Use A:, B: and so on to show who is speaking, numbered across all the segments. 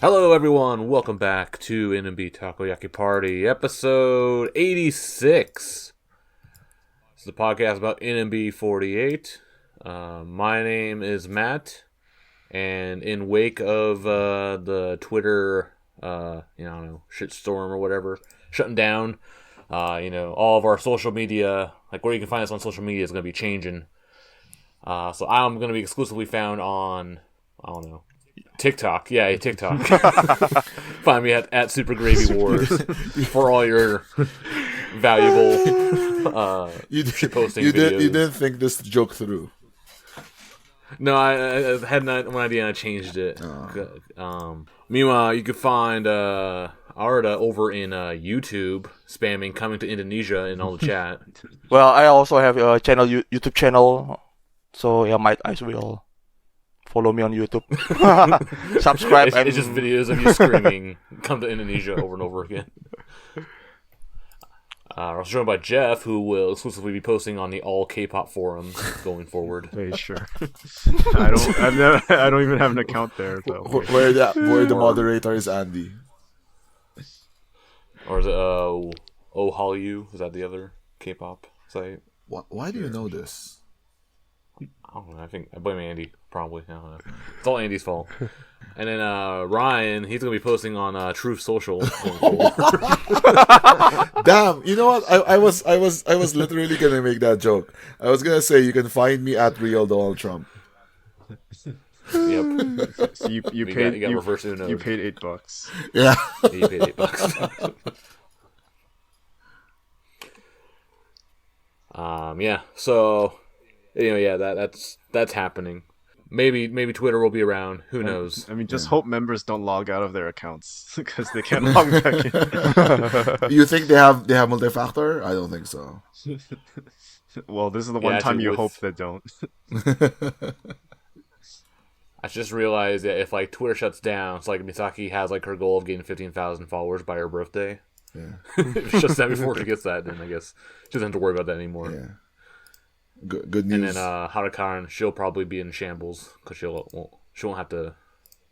A: Hello everyone, welcome back to NMB Takoyaki Party, episode 86. This is a podcast about NMB 48. My name is Matt, and in wake of the Twitter, shitstorm or whatever, shutting down, all of our social media, like where you can find us on social media is going to be changing. So I'm going to be exclusively found on, TikTok. Yeah, TikTok. Find me at Super Gravy Wars for all your valuable shitposting videos.
B: You didn't think this joke through.
A: No, I had one idea and I changed it. Meanwhile, you can find Arda over in YouTube spamming coming to Indonesia in all the chat.
C: Well, I also have a YouTube channel, so yeah, might as well follow me on YouTube. Subscribe.
A: It's just videos of you screaming, come to Indonesia over and over again. I was joined by Geoff, who will exclusively be posting on the all K-pop forums going forward.
D: Wait, sure. I don't even have an account there. So.
B: Where the moderator is Andy.
A: Or is it Oh Hallyu? Is that the other K-pop site?
B: Why do you know this?
A: I don't know. I think I blame Andy. Probably. I don't know. It's all Andy's fault. And then Ryan, he's gonna be posting on Truth Social.
B: Damn! You know what? I was literally gonna make that joke. I was gonna say you can find me at Real Donald Trump.
A: Yep.
D: So you paid
A: reverse Uno.
D: You paid $8.
B: Yeah.
A: You paid $8. Yeah. So. That's happening. Maybe Twitter will be around. Who knows?
D: I mean, just hope members don't log out of their accounts because they can't log back in.
B: You think they have multi-factor? I don't think so.
D: Well, this is the one time you hope they don't.
A: I just realized that if Twitter shuts down, it's like Misaki has her goal of getting 15,000 followers by her birthday.
B: Yeah.
A: If it shuts down before she gets that, then I guess she doesn't have to worry about that anymore.
B: Yeah. Good news.
A: And then Harukaran, she'll probably be in shambles because she won't have to.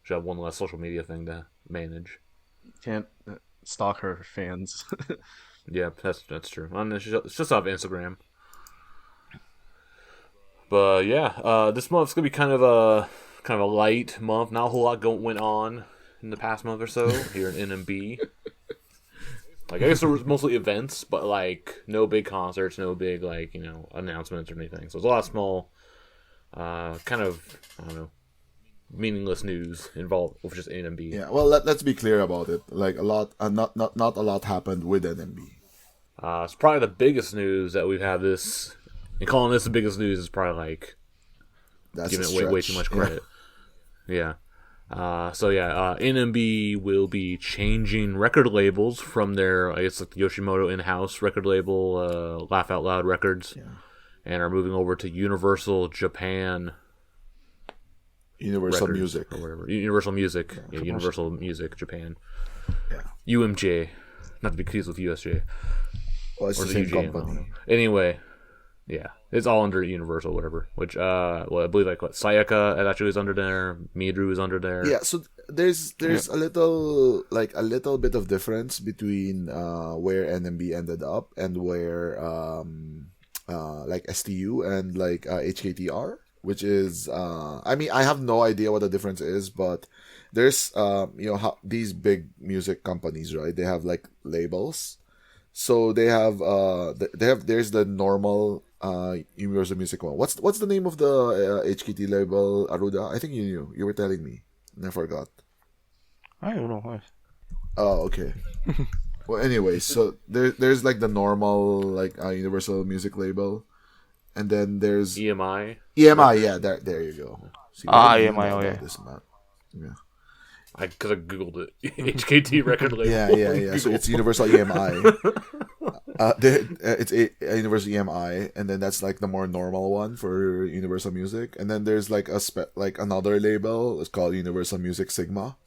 A: She'll have one less social media thing to manage.
D: Can't stalk her fans.
A: Yeah, that's true. It's just off Instagram. But yeah, this month's gonna be kind of a light month. Not a whole lot went on in the past month or so here in NMB. I guess there was mostly events, but no big concerts, no big announcements or anything. So there's a lot of small, meaningless news involved with just NMB.
B: Yeah, well, let's be clear about it. Not a lot happened with NMB.
A: It's probably the biggest news that we've had this, and calling this the biggest news is probably giving it way too much credit. Yeah. NMB will be changing record labels from their, the Yoshimoto in-house record label, Laugh Out Loud Records, and are moving over to Universal Japan.
B: Universal
A: Records,
B: Music.
A: Or whatever. Universal Music. Yeah, Universal Music Japan.
B: Yeah.
A: UMJ. Not to be confused with USJ.
B: Well, it's
A: or
B: the same
A: UGM.
B: company.
A: Anyway. Yeah, it's all under Universal, whatever. Which, I believe Sayaka actually is under there. Midru is under there.
B: Yeah, so there's a little bit of difference between where NMB ended up and where STU and HKTR, which is I have no idea what the difference is, but there's these big music companies, right? They have labels. So they have there's the normal Universal Music one. What's the name of the HKT label, Aruda? I think you knew. You were telling me. And I forgot.
C: I don't know.
B: Oh, okay. Well, anyway, so there's the normal Universal Music label, and then there's
A: EMI.
B: EMI, yeah. There you go. See,
C: EMI. Oh yeah.
B: This map. Yeah.
A: Because I googled it. HKT record label.
B: Yeah. So it's Universal EMI. It's a Universal EMI, and then that's the more normal one for Universal Music, and then there's another label. It's called Universal Music Sigma,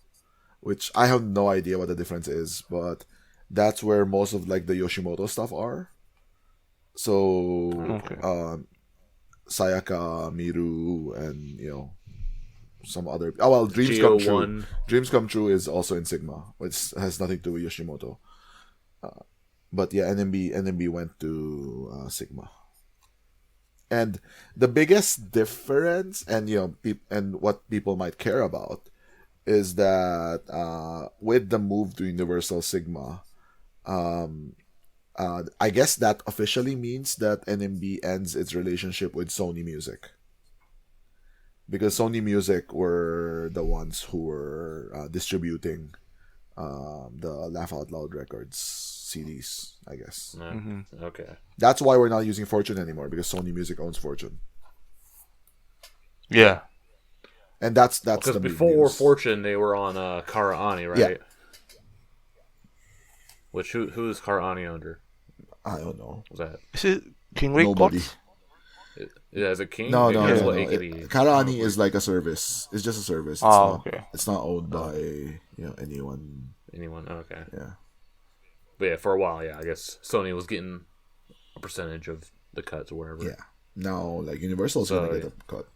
B: which I have no idea what the difference is, but that's where most of the Yoshimoto stuff are. So, Sayaka, Miru, and some other. Oh well, Dreams
A: Geo
B: Come True.
A: won.
B: Dreams Come True is also in Sigma, which has nothing to do with Yoshimoto. But yeah, NMB went to Sigma. And the biggest difference, and and what people might care about, is that with the move to Universal Sigma, I guess that officially means that NMB ends its relationship with Sony Music. Because Sony Music were the ones who were distributing the Laugh Out Loud Records CDs, I guess.
A: Okay.
B: That's why we're not using Fortune anymore, because Sony Music owns Fortune.
C: Yeah.
B: And that's
A: Because
B: the big
A: before
B: news.
A: Fortune, they were on Kara Ani, right?
B: Yeah.
A: Which who is Kara Ani under?
B: I don't know.
A: Was that?
C: Is it King Records?
B: Nobody.
A: Yeah, is it King?
B: No.
A: It's what AKB.
B: Karani is like a service. It's just a service. It's
C: Okay.
B: It's not owned by anyone.
A: Anyone? Okay.
B: Yeah.
A: But yeah, for a while, yeah, I guess Sony was getting a percentage of the cuts or whatever.
B: Yeah. Now, like Universal's gonna get a cut.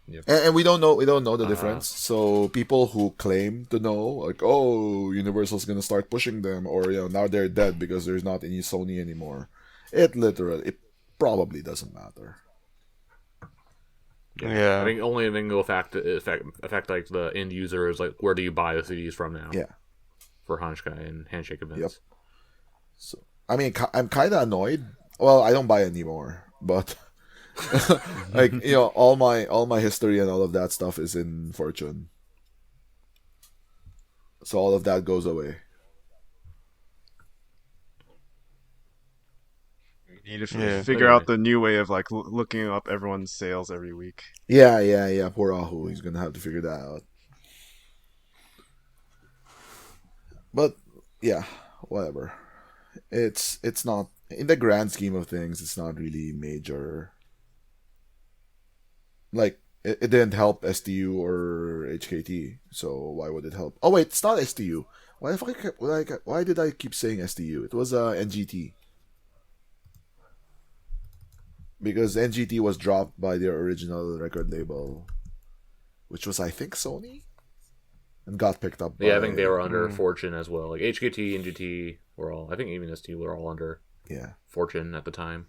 A: Yep.
B: And we don't know the difference. So people who claim to know, like, oh, Universal's gonna start pushing them, or now they're dead because there's not any Sony anymore. It probably doesn't matter.
C: Yeah.
A: I think only thing will affect like the end user is like, where do you buy the CDs from now?
B: Yeah.
A: For Hanashikai and Handshake events.
B: Yep. So I mean, I'm kind of annoyed. Well, I don't buy anymore, but like all my history and all of that stuff is in Fortune, so all of that goes away.
D: You need to
C: Yeah.
D: figure out the new way of like looking up everyone's sales every week.
B: Yeah. Poor Ahu, he's gonna have to figure that out. But yeah, whatever. It's not, in the grand scheme of things, it's not really major. Like it didn't help STU or HKT, so why would it help? Oh wait, it's not STU. Why did I keep saying STU? It was NGT. Because NGT was dropped by their original record label, which was, I think, Sony, and got picked up by...
A: Yeah, I think they were under Fortune as well. Like HKT, NGT were all... I think even STU were all under Fortune at the time.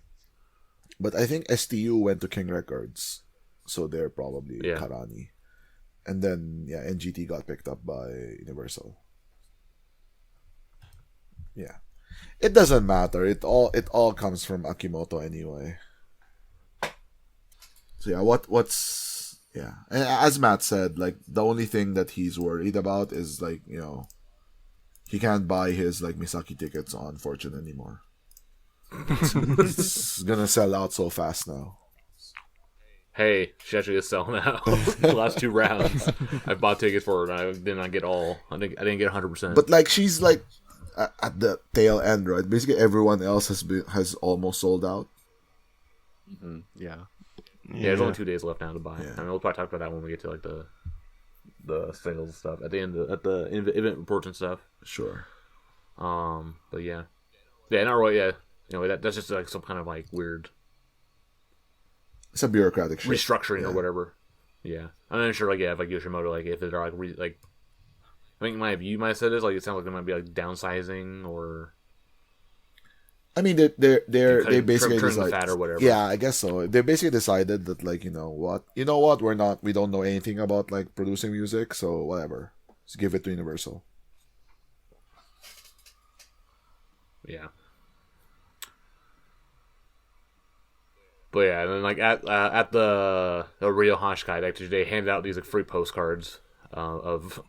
B: But I think STU went to King Records, so they're probably Karani. And then, NGT got picked up by Universal. Yeah. It doesn't matter. It all comes from Akimoto anyway. So what's and as Matt said, like the only thing that he's worried about is like, he can't buy his like Misaki tickets on Fortune anymore. It's gonna sell out so fast now.
A: Hey, she actually is selling out. The last 2 rounds, I bought tickets for her, and I did not get all. I didn't get 100%.
B: But like she's like at the tail end, right? Basically, everyone else has almost sold out.
D: Mm-hmm. Yeah.
A: Yeah, there's only 2 days left now to buy.
B: Yeah.
A: I mean, we'll probably talk about that when we get to like the sales stuff at the end at the event reports and stuff.
B: Sure.
A: But yeah, not really. Yeah, that's just like some kind of like weird.
B: It's a bureaucratic shit.
A: Restructuring or whatever. Yeah, I'm not sure. Like, if like Yoshimoto, like if they're like, I think you might have said this. Like, it sounds like they might be like downsizing or.
B: I mean, they basically
A: trim the
B: decided,
A: fat or whatever.
B: Yeah, I guess so. They basically decided that like, you know what, we don't know anything about like producing music, so whatever, just give it to Universal.
A: Yeah. But yeah, and then like at the Rio Hanashikai, like they handed out these like free postcards of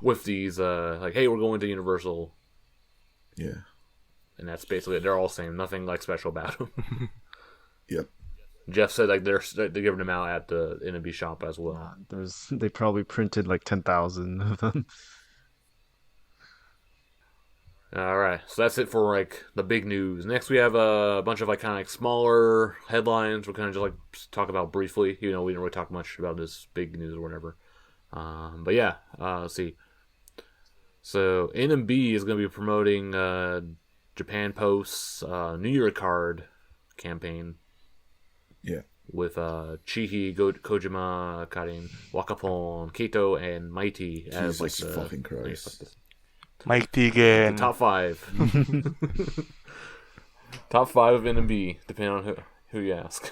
A: with these like, hey, we're going to Universal.
B: Yeah.
A: And that's basically it. They're all saying nothing like special about them.
B: Yep.
A: Geoff said like they're giving them out at the NMB shop as well.
D: They probably printed like 10,000 of them.
A: All right, so that's it for like the big news. Next, we have a bunch of like kind of like smaller headlines. We're kind of just like talk about briefly. We didn't really talk much about this big news or whatever. But yeah, let's see. So NMB is going to be promoting Japan Post's New Year card campaign.
B: Yeah.
A: with Chihhi, Kojima, Karin, Wakapon, Kato, and Mighty as
B: Jesus
A: the
B: fucking Christ.
C: Mighty
A: the
C: again.
A: top 5. Top 5 of NMB, depending on who you ask.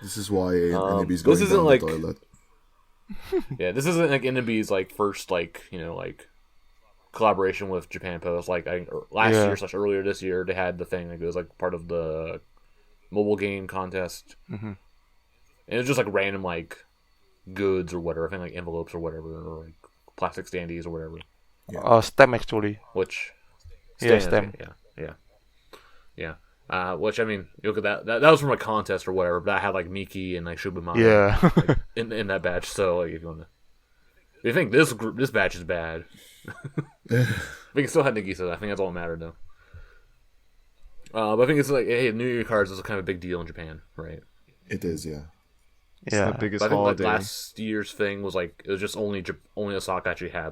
B: This is why NMB's going
A: this isn't
B: down
A: like-
B: the toilet.
A: Yeah, this isn't like NMB's like first collaboration with Japan Post. Like last
C: Yeah.
A: year / earlier this year, they had the thing. Like it was like part of the mobile game contest, and it was just like random like goods or whatever. I think like envelopes or whatever, or like plastic standees or whatever.
C: Stem actually.
A: Which
C: Yeah,
A: Stan,
C: stem.
A: yeah. Which I mean, you look at that was from a contest or whatever, but that had like Miki and like Shubamata
C: Yeah.
A: like, in that batch. So like, if you think this batch is bad, we can still have Nagisa. I think that's all that mattered though. But I think it's like, hey, New Year cards is kind of a big deal in Japan, right?
B: It is, yeah.
C: Yeah.
D: The biggest
A: But I think like
D: holiday.
A: last year's thing was like it was just only Osaka actually had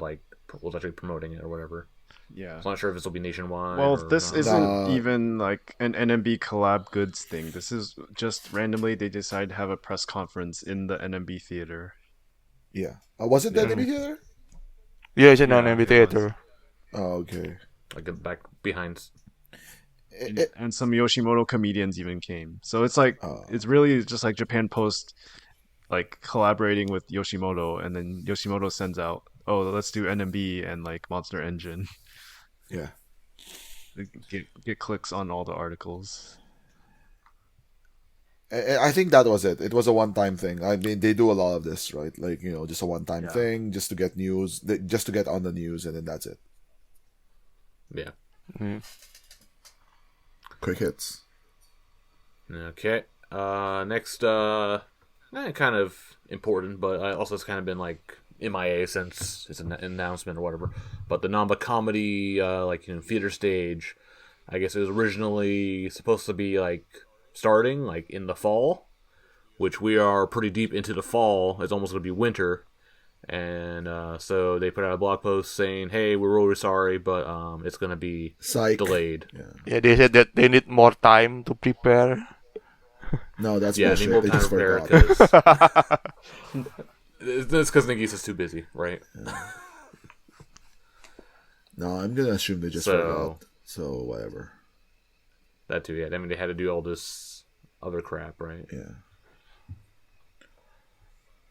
A: was actually promoting it or whatever.
D: Yeah.
A: So I'm not sure if this will be nationwide.
D: Well,
A: or
D: this
A: not.
D: isn't even like an NMB collab goods thing. This is just randomly they decide to have a press conference in the NMB theater.
B: Yeah. Was it the NMB theater?
C: Yeah, it's an
D: Yeah,
C: NMB
D: it
C: theater.
B: Oh, okay.
A: like back behind.
D: And some Yoshimoto comedians even came. So it's like
B: Oh.
D: it's really just like Japan Post like collaborating with Yoshimoto, and then Yoshimoto sends out, oh, let's do NMB and like Monster Engine.
B: Yeah.
D: Get clicks on all the articles.
B: I think that was it. It was a one-time thing. I mean, they do a lot of this, right? Like, just a one-time
D: Yeah.
B: thing, just to get news, just to get on the news, and then that's it.
A: Yeah.
B: Quick hits.
A: Okay. Next, kind of important, but also it's kind of been like MIA since it's an announcement or whatever. But the Namba comedy, theater stage, I guess it was originally supposed to be like starting like in the fall, which we are pretty deep into the fall. It's almost going to be winter. And so they put out a blog post saying, "Hey, we're really sorry, but it's going to be
B: Psych.
A: delayed."
C: Yeah, they said that they need more time to prepare.
B: No, that's
A: Yeah,
B: bullshit.
A: need more
B: They
A: time
B: just
A: to prepare
B: forgot.
A: because it's because Nagisa's too busy, right?
B: No, I'm gonna assume they just forgot. So whatever.
A: That too, yeah. I mean, they had to do all this other crap, right?
B: Yeah.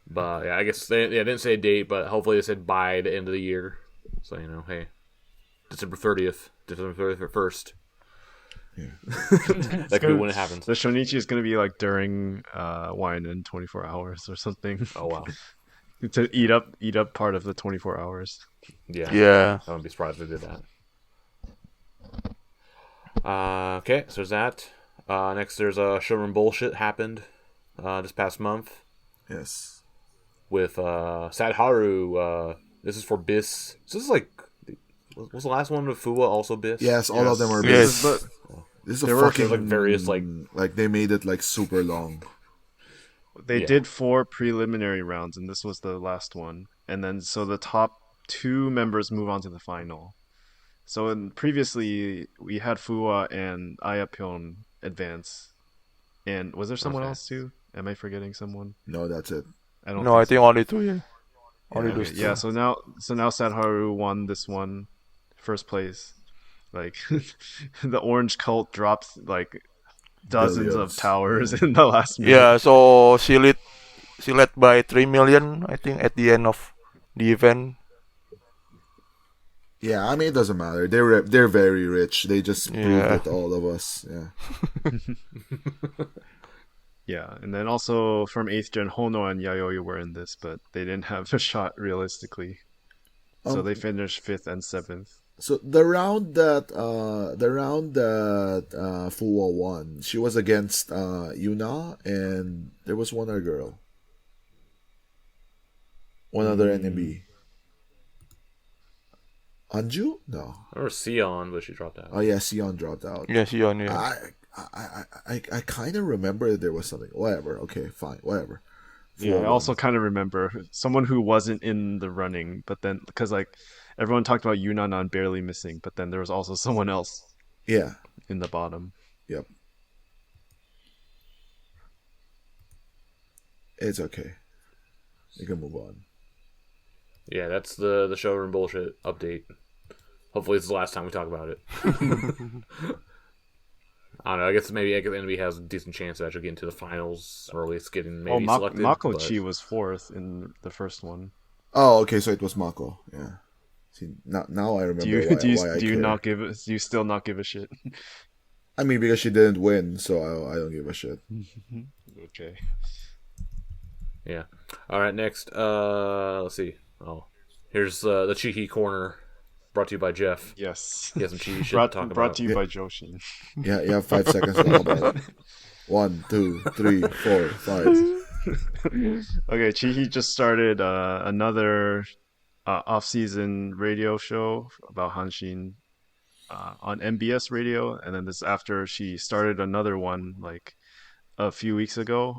A: But yeah, I guess they didn't say a date, but hopefully they said by the end of the year. So hey, December 30th, December 31st.
B: Yeah.
A: That could be when it happens.
D: The Shonichi is going to be like during wine in 24 hours or something.
A: Oh wow,
D: To eat up part of the 24 hours.
A: yeah.
C: Yeah.
A: I wouldn't be surprised if they did that. Okay, so there's that. Next, there's a showroom bullshit happened this past month
B: Yes.
A: with Sadharu. This is for Bis. So this is like, was the last one with Fuwa also Bis?
B: Yes, all of them are
C: Yes.
B: big. This is a
D: There were,
B: fucking
A: like, various, like
B: they made it like super long.
D: They
A: Yeah.
D: did 4 preliminary rounds, and this was the last one. And then so the top 2 members move on to the final. So previously we had Fuwa and Ayapyeon advance. And was there someone
A: Okay.
D: else too? Am I forgetting someone?
B: No, that's it.
D: I don't
C: No, I
D: think
C: think only two. Yeah. Only
D: so.
C: those
D: Okay,
C: two.
D: yeah, so now Sadharu won this one, first place. Like the orange cult dropped like dozens
B: Billions.
D: of towers in the last minute.
C: Yeah, so she led by 3 million, I think, at the end of the event.
B: Yeah, I mean it doesn't matter. They're very rich. They just proved
C: Yeah.
B: it to all of us. Yeah.
D: Yeah, and then also from 8th gen, Hono and Yayoi were in this, but they didn't have a shot realistically. So
B: Oh.
D: they finished 5th and 7th.
B: So the round that Fuwa won, she was against Yuna, and there was one other girl, one other NMB. Anju? No.
A: I remember Sion, but she dropped out.
B: Oh yeah, Sion dropped out.
C: Yeah, she on, yeah.
B: I kind of remember there was something. Whatever. Okay, fine. Whatever.
D: Yeah, I
B: 4-1.
D: also kind of remember someone who wasn't in the running, but then because like everyone talked about Yunanan barely missing, but then there was also someone else
B: Yeah.
D: in the bottom.
B: Yep. It's okay. You can move on.
A: Yeah, that's the showroom bullshit update. Hopefully, it's the last time we talk about it. I don't know. I guess NMB has a decent chance to actually get into the finals, or at least getting maybe selected.
D: Makochi was 4th in the first one.
B: Oh, okay. So it was Mako. Yeah. See, now I remember why I care.
D: Do you still not give a shit?
B: I mean, because she didn't win, so I don't give a shit.
D: Okay.
A: Yeah. All right. Next, let's see. Oh, here's the Chihhi corner, brought to you by Geoff.
D: Yes.
A: He has some Chihhi shit to talk about.
D: Brought to you by Joshi.
B: Yeah, you have 5 seconds to talk about it. 1, 2, 3, 4, 5.
D: Okay, Chihhi just started another off-season radio show about Hanshin on MBS radio, and then this after she started another one like a few weeks ago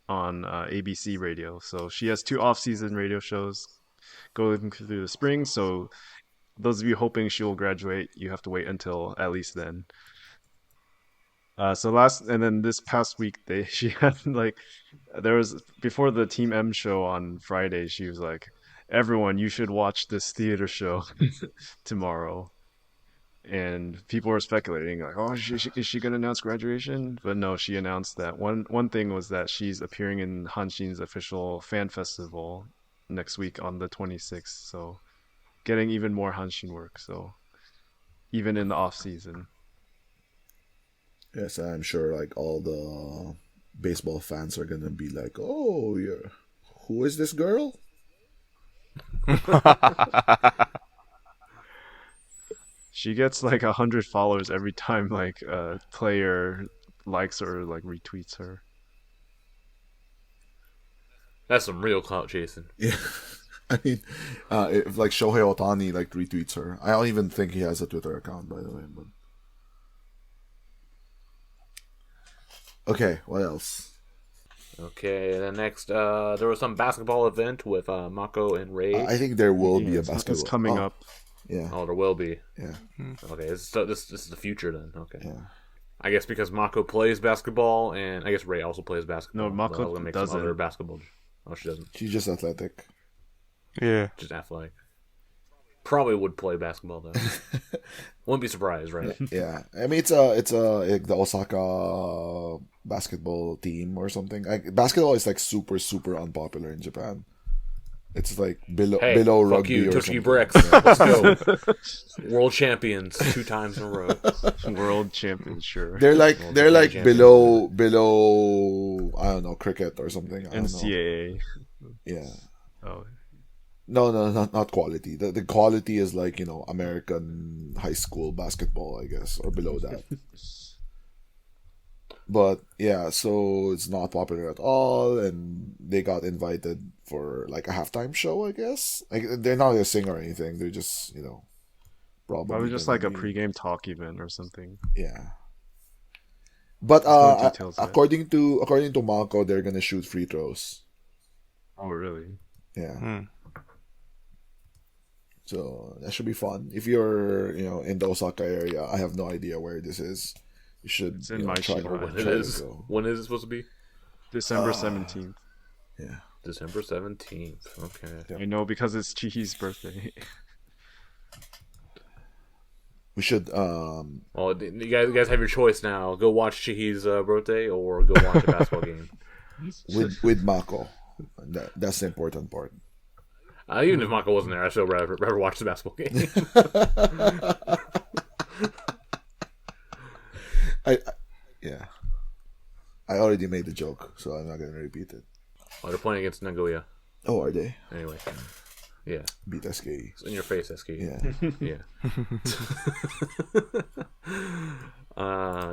D: on ABC radio. So she has 2 off-season radio shows going through the spring. So those of you hoping she will graduate, you have to wait until at least then. And then this past week she had like, there was, before the Team M show on Friday, she was like, everyone, you should watch this theater show tomorrow. And people were speculating like, oh, is she gonna announce graduation? But no, she announced that one thing was that she's appearing in Hanshin's official fan festival next week on the 26th. So getting even more Hanshin work. So even in the off season.
B: Yes, I'm sure like all the baseball fans are gonna be like, "Oh, who is this girl?"
D: She gets like 100 followers every time like a player likes or like retweets her.
A: That's some real clout chasing.
B: Yeah, I mean, if like Shohei Ohtani like retweets her, I don't even think he has a Twitter account, by the way. But okay, what else?
A: Okay, and then next, there was some basketball event with Mako and Ray.
B: I think there will be a basketball.
D: It's coming up.
B: Yeah.
A: Oh, there will be.
B: Yeah.
A: Okay, this is the future then. Okay.
B: Yeah.
A: I guess because Mako plays basketball, and I guess Ray also plays basketball.
D: No, Mako doesn't.
A: Some other basketball. Oh, she doesn't.
B: She's just athletic.
C: Yeah.
A: Just athletic. Probably would play basketball though. Wouldn't be surprised, right?
B: Yeah. I mean, it's like the Osaka basketball team or something. Like, basketball is like super unpopular in Japan. It's like below
A: fuck
B: rugby
A: you,
B: or
A: Toshiki
B: something.
A: Bricks. Let's go. World champions 2 times in a row.
D: World champions, sure.
B: They're like
A: champions.
B: below I don't know, cricket or something. I don't know.
D: NCAA.
B: Yeah.
D: Oh.
B: No, not quality. The quality is like, American high school basketball, I guess, or below that. But yeah, so it's not popular at all, and they got invited for like a halftime show, I guess. Like they're not a singer or anything. They're just,
D: Probably just like a pregame talk event or something.
B: Yeah. But
D: no details yet.
B: according to Mako, they're gonna shoot free throws.
D: Oh, really?
B: Yeah. So that should be fun. If you're, in the Osaka area, I have no idea where this is. You should
D: It's in
B: try
D: Maishima.
A: When it is. When is it supposed to be?
D: December 17th.
B: Yeah.
A: December 17th. Okay.
B: Yeah.
D: I know because it's Chihi's birthday.
B: We should
A: Well, you guys have your choice now. Go watch Chihhi's birthday or go watch a basketball game.
B: with Mako. That's the important part.
A: Even if Mako wasn't there, I still rather watch the basketball game.
B: Yeah. I already made the joke, so I'm not gonna repeat it.
A: Oh, they're playing against Nagoya.
B: Oh, are they?
A: Anyway. Yeah.
B: Beat SKE.
A: It's in your face, SK.
B: Yeah.
A: Yeah.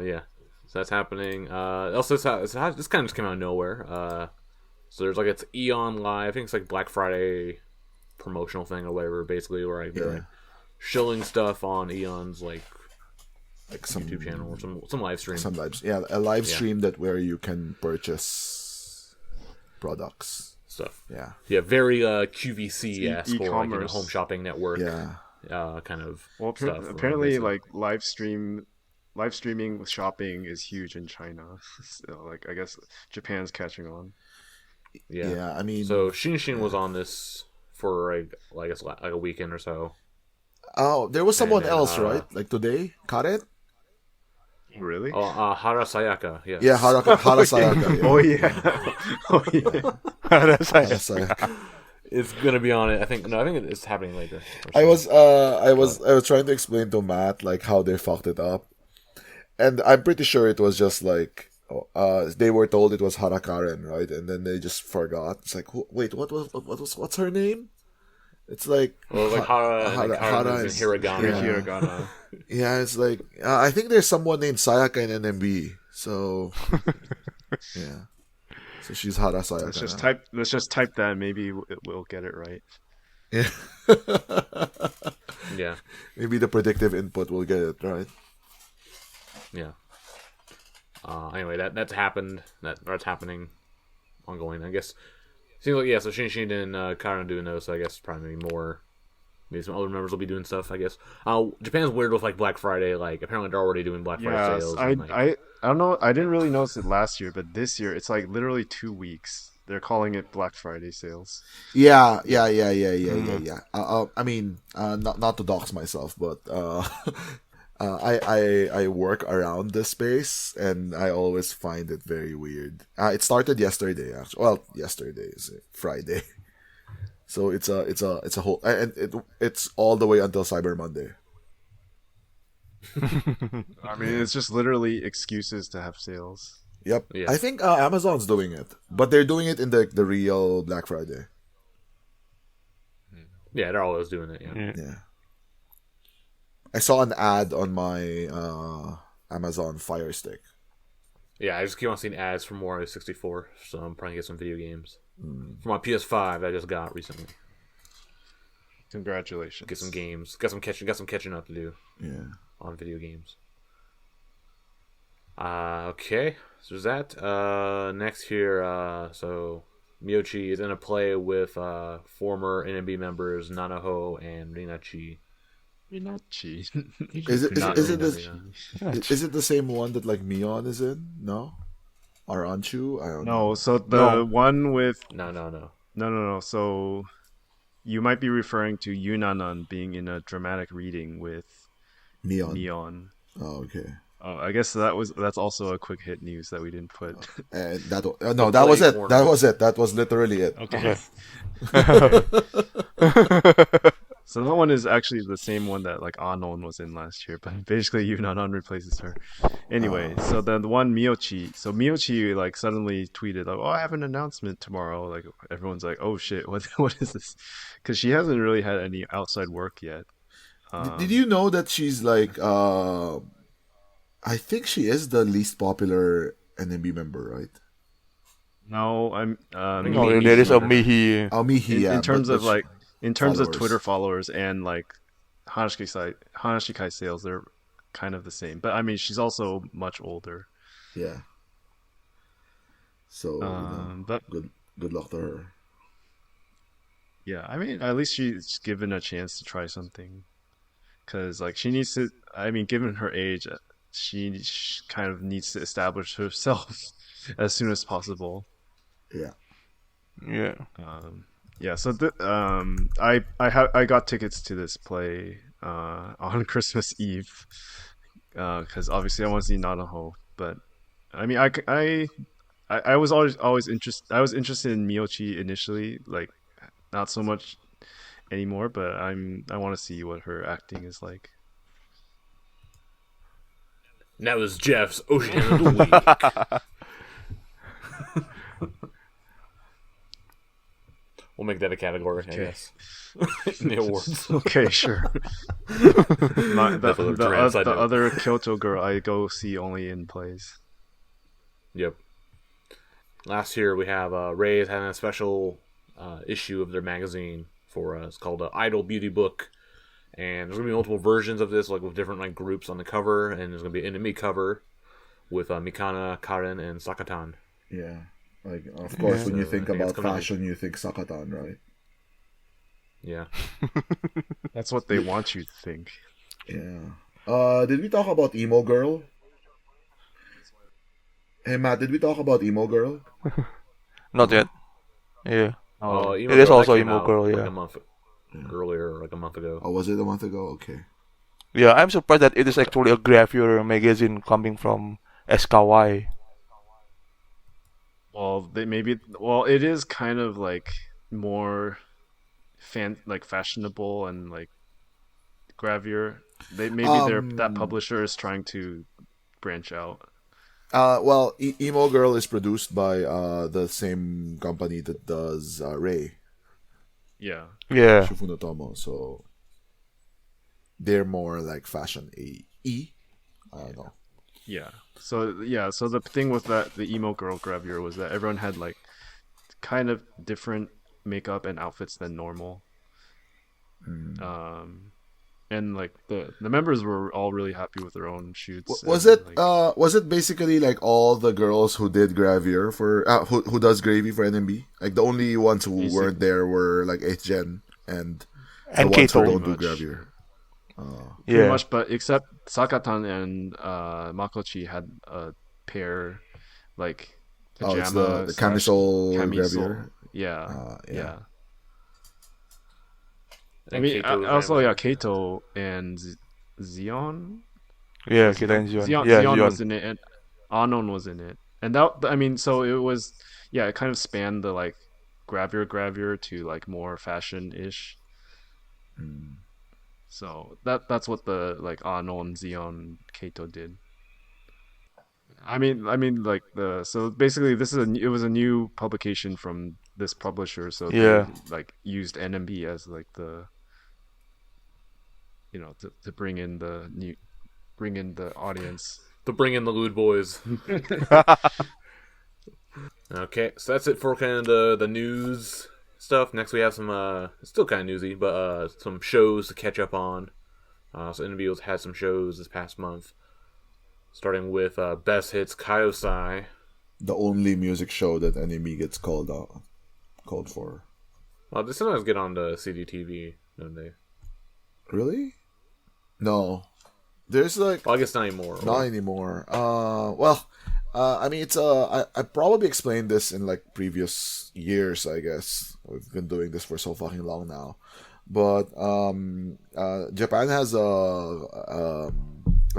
A: Yeah. So that's happening. Also, this kind of just came out of nowhere. So there's it's Aeon Live. I think it's like Black Friday promotional thing or whatever. Basically, where they're like shilling stuff on Aeon's like some YouTube channel or some live stream.
B: Some lives. Yeah, a live stream where you can purchase products.
A: Stuff.
B: Yeah.
A: Yeah, very QVC-esque or
D: e-commerce.
A: home shopping network.
B: Yeah.
A: Kind of.
D: Well,
A: stuff,
D: apparently, live streaming with shopping is huge in China. So, I guess Japan's catching on.
B: Yeah, I mean,
A: So Shin was on this for I guess like a weekend or so.
B: oh, there was someone
A: And then,
B: else, right? Like today, Karen.
D: Really?
A: Oh, Hara Sayaka, yes.
B: Yeah, Harasayaka.
D: Oh yeah. Oh yeah.
B: Harasayaka.
A: It's gonna be on it. I think it's happening later.
B: I was trying to explain to Matt like how they fucked it up, and I'm pretty sure it was just like they were told it was Harakaren, right? And then they just forgot. It's like, wait, what's her name? It's like
A: like Hara is in Hiragana.
B: Yeah.
D: Hiragana.
B: Yeah, it's like I think there's someone named Sayaka in NMB. So yeah, so she's Hara Sayaka.
D: Let's just type that. Maybe we'll get it right.
B: Yeah.
A: Yeah.
B: Maybe the predictive input will get it right.
A: Yeah. Anyway, that's happened. That's happening, ongoing. I guess. Seems like so Shin and Karen doing those. So I guess probably more. Maybe some other members will be doing stuff. I guess. Japan's weird with like Black Friday. Like apparently they're already doing Black Friday sales.
D: I don't know. I didn't really notice it last year, but this year it's like literally 2 weeks. They're calling it Black Friday sales.
B: Yeah. I mean, not to dox myself, but I work around this space, and I always find it very weird. It started yesterday, actually. Well, yesterday is Friday, so it's a whole, and it's all the way until Cyber Monday.
D: I mean, it's just literally excuses to have sales.
B: Yep.
A: Yeah.
B: I think Amazon's doing it, but they're doing it in the real Black Friday.
A: Yeah, they're always doing it.
B: Yeah. I saw an ad on my Amazon Fire Stick.
A: Yeah, I just keep on seeing ads for Mario 64, so I'm trying to get some video games for my PS5 that I just got recently.
D: Congratulations.
A: Get some games. Got some catching up to do.
B: Yeah.
A: On video games. Okay, so there's that. Next here, so Miochi is in a play with former NMB members Nanaho and Rinachi.
D: Minachi.
B: Is it the same one that like Mion is in? No? Or Anju? I don't know.
D: No, so the one with
A: No.
D: So you might be referring to Yunanan being in a dramatic reading with Mion.
B: Oh, okay.
D: Oh, I guess that's also a quick hit news that we didn't put.
B: That was it. That was it. That was literally it.
D: Okay. So that one is actually the same one that like Anon was in last year, but basically Yunanan replaces her. Anyway, so then the one Miochi. So Miochi like suddenly tweeted like, "Oh, I have an announcement tomorrow." Like everyone's like, "Oh shit, what is this?" Because she hasn't really had any outside work yet.
B: Did you know that she's like I think she is the least popular NMB member, right?
D: No, I'm.
C: No, there is a Mihi.
B: Oh, Mihi, yeah.
D: In terms of Twitter followers and like Hanashikai sales, they're kind of the same. But I mean, she's also much older.
B: Yeah. So,
D: but
B: good luck to her.
D: Yeah, I mean, at least she's given a chance to try something. Because like she needs to. I mean, given her age, she kind of needs to establish herself as soon as possible.
B: Yeah.
C: Yeah.
D: Yeah. So I got tickets to this play on Christmas Eve because obviously I want to see Nanaho. But I mean, I was always interested. I was interested in Miochi initially, like not so much anymore. But I want to see what her acting is like.
A: And that was Geoff's Ocean of the Week. We'll make that a category, I guess. In the awards.
D: Okay, sure. The other Kyoto girl I go see only in plays.
A: Yep. Last year we have Ray's having a special issue of their magazine for it's called Idol Beauty Book. And there's gonna be multiple versions of this, like with different like groups on the cover, and there's gonna be an enemy cover with Mikana, Karen, and Sakatan.
B: Yeah, like of course when you think about fashion, you think Sakatan, right?
A: Yeah,
D: that's what they want you to think.
B: Yeah. Did we talk about Emo Girl? Hey Matt, did we talk about Emo Girl?
C: Not yet. Yeah.
A: Oh,
C: It is
A: Girl,
C: also
A: that came
C: Emo
A: out
C: Girl,
A: like
C: yeah.
A: a month earlier, like a month ago.
B: Oh, was it a month ago? Okay.
C: Yeah, I'm surprised that it is actually a graphier magazine coming from SKY.
D: Well, it is kind of like more fashionable and like gravier. That
B: Um.
D: publisher is trying to branch out.
B: Well, Emo Girl is produced by the same company that does Ray
D: Yeah.
C: Yeah.
B: Shifuno Tomo, so they're more like fashion E. I don't know.
D: Yeah. So the thing with the emo girl gravier was that everyone had like kind of different makeup and outfits than normal. And like the members were all really happy with their own shoots.
B: Was
D: and,
B: it
D: like,
B: was it basically like all the girls who did Gravier for who does Gravy for NMB? Like the only ones who weren't there were like 8th Gen and the
C: And
B: ones who
C: Kato.
B: don't do
D: much.
B: Gravier.
D: pretty
C: Yeah.
D: much, but except Sakatan and Makochi had a pair like
B: Oh,
D: pajama
B: it's the
D: slash
B: camisole
D: camisole.
B: Gravier.
D: Yeah.
B: Yeah.
D: Yeah. I
A: And
D: mean,
A: Kato was
D: also,
A: in
D: yeah,
A: it.
D: Kato and Zion.
C: Yeah, Kita and Zion.
D: Zion,
C: Yeah,
D: Zion
C: Zion.
D: was in it, and Anon was in it, and that I mean, so it was, yeah, it kind of spanned the like gravier to like more fashion ish. So that's what the like Anon, Zion, Kato did. I mean, like so basically, it was a new publication from this publisher, so
C: Yeah.
D: they like used NMB as like the to bring in the audience.
A: To bring in the lewd boys. Okay, so that's it for kind of the news stuff. Next we have some, it's still kind of newsy, but some shows to catch up on. So NMB had some shows this past month, starting with Best Hits Kayosai.
B: The only music show that NMB gets called for.
A: Well, they sometimes get on the CDTV, don't they?
B: Really? No. There's like
A: Well, I guess not anymore.
B: not anymore. I mean, it's I probably explained this in like previous years. I guess we've been doing this for so fucking long now, but Japan has a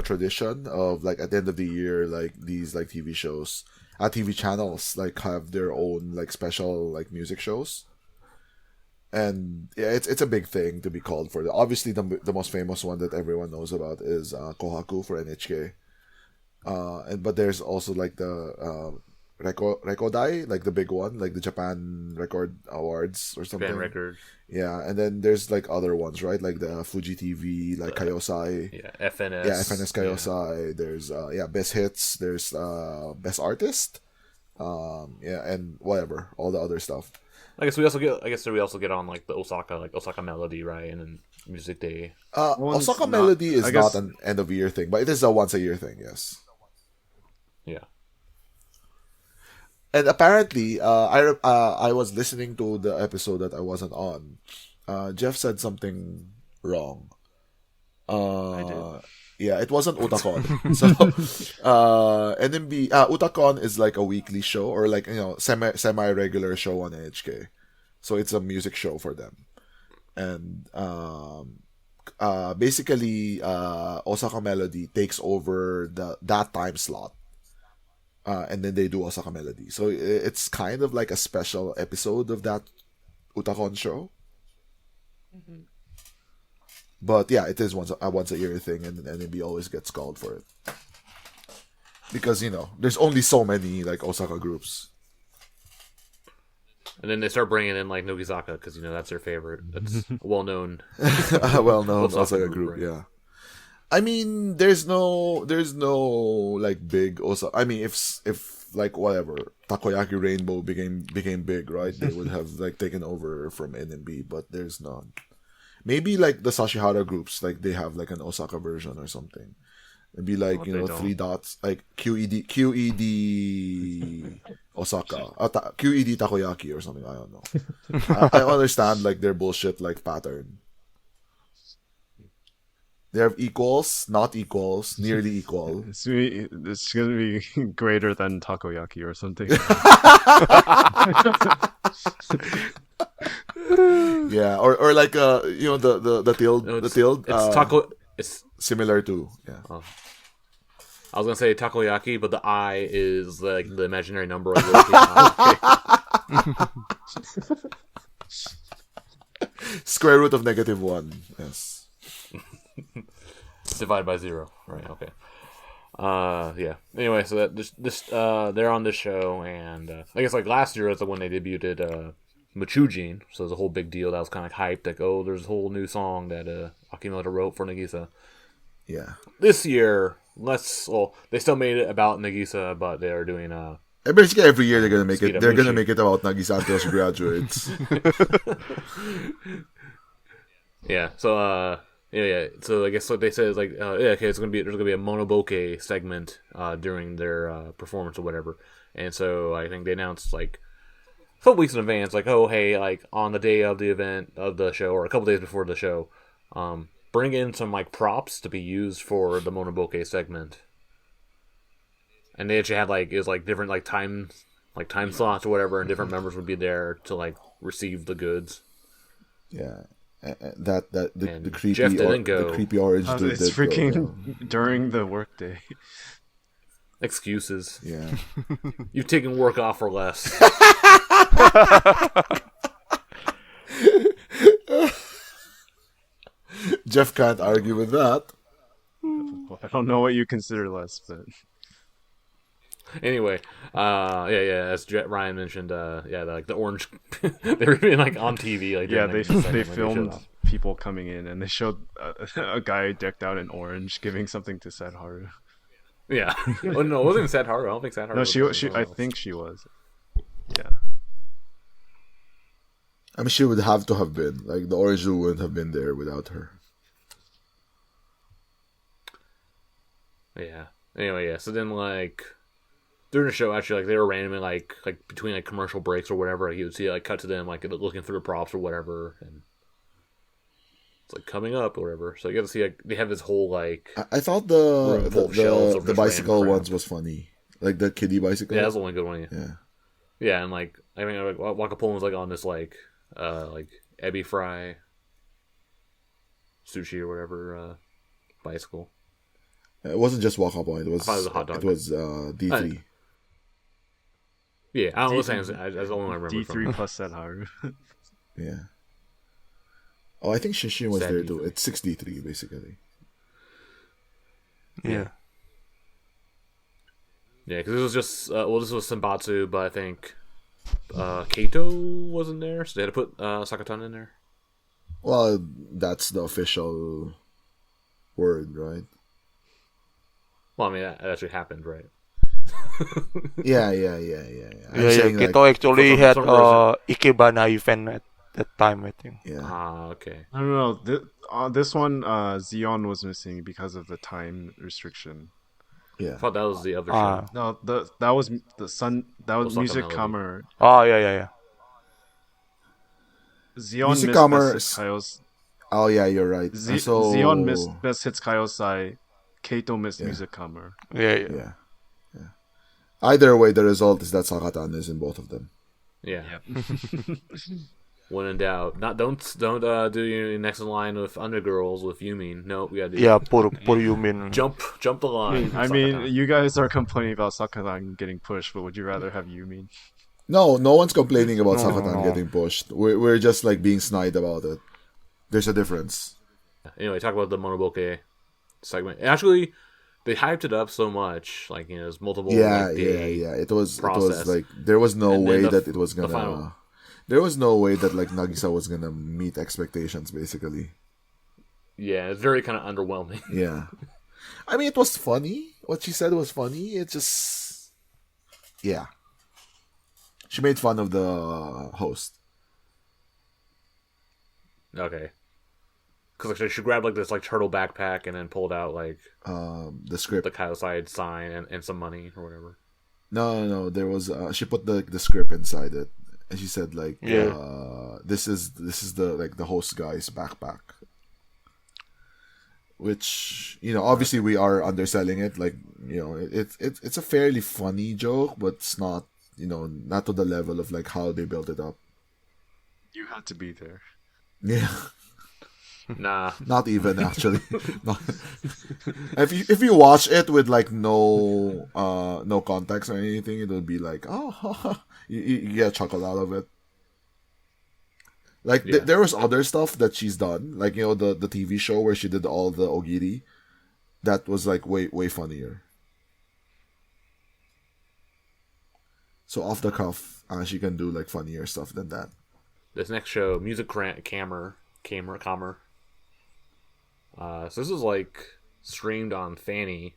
B: tradition of like at the end of the year, like these like TV shows, TV channels like have their own like special like music shows. And yeah, it's a big thing to be called for. Obviously, the most famous one that everyone knows about is Kohaku for NHK. But there's also like the Rekodai, like the big one, like the Japan Record Awards or something.
A: Japan Record.
B: Yeah, and then there's like other ones, right? Like the Fuji TV, like Kayosai.
A: Yeah, FNS.
B: Yeah, FNS Kayosai. There's Best Hits. There's Best Artist. And whatever, all the other stuff.
A: I guess we also get on like the Osaka Melody, right? And then Music Day.
B: Osaka
D: not-
B: Melody is
D: I
B: not
D: guess-
B: an end of year thing, but it is a once a year thing. Yes.
A: Yeah.
B: And apparently, I was listening to the episode that I wasn't on. Geoff said something wrong.
D: I did.
B: Yeah, it wasn't Otakon. So, NMB Otakon is like a weekly show or like semi regular show on NHK. So it's a music show for them, and basically, Osaka Melody takes over that time slot. And then they do Osaka Melody. So it's kind of like a special episode of that Utakon show. But yeah, it is once a year thing, and NMB always gets called for it. Because, there's only so many like Osaka groups.
A: And then they start bringing in like Nogizaka because that's their favorite. That's a well-known.
B: Well-known
A: Osaka
B: Osaka
A: group,
B: group,
A: right?
B: yeah. I mean, there's no like big Osaka. I mean, if like whatever Takoyaki Rainbow became big, right? They would have like taken over from NMB, but there's none. Maybe like the Sashihara groups, like they have like an Osaka version or something. It'd be like
D: They don't.
B: 3 dots, like QED Osaka, QED Takoyaki or something. I don't know. I understand like their bullshit like pattern. They have equals, not equals, nearly equal.
D: It's gonna be greater than takoyaki or something.
B: Yeah, or like the tilde,
A: No,
B: the tilde.
A: It's taco. It's.
B: Similar to
A: I was gonna say takoyaki, but the I is like the imaginary number of the
B: square root of -1. Yes.
A: divided by 0. Right. Okay. Yeah. Anyway, so that they're on this show, and I guess like last year was when they debuted Machujin, so it was a whole big deal. That was kind of like hyped, like, oh, there's a whole new song that Akimoto wrote for Nagisa.
B: Yeah.
A: This year, they still made it about Nagisa, but they are doing
B: Basically, every year they're gonna make it. They're
A: Mushi.
B: gonna make it about Nagisa until she graduates.
A: Yeah. So yeah. So I guess what they said is like okay, there's gonna be a monoboke segment during their performance or whatever, and so I think they announced like a couple weeks in advance, like, oh hey, like on the day of the event of the show or a couple days before the show, bring in some like props to be used for the monoboke segment. And they actually had different time slots or whatever, and different members would be there to like receive the goods.
B: Yeah, the creepy
A: Geoff didn't go.
B: The creepy orange dude.
D: It's freaking during the workday.
A: Excuses.
B: Yeah,
A: You've taken work off for less.
B: Geoff can't argue with that.
D: I don't know what you consider less, but
A: Anyway, yeah. As Ryan mentioned, the orange. They were even like on TV, like
D: yeah,
A: during,
D: they
A: like, the segment,
D: filmed
A: showed off.
D: people coming in, and they showed a guy decked out in orange giving something to Sadharu.
A: Yeah. Oh no, it wasn't even Sadharu. I don't think Sadharu.
D: No,
A: was
D: she.
A: there.
D: I think she was. Yeah.
B: I mean, she would have to have been. Like, the orange dude wouldn't have been there without her.
A: Yeah. Anyway, yeah. So then, like, during the show, actually, like, they were randomly, like between, like, commercial breaks or whatever, like, you would see, like, cut to them, like, looking through the props or whatever, and it's, like, coming up or whatever. So you get to see, like, they have this whole, like...
B: I thought
A: room full of shelves of
B: the
A: just
B: bicycle
A: random crap.
B: ones was funny. Like, the kiddie bicycle.
A: Yeah, that's the only good one, yeah.
B: Yeah.
A: Yeah, and, like, I mean, like, Wakapon was, like, on this, like ebi fry sushi or whatever bicycle.
B: It wasn't just Wakapon. It was
A: I thought it was a hot dog.
B: It was D3.
A: Yeah, I don't know what I'm saying. That's the only one I remember
D: D3
A: from.
D: plus Sadharu.
B: Yeah. Oh, I think Shishin was
A: Sad
B: there
A: D3.
B: too. It's 6D3 basically.
C: Yeah.
A: Yeah, because this was just this was Senbatsu, but I think Kato wasn't there, so they had to put Sakatan in there.
B: Well, that's the official word, right?
A: Well, I mean that actually happened, right?
B: Yeah. I'm
C: Yeah,
B: saying, like,
C: Keto actually
A: for
C: had
A: some reason-
C: Ikebana event at that time, I think.
B: yeah.
A: Ah, okay.
D: I don't know. This one, Xeon was missing because of the time restriction.
B: Yeah.
A: I thought that was the other
C: Ah.
A: show.
D: No, that was the sun. That was
A: Osaka
D: Music
A: Melody.
D: Kammer.
C: Oh, yeah.
D: Xeon
B: Music
D: missed
B: Kammer
D: Best Hits Kaios.
B: Oh yeah, you're right. So
D: Xeon missed Best Hits Kaiosai. Kato missed
B: Yeah.
D: Music Kammer.
C: Yeah.
B: Yeah. Either way, the result is that Sakatan is in both of them.
A: Yeah. When in doubt, don't do your next in line with Undergirls with Yumin. No, we gotta do
C: Yeah, poor Yumin.
A: jump the line.
D: I mean, you guys are complaining about Sakatan getting pushed, but would you rather have Yumin?
B: No one's complaining about
C: No,
B: Sakatan
C: no.
B: getting pushed. We're just like being snide about it. There's a difference.
A: Anyway, talk about the Monoboke segment. Actually, they hyped it up so much, like, you know, there's multiple.
B: Yeah.
A: like, day
B: It was
A: process.
B: like there was no
A: And then
B: way
A: the-
B: that it was
A: the
B: gonna.
A: final.
B: There was no way that like Nagisa was gonna meet expectations. Basically,
A: Yeah, it's very kind of underwhelming.
B: yeah. I mean, it was funny. What she said was funny. It just, yeah. She made fun of the host.
A: Okay. Because like, she grabbed like this like turtle backpack and then pulled out like
B: The script.
A: the Kayosai sign and some money or whatever.
B: No. There was she put the script inside it, and she said like,
C: Yeah.
B: this is the like the host guy's backpack. which obviously we are underselling it. Like it's a fairly funny joke, but it's not not to the level of like how they built it up.
D: You had to be there.
B: Yeah.
A: Nah.
B: Not even actually. No. If you watch it with like no context or anything, it would be like, oh, you get a chuckle out of it. Like there was other stuff that she's done, like the TV show where she did all the ogiri. That was like way funnier. So off the cuff, she can do like funnier stuff than that.
A: This next show, Music KAMMER. So this is like streamed on Fanny,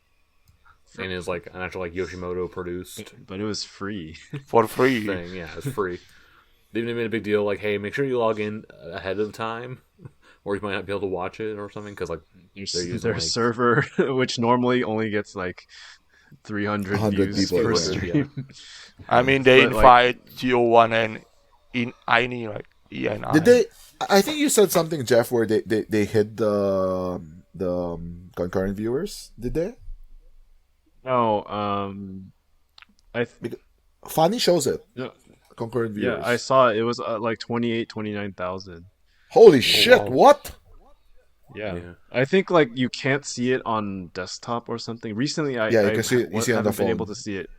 A: and is like an actual like Yoshimoto produced,
D: but it was free
C: For free.
A: thing. Yeah, it's free. They even made a big deal like, hey, make sure you log in ahead of time, or you might not be able to watch it or something because like
D: their
A: like,
D: server, which normally only gets like 300
B: 100
D: views
B: people,
D: per
B: yeah.
D: stream.
C: I mean, they
D: But, like-
C: invite Geo1 and in Aini, like E and I.
B: Did they? I think you said something, Jeff, where they hit the concurrent viewers. Did they?
D: No,
B: Fanny shows it.
D: no,
B: Concurrent viewers.
D: yeah, I saw it. It was like 29,000.
B: Holy shit!
C: wow.
B: What?
D: Yeah. I think like you can't see it on desktop or something. Recently, I
B: Yeah, you can see it- you see it on the
D: haven't been
B: phone.
D: able to see it.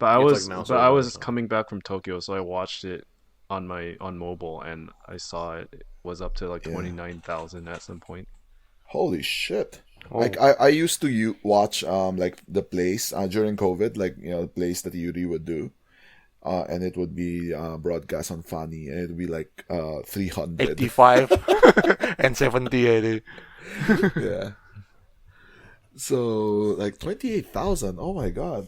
D: But
A: It's like mouse
D: I
A: over
D: was
A: or something.
D: coming back from Tokyo, so I watched it on mobile, and I saw it was up to like 29,000 at some point.
B: Holy shit!
C: Oh.
B: Like I used to watch like the plays during COVID, like the plays that Yuri would do, and it would be broadcast on Fanny, and it would be like 300.
C: 85 and 70.
B: Yeah. So like 28,000. Oh my god!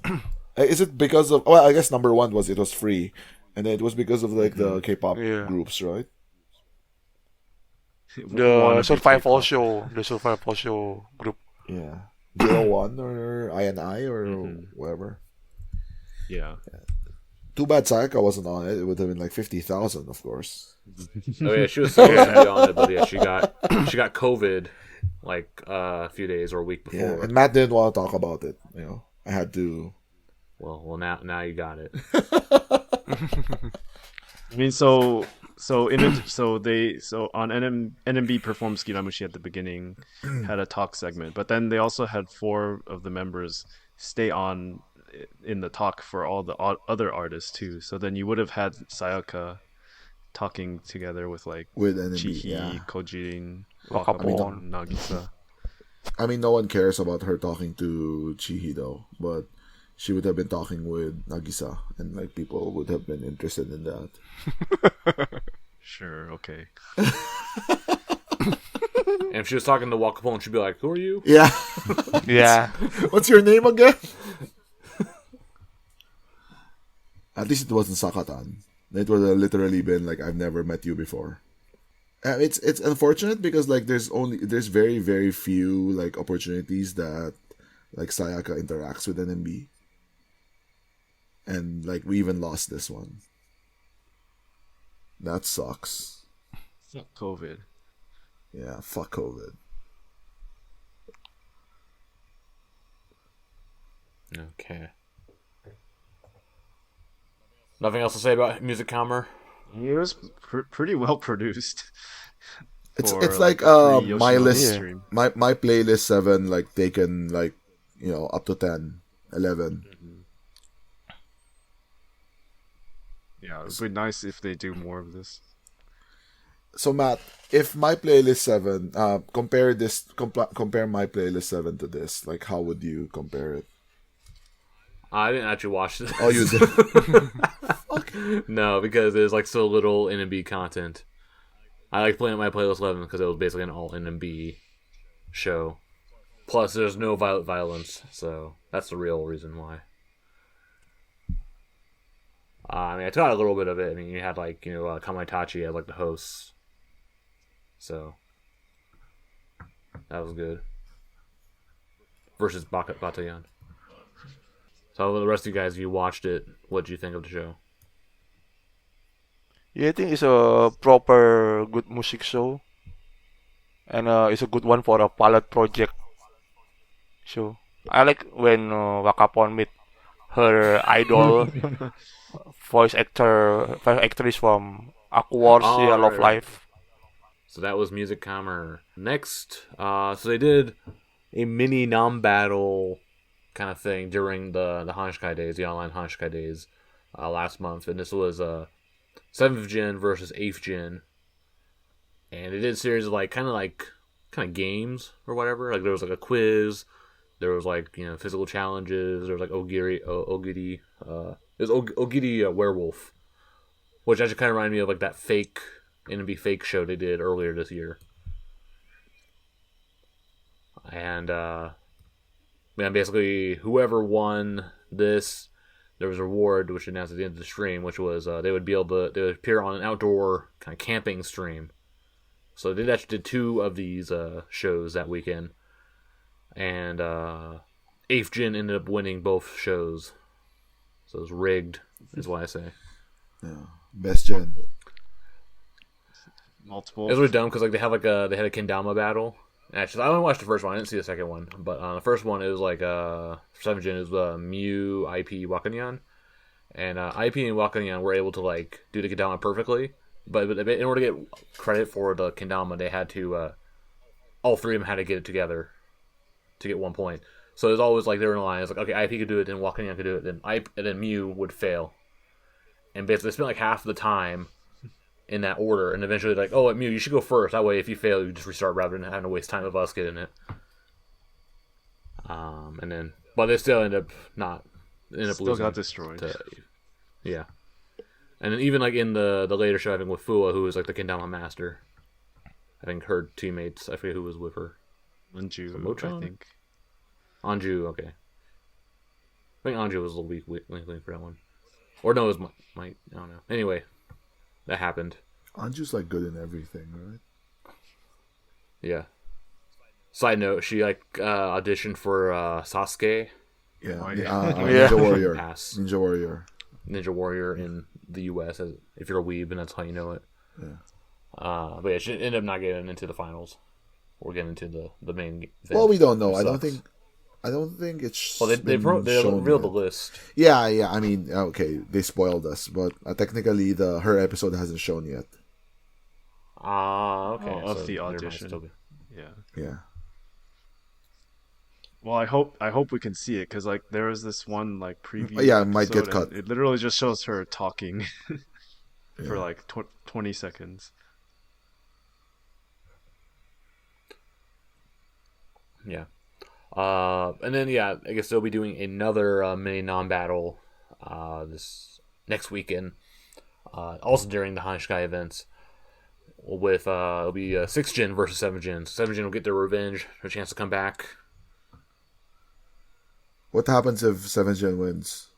B: Is it because of? Well, I guess number one was it was free, and then it was because of like the K-pop
C: Yeah.
B: groups, right?
C: The survival show group.
B: Yeah. 01 or INI or whatever.
D: Yeah.
B: Too bad Sayaka wasn't on it. It would have been like 50,000, of course.
A: Oh yeah, she was supposed to be on it, but yeah, she got COVID like a few days or a week before.
B: Yeah, and Matt didn't want to talk about it. I had to.
A: Well, now you got it.
D: I mean, so on NMB Perform Skiramushi at the beginning had a talk segment, but then they also had 4 of the members stay on in the talk for all the other artists too. So then you would have had Sayaka talking together with like
B: With NMB,
D: Chihhi,
B: yeah.
D: Kojin,
C: Wakapon.
D: Wakapon, Nagisa.
B: I mean, no one cares about her talking to Chihhi though, but she would have been talking with Nagisa, and like people would have been interested in that.
D: Sure, okay.
A: And if she was talking to Wakapon, she'd be like, "Who are you?"
B: Yeah.
C: Yeah.
B: What's your name again? At least it wasn't Sakatan. It would have literally been like, I've never met you before. It's unfortunate because like there's very very few like opportunities that like Sayaka interacts with NMB, and like we even lost this one. That sucks.
D: Fuck COVID.
B: Yeah, fuck COVID.
A: Okay. Nothing else to say about Music KAMMER?
D: It was pretty well produced.
B: It's
D: for,
B: it's like
D: a free
B: my
D: Yoshimoto
B: list,
D: stream.
B: my playlist 7 like taken like up to 10, 11.
D: Yeah, it would be nice if they do more of this.
B: So Matt, if my playlist 7, compare my playlist 7 to this, like how would you compare it?
A: I didn't actually watch this.
B: Oh, you did.
A: No, because there's like so little NMB content. I like playing my playlist 11 because it was basically an all NMB show. Plus, there's no violence, so that's the real reason why. I mean, I took out a little bit of it. I mean, you had like Kamaitachi as like the hosts, so that was good. Versus Batayan. So the rest of you guys, you watched it. What did you think of the show?
C: Yeah, I think it's a proper good music show. and it's a good one for a pilot project. So I like when Wakapon meet her idol voice actress from Aquars,
A: Oh,
C: yeah, Love
A: right, right.
C: Life.
A: So that was Music KAMMER. Next, so they did a mini non-battle kind of thing during the Hanashikai days, the online Hanashikai days, last month, and this was 7th Gen versus 8th Gen, and they did a series of kind of games or whatever. Like there was like a quiz, there was physical challenges, there was like Ogiri, it was Ogiri Werewolf, which actually kind of reminded me of like that fake NMB fake show they did earlier this year. And basically whoever won this, there was a reward which announced at the end of the stream, which was they would appear on an outdoor kind of camping stream. So they actually did 2 of these shows that weekend, and 8th Gen ended up winning both shows. So it was rigged, is what I say.
B: Yeah. Best gen.
D: Multiple.
A: It was really dumb because they had a kendama battle. Actually, I only watched the first one. I didn't see the second one. But the first one, it was like 7th Gen. It was Mew, Aipi, Wakanyan, and Aipi and Wakanyan were able to do the kendama perfectly. But in order to get credit for the kendama, they had to all 3 of them had to get it together to get 1 point. So it was always they were in a line. It's like, okay, Aipi could do it, then Wakanyan could do it, and then Mew would fail. And basically, they spent half the time in that order, and eventually oh, Mew, you should go first. That way, if you fail, you just restart rather than having to waste time of us getting it. But they still end up
D: Still
A: losing.
D: got destroyed.
A: Yeah. And then even in the later show, I think with Fua, who was the kendama master, I think her teammates, I forget who was with her.
D: Anju,
A: Mochan?
D: I think.
A: Anju, okay. I think Anju was a little weak for that one. Or no, it was Mike. I don't know. Anyway, that happened.
B: Anju's good in everything, right?
A: Yeah. Side note, she auditioned for Sasuke.
B: Yeah.
D: Oh,
B: Ninja Warrior.
A: Pass.
B: Ninja
A: Warrior in the U.S. If you're a weeb, and that's how you know it.
B: Yeah.
A: But yeah, she ended up not getting into the finals or getting into the main event.
B: Well, we don't know. I
A: Sucks.
B: don't think it's.
A: Well, they revealed the list.
B: Yeah. I mean, okay, they spoiled us, but technically, her episode hasn't shown yet.
A: Okay.
D: Of
A: so
D: the
A: there might
D: audition.
A: still be.
D: Yeah.
B: Yeah.
D: Well, I hope we can see it because there was this one preview.
B: Yeah, it might get
D: episode,
B: cut.
D: and it literally just shows her talking for
B: Yeah.
D: 20 seconds.
A: Yeah. And then I guess they'll be doing another mini non-battle this next weekend, also during the Hanashikai events. With it'll be 6th Gen versus 7th Gen. 7th Gen will get their revenge, their chance to come back.
B: What happens if 7th Gen wins?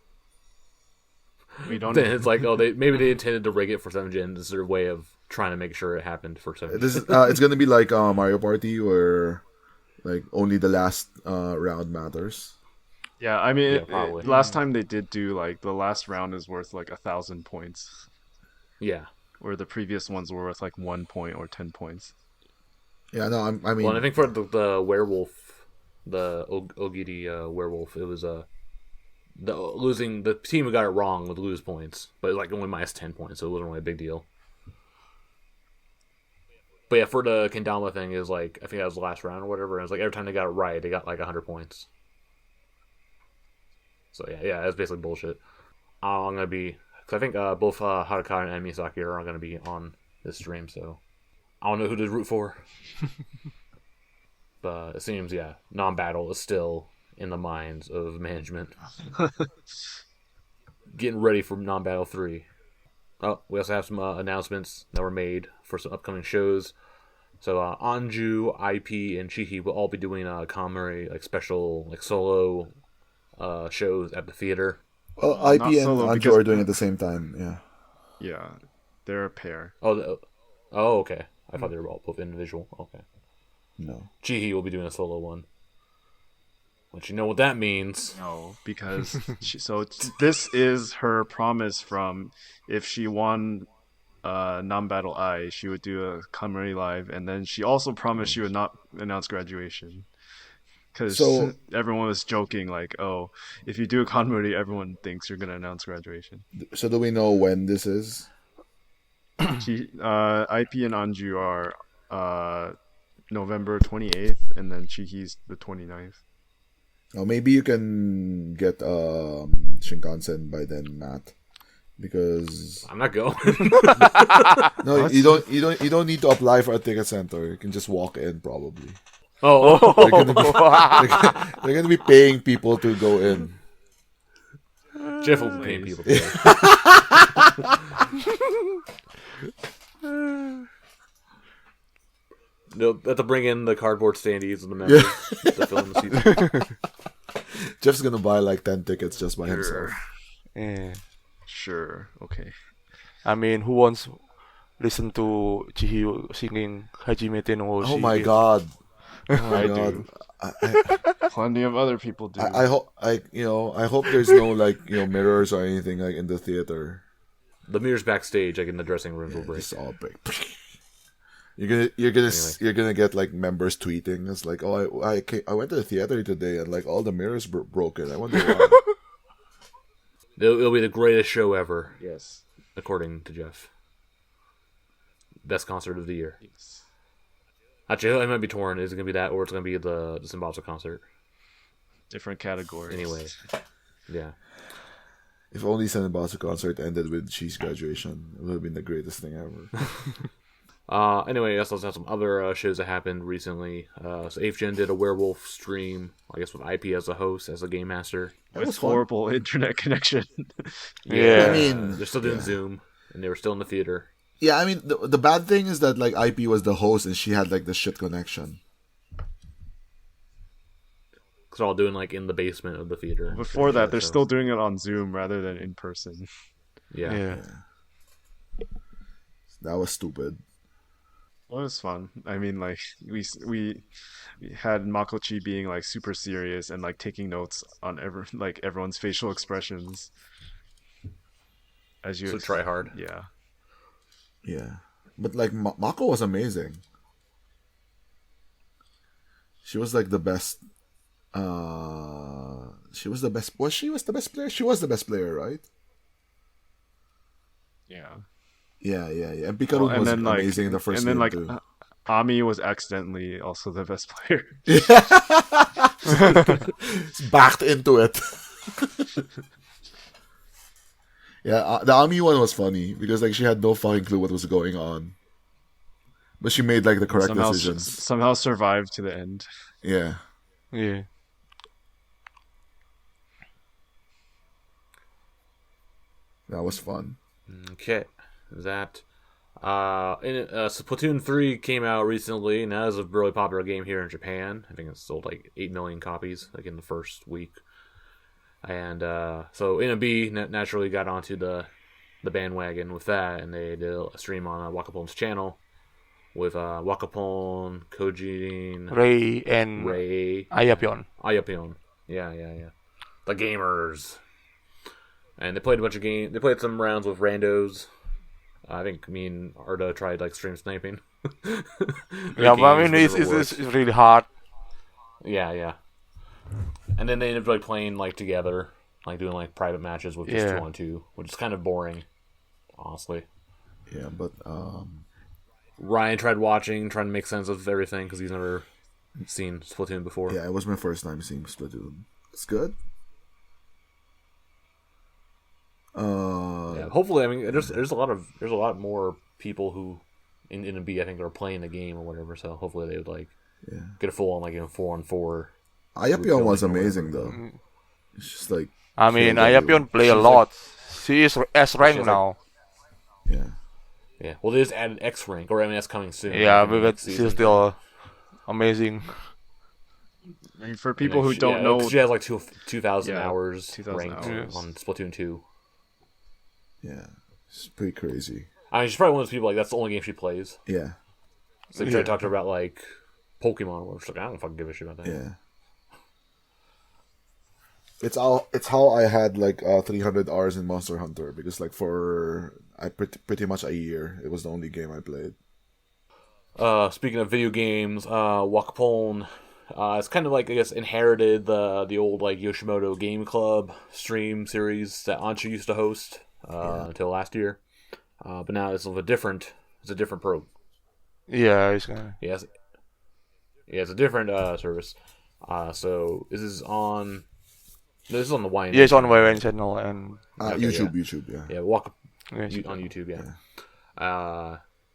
D: We don't.
A: Then it's maybe they intended to rig it for 7th Gen. This is their way of trying to make sure it happened for 7th Gen.
B: This is it's gonna be like Mario Party, where only the last round matters.
D: Yeah, I mean,
A: Yeah, probably.
D: last time they did do the last round is worth 1,000 points,
A: Yeah.
D: where the previous ones were worth 1 point or 10 points.
B: Yeah, no, I mean,
A: Well, and I think for the werewolf, the Ogiri werewolf, it was the team who got it wrong would lose points, but only minus 10 points, so it wasn't really a big deal. But yeah, for the kendama thing is I think that was the last round or whatever, and it was every time they got it right, they got 100 points. So yeah, that's basically bullshit. I'm gonna be, cause I think both Haruka and Misaki are gonna be on this stream, so I don't know who to root for. But it seems non-battle is still in the minds of management. Getting ready for non-battle 3. Oh, we also have some announcements that were made for some upcoming shows. So Anju, Aipi, and Chihhi will all be doing KAMMER special solo shows at the theater.
B: well,
D: Not
B: IP and
D: solo,
B: Anju
D: because-
B: are doing it at the same time. Yeah.
D: Yeah, they're a pair.
A: Oh, okay. I thought they were all both individual. Okay.
B: No.
A: Chihhi will be doing a solo one. Which you know what that means.
D: No, because this is her promise from if she won non-battle I, she would do a KAMMER live, and then she also promised she would not announce graduation. Because
B: So-
D: everyone was joking, like, oh, if you do a KAMMER, everyone thinks you're going to announce graduation.
B: So do we know when this is?
D: Aipi and Anju are November 28th, and then Chihhi's the 29th.
B: Oh, maybe you can get Shinkansen by then, Matt. Because
A: I'm not going.
B: no, you don't need to apply for a ticket center. You can just walk in probably.
A: Oh,
B: They're gonna be paying people to go in.
A: Geoff will be paying people. They'll have to bring in the cardboard standees and the members to fill in the seats.
B: Jeff's gonna buy like 10 tickets just by himself.
C: Yeah.
D: Sure, okay.
C: I mean, who wants listen to Chihhi singing Hajime no
B: Oh my god. Oh my
D: I
B: god.
D: do.
B: I
D: Plenty of other people do.
B: I hope I hope there's no like mirrors or anything like in the theater.
A: The mirrors backstage, like in the dressing rooms, will break.
B: Just all break. You're gonna get like members tweeting. It's like, oh, I went to the theater today and like all the mirrors broken. I wonder why.
A: It'll be the greatest show ever,
D: Yes.
A: according to Geoff. Best concert of the year.
D: Yes.
A: Actually, I might be torn. Is it gonna be that, or it's gonna be the Symbosa concert?
D: Different categories.
A: Anyway, yeah.
B: If only Senbasa concert ended with Shi's graduation, it would have been the greatest thing ever.
A: Anyway, I also had some other shows that happened recently. So 8th Gen did a werewolf stream, I guess with Aipi as a host, as a game master.
B: That was
D: With
B: fun.
D: horrible internet connection.
C: Yeah.
B: I mean,
A: They're still doing Zoom, and they were still in the theater.
B: yeah, I mean, the bad thing is that like IP was the host and she had like the shit connection.
A: Because they're all doing like in the basement of the theater.
D: Before that, they're
A: So,
D: still doing it on Zoom rather than in person.
A: Yeah.
C: Yeah.
B: That was stupid.
D: Well, it was fun. I mean, like we had Makochi being like super serious and like taking notes on everyone's facial expressions. As you
A: So try hard.
D: Yeah.
B: Yeah, but like Mako was amazing. She was like the best. She was the best. She was the best player. She was the best player, right?
D: Yeah.
B: Yeah. And Pikachu
D: and
B: was
D: then like
B: amazing in the first
D: and then
B: game
D: like
B: too.
D: Ami was accidentally also the best player.
B: Backed into it. Yeah, the Ami one was funny because like she had no fucking clue what was going on, but she made like the correct decisions.
D: Somehow survived to the end.
B: Yeah,
C: Yeah.
B: that was fun.
A: Okay. That. Splatoon 3 came out recently, and that is a really popular game here in Japan. I think it sold like 8 million copies like in the first week. And so NMB naturally got onto the bandwagon with that, and they did a stream on Wakapon's channel with Wakapon, Kojin,
C: Ray and
A: Ray,
C: Ayapion.
A: Ayapion. Yeah. The gamers. And they played a bunch of games. They played some rounds with randos. I think me and Arda tried like stream sniping.
C: Yeah, but I mean, it's really hard.
A: Yeah. And then they ended up like playing like together, like doing like private matches with just 2-on-2, which is kind of boring, honestly.
B: Yeah, but
A: Ryan tried watching, trying to make sense of everything because he's never seen Splatoon before.
B: yeah, it was my first time seeing Splatoon. It's good.
A: Yeah, hopefully, I mean, there's a lot more people who in NMB I think are playing the game or whatever. So hopefully they would like get a full on like 4-on-4.
B: Ayapion was amazing though. It's just like
C: I mean,
B: killed everyone.
C: Ayapion play a lot. She is S rank now.
B: Yeah.
A: Well, they just added X rank, or I mean that's coming soon.
C: Yeah,
A: like, in the
C: but
A: next
C: she's
A: season.
C: still amazing.
D: I mean, for people who don't
A: 'cause
D: know,
A: she has like 2,000
D: Yeah,
A: hours
D: 2,000
A: ranked
D: hours.
A: on Splatoon 2.
B: Yeah, it's pretty crazy.
A: I mean, she's probably one of those people like that's the only game she plays.
B: Yeah,
A: So they try to talk to her about like Pokemon, or she's like, I don't fucking give a shit about that.
B: yeah. It's how I had like 300 hours in Monster Hunter, because like for pretty much a year it was the only game I played.
A: Speaking of video games, Wakapon, it's kind of like, I guess, inherited the old like Yoshimoto Game Club stream series that Anju used to host until last year. But now it's a different program.
C: Yeah, it's gonna.
A: Yes, yeah, it's a different service. So this is on the YN.
C: Yeah, it's on YN channel and
B: YouTube, yeah.
A: Yeah, on YouTube, yeah.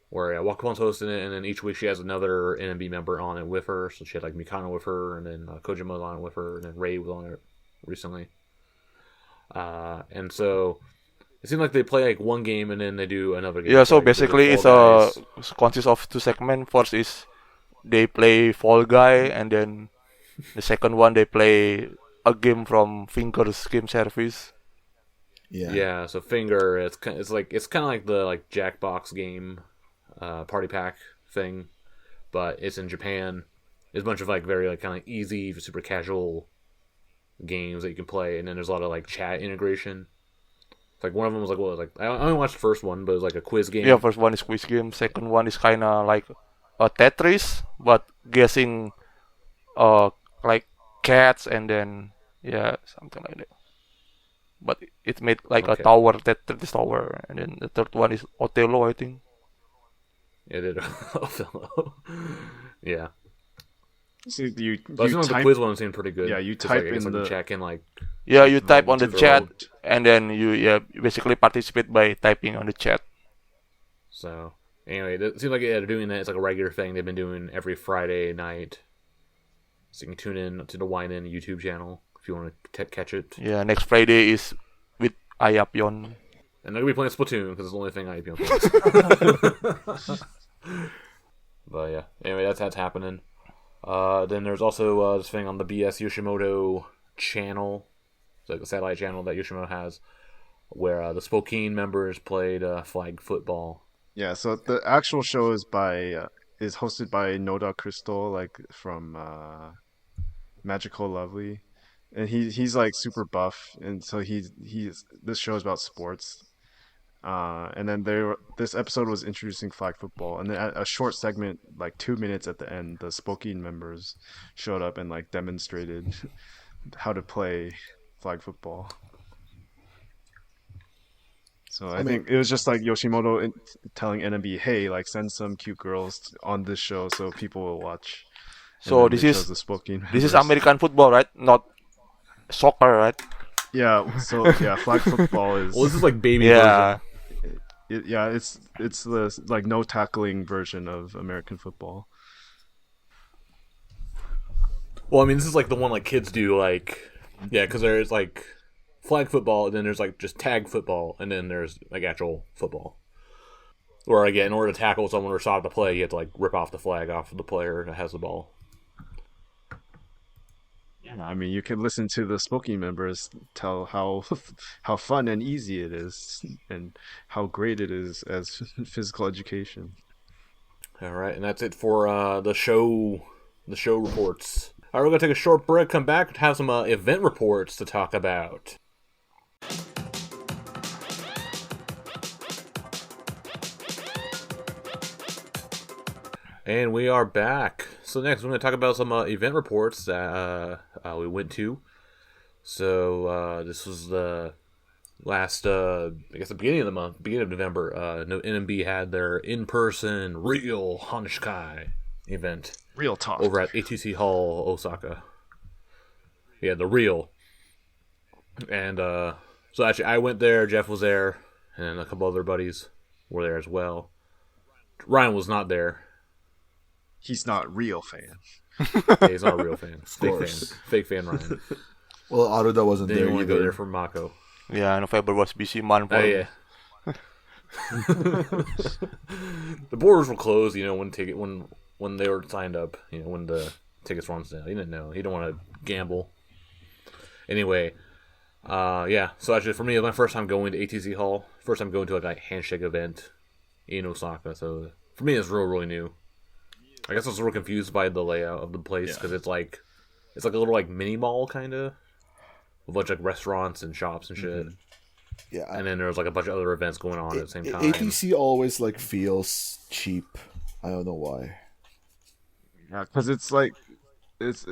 A: Where Wakapon's hosting it, and then each week she has another NMB member on it with her. So she had like Mikano with her, and then Kojima was on it with her, and then Ray was on it recently. And so it seemed like they play like one game and then they do another game.
C: Yeah, so
A: like,
C: basically it's consists of two segments. First is they play Fall Guy, and then the second one they play a game from Finger's game service.
A: Yeah. So Fingger, it's kind of like the like Jackbox game, party pack thing, but it's in Japan. There's a bunch of like very like kind of easy, super casual games that you can play, and then there's a lot of like chat integration. Like one of them was like I only watched the first one, but it was like a quiz game.
C: Yeah, first one is quiz game. Second one is kind of like a Tetris, but guessing, like cats, and then something like that. But it made like a tower, Tetris tower, and then the third one is Othello, I think.
A: Yeah, it did Othello. Yeah.
D: So you
A: But the quiz one seemed pretty good.
D: Yeah, you type in the
A: chat in like.
C: Yeah, you type on the chat, and then you basically participate by typing on the chat.
A: So anyway, it seems like they're doing that. It's like a regular thing they've been doing every Friday night. So you can tune in to the YN YouTube channel if you want to catch it.
C: Yeah, next Friday is with Aeon.
A: And they're gonna be playing Splatoon because it's the only thing Aeon plays. But yeah, anyway, that's happening. Then there's also this thing on the BS Yoshimoto channel. It's like a satellite channel that Yoshimoto has, where the Spokane members played flag football.
D: Yeah, so the actual show is hosted by Noda Crystal, like from Magical Lovely, and he's like super buff, and so this show is about sports. And then this episode was introducing flag football, and then at a short segment, like 2 minutes at the end, the Spokane members showed up and like demonstrated how to play flag football. So I think it was just like Yoshimoto telling NMB, hey, like send some cute girls on this show so people will watch.
C: So this is American football, right? Not soccer, right?
D: Yeah. So yeah, flag football is.
A: Well, this is like baby.
C: Yeah.
D: It's the like no tackling version of American football.
A: Well, I mean, this is like the one like kids do, like because there's like flag football, and then there's like just tag football, and then there's like actual football. Or again, in order to tackle someone or stop the play, you have to like rip off the flag off of the player that has the ball.
D: I mean, you can listen to the Spokane members tell how fun and easy it is, and how great it is as physical education.
A: All right, and that's it for the show reports. All right, we're gonna take a short break. Come back and have some event reports to talk about. And we are back. So next, we're going to talk about some event reports that we went to. So this was the last, I guess, the beginning of the month, beginning of November. NMB had their in-person real Hanashikai event.
D: Real talk.
A: Over at ATC Hall, Osaka. Yeah, the real. And so actually, I went there. Geoff was there, and a couple other buddies were there as well. Ryan was not there.
D: He's not a real fan.
A: Yeah, he's not a real fan. Fake fan Ryan.
B: Well, Aruda wasn't there.
A: Didn't want to
B: either.
A: go there for Mako.
C: Yeah, November was busy month.
A: Oh yeah. The borders were closed. When they were signed up. When the tickets were on sale. He didn't know. He didn't want to gamble. Anyway, yeah. So actually, for me, it was my first time going to ATC Hall. First time going to like a handshake event in Osaka. So for me, it's really new. I guess I was a little confused by the layout of the place because it's like a little like mini mall kind of. a bunch of like restaurants and shops and shit.
B: Yeah,
A: And then there was like a bunch of other events going on at the same time.
B: ATC always like feels cheap. I don't know why.
D: Yeah, because it's like it's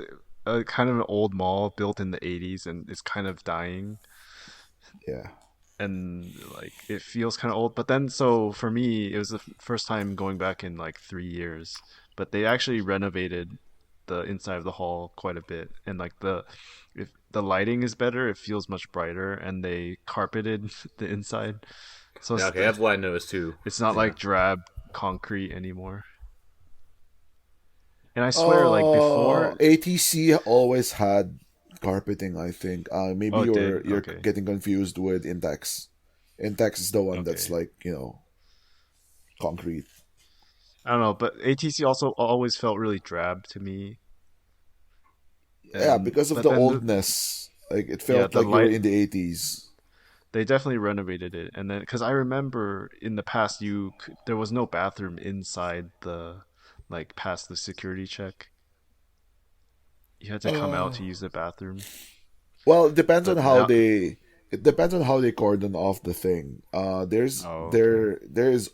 D: a kind of an old mall built in the 80s and it's kind of dying.
B: Yeah.
D: And like it feels kind of old, but then so for me it was the first time going back in like 3 years, but they actually renovated the inside of the hall quite a bit, and like if the lighting is better, it feels much brighter, and they carpeted the inside, so
A: Yeah, okay, that's what I noticed too.
D: it's not like drab concrete anymore. And I swear, like before,
B: ATC always had carpeting, I think. Maybe
D: Oh, it
B: you're
D: did?
B: you're
D: Okay.
B: getting confused with Intex. Intex is the one
D: Okay.
B: that's like, concrete.
D: I don't know, but ATC also always felt really drab to me.
B: Yeah,
D: And-
B: because of
D: but
B: the
D: then
B: oldness. Like it felt
D: the
B: like you were
D: light-
B: in the 80s.
D: They definitely renovated it, and then because I remember in the past, there was no bathroom inside the, like past the security check. You had to come out to use the bathroom.
B: Well, it depends on
D: But
B: how
D: now-
B: they cordon off the thing. There's
D: Oh, okay.
B: there's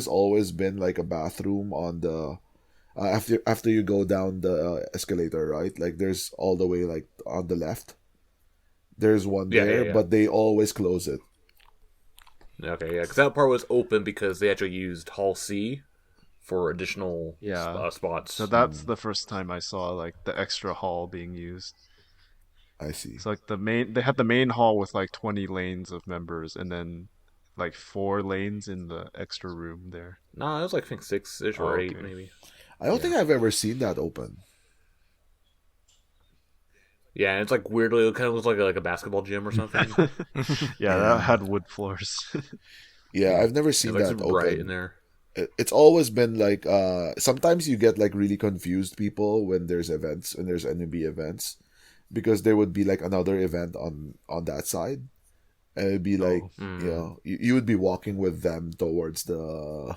B: always been like a bathroom on the after you go down the escalator, right? Like there's all the way like on the left. There's one
A: Yeah,
B: there,
A: yeah, yeah.
B: but they always close it.
A: Okay, yeah, because that part was open because they actually used Hall C for additional
D: Yeah.
A: spots.
D: So that's the first time I saw like the extra hall being used.
B: I see.
D: It's like they had the main hall with like 20 lanes of members, and then like 4 lanes in the extra room there.
A: No, it was like I think 6-ish or
D: Oh,
A: 8
D: okay.
A: maybe.
B: I don't think I've ever seen that open.
A: Yeah, and it's like weirdly, it kind of looks like a basketball gym or something.
D: Yeah, that had wood floors.
B: Yeah, I've never
A: It's
B: seen
A: like
B: that
A: super bright in
B: open.
A: there.
B: It's always been like sometimes you get like really confused people when there's NMB events, because there would be like another event on that side, and it'd be like you would be walking with them towards the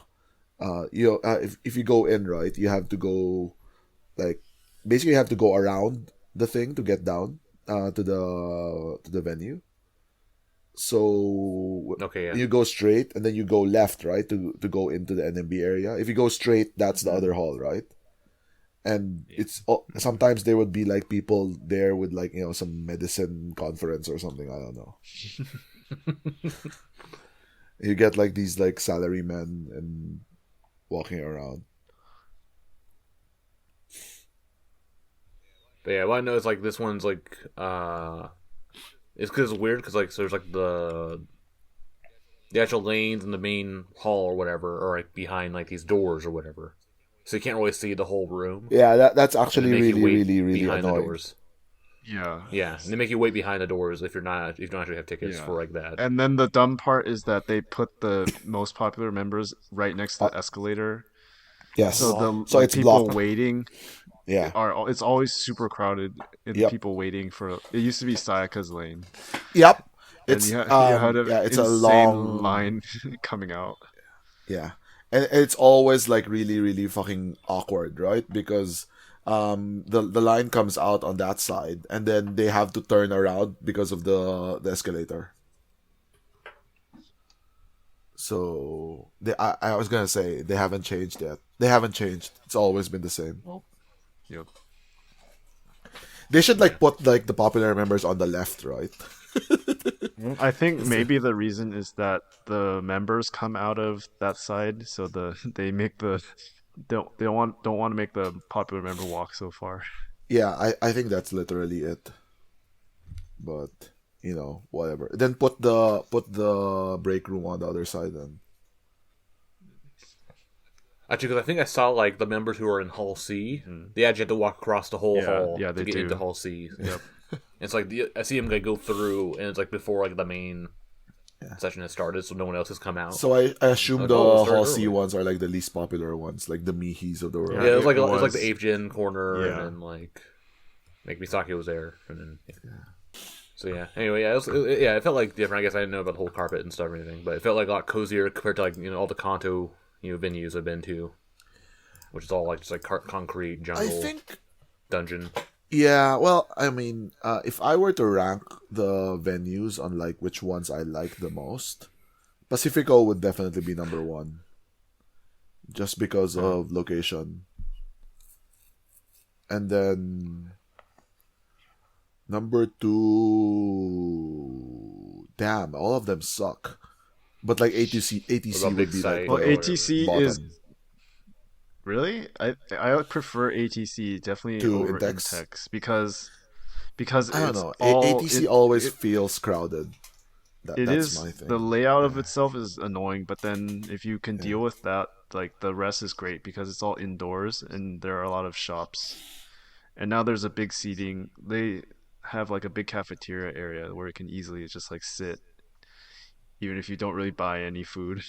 B: if you go in, right, you have to go like basically you have to go around the thing to get down to the venue. So
A: Okay, yeah.
B: you go straight and then you go left, right, to go into the NMB area. If you go straight, that's the other hall, right? And it's sometimes there would be like people there with like some medicine conference or something. I don't know. You get like these like salarymen and walking around.
A: But yeah, what I know is like this one's like it's because it's weird because like so there's like the actual lanes in the main hall or whatever are like behind like these doors or whatever, so you can't really see the whole room.
B: Yeah, that's
A: And
B: actually
A: they make you
B: really
A: wait behind the
B: annoying.
A: doors.
D: Yeah.
A: Yeah, and they make you wait behind the doors if you don't actually have tickets
D: Yeah.
A: for like that.
D: And then the dumb part is that they put the most popular members right next to the escalator.
B: Yes,
D: So
B: so it's
D: people
B: blocked.
D: waiting
B: Yeah,
D: it's always super crowded, and
B: Yep.
D: people waiting for it used to be Sayaka's lane.
B: yep.
D: And
B: It's
D: you had an
B: it's a
D: insane
B: long
D: line coming out.
B: Yeah, and it's always like really fucking awkward, right? Because the line comes out on that side, and then they have to turn around because of the escalator. So I was gonna say they haven't changed yet. They haven't changed. It's always been the same.
D: Yep.
B: They should like put like the popular members on the left, right?
D: I think maybe the reason is that the members come out of that side, so they make the don't want to make the popular member walk so far.
B: Yeah, I think that's literally it. But whatever. Then put the break room on the other side then.
A: Actually, because I think I saw like the members who are in Hall C, they actually have to walk across the whole hall
D: yeah,
A: to
D: they
A: get
D: do.
A: into Hall C.
D: Yep.
A: It's like I see them go through, and it's like before like the main session has started, so no one else has come out.
B: So I assume
A: Like,
B: the
A: oh, it's
B: Hall
A: started
B: C
A: early.
B: ones are like the least popular ones, like the Mihis of the world.
A: Yeah, it was like
D: it
A: it was like
D: was.
A: the 8th gen corner,
D: Yeah.
A: and then like Misaki was there, and then So yeah. Anyway, it felt like different. I guess I didn't know about the whole carpet and stuff or anything, but it felt like a lot cozier compared to like all the Kanto venues I've been to, which is all like just like concrete jungle
B: I think
A: dungeon.
B: Yeah, well, I mean, if I were to rank the venues on like which ones I like the most, Pacifico would definitely be number one, just because of location. And then number two, damn, all of them suck. But like ATC
A: What about
B: would
A: Big
B: be like
A: Sight?
D: Well,
A: or
D: ATC
A: whatever?
D: is
B: bottom
D: really. I would prefer ATC definitely
B: to
D: over
B: Intex.
D: Intex because
B: I don't
D: it's
B: know.
D: all
B: ATC always feels crowded.
D: it
B: That's
D: is
B: my thing.
D: the layout of
B: Yeah.
D: itself is annoying, but then if you can
B: Yeah.
D: deal with that, like the rest is great because it's all indoors and there are a lot of shops. And now there's a big seating. They have like a big cafeteria area where you can easily just like sit, even if you don't really buy any food.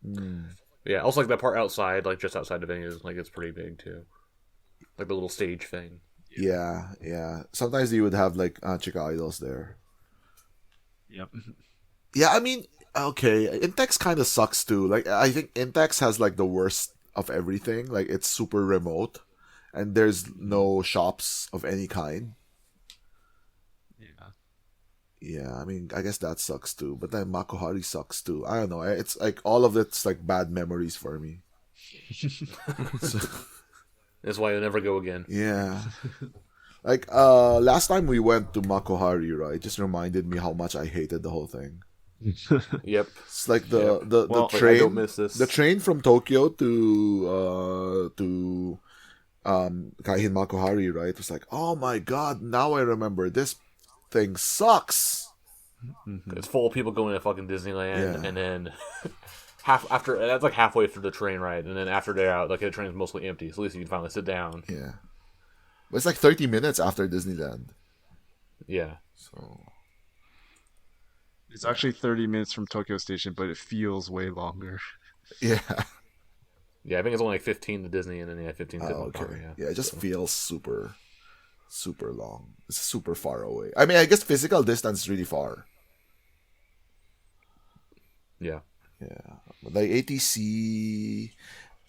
B: Mm.
A: Yeah, also like that part outside, like just outside the venue, like it's pretty big too. Like the little stage thing.
B: Yeah, yeah. Sometimes you would have like Chica idols there.
D: Yep.
B: Yeah, I mean, okay, Intex kind of sucks too. Like, I think Intex has like the worst of everything. Like, it's super remote, and there's no shops of any kind.
D: Yeah.
B: Yeah, I mean, I guess that sucks too. But then Makuhari sucks too. I don't know. It's like all of it's like bad memories for me. So,
A: That's why you'll never go again.
B: yeah. Like last time we went to Makuhari, right? Just reminded me how much I hated the whole thing.
A: Yep.
B: It's like the
D: Well,
A: like, I
B: train.
A: don't miss this.
B: The train from Tokyo to Kaihin Makuhari, right? It was like, oh my god, now I remember this thing sucks.
A: It's full of people going to fucking Disneyland,
B: Yeah.
A: and then that's like halfway through the train ride, and then after they're out, like the train's mostly empty. So at least you can finally sit down.
B: Yeah, but it's like 30 minutes after Disneyland.
A: Yeah.
B: So
D: It's actually 30 minutes from Tokyo Station, but it feels way longer.
B: yeah,
A: Yeah, I think it's only like 15 to Disney, and then 15 to
B: oh,
A: Macabre,
B: okay,
A: yeah.
B: yeah. It just feels super long. It's super far away. I mean, I guess physical distance is really far.
A: Yeah.
B: Yeah, but like ATC,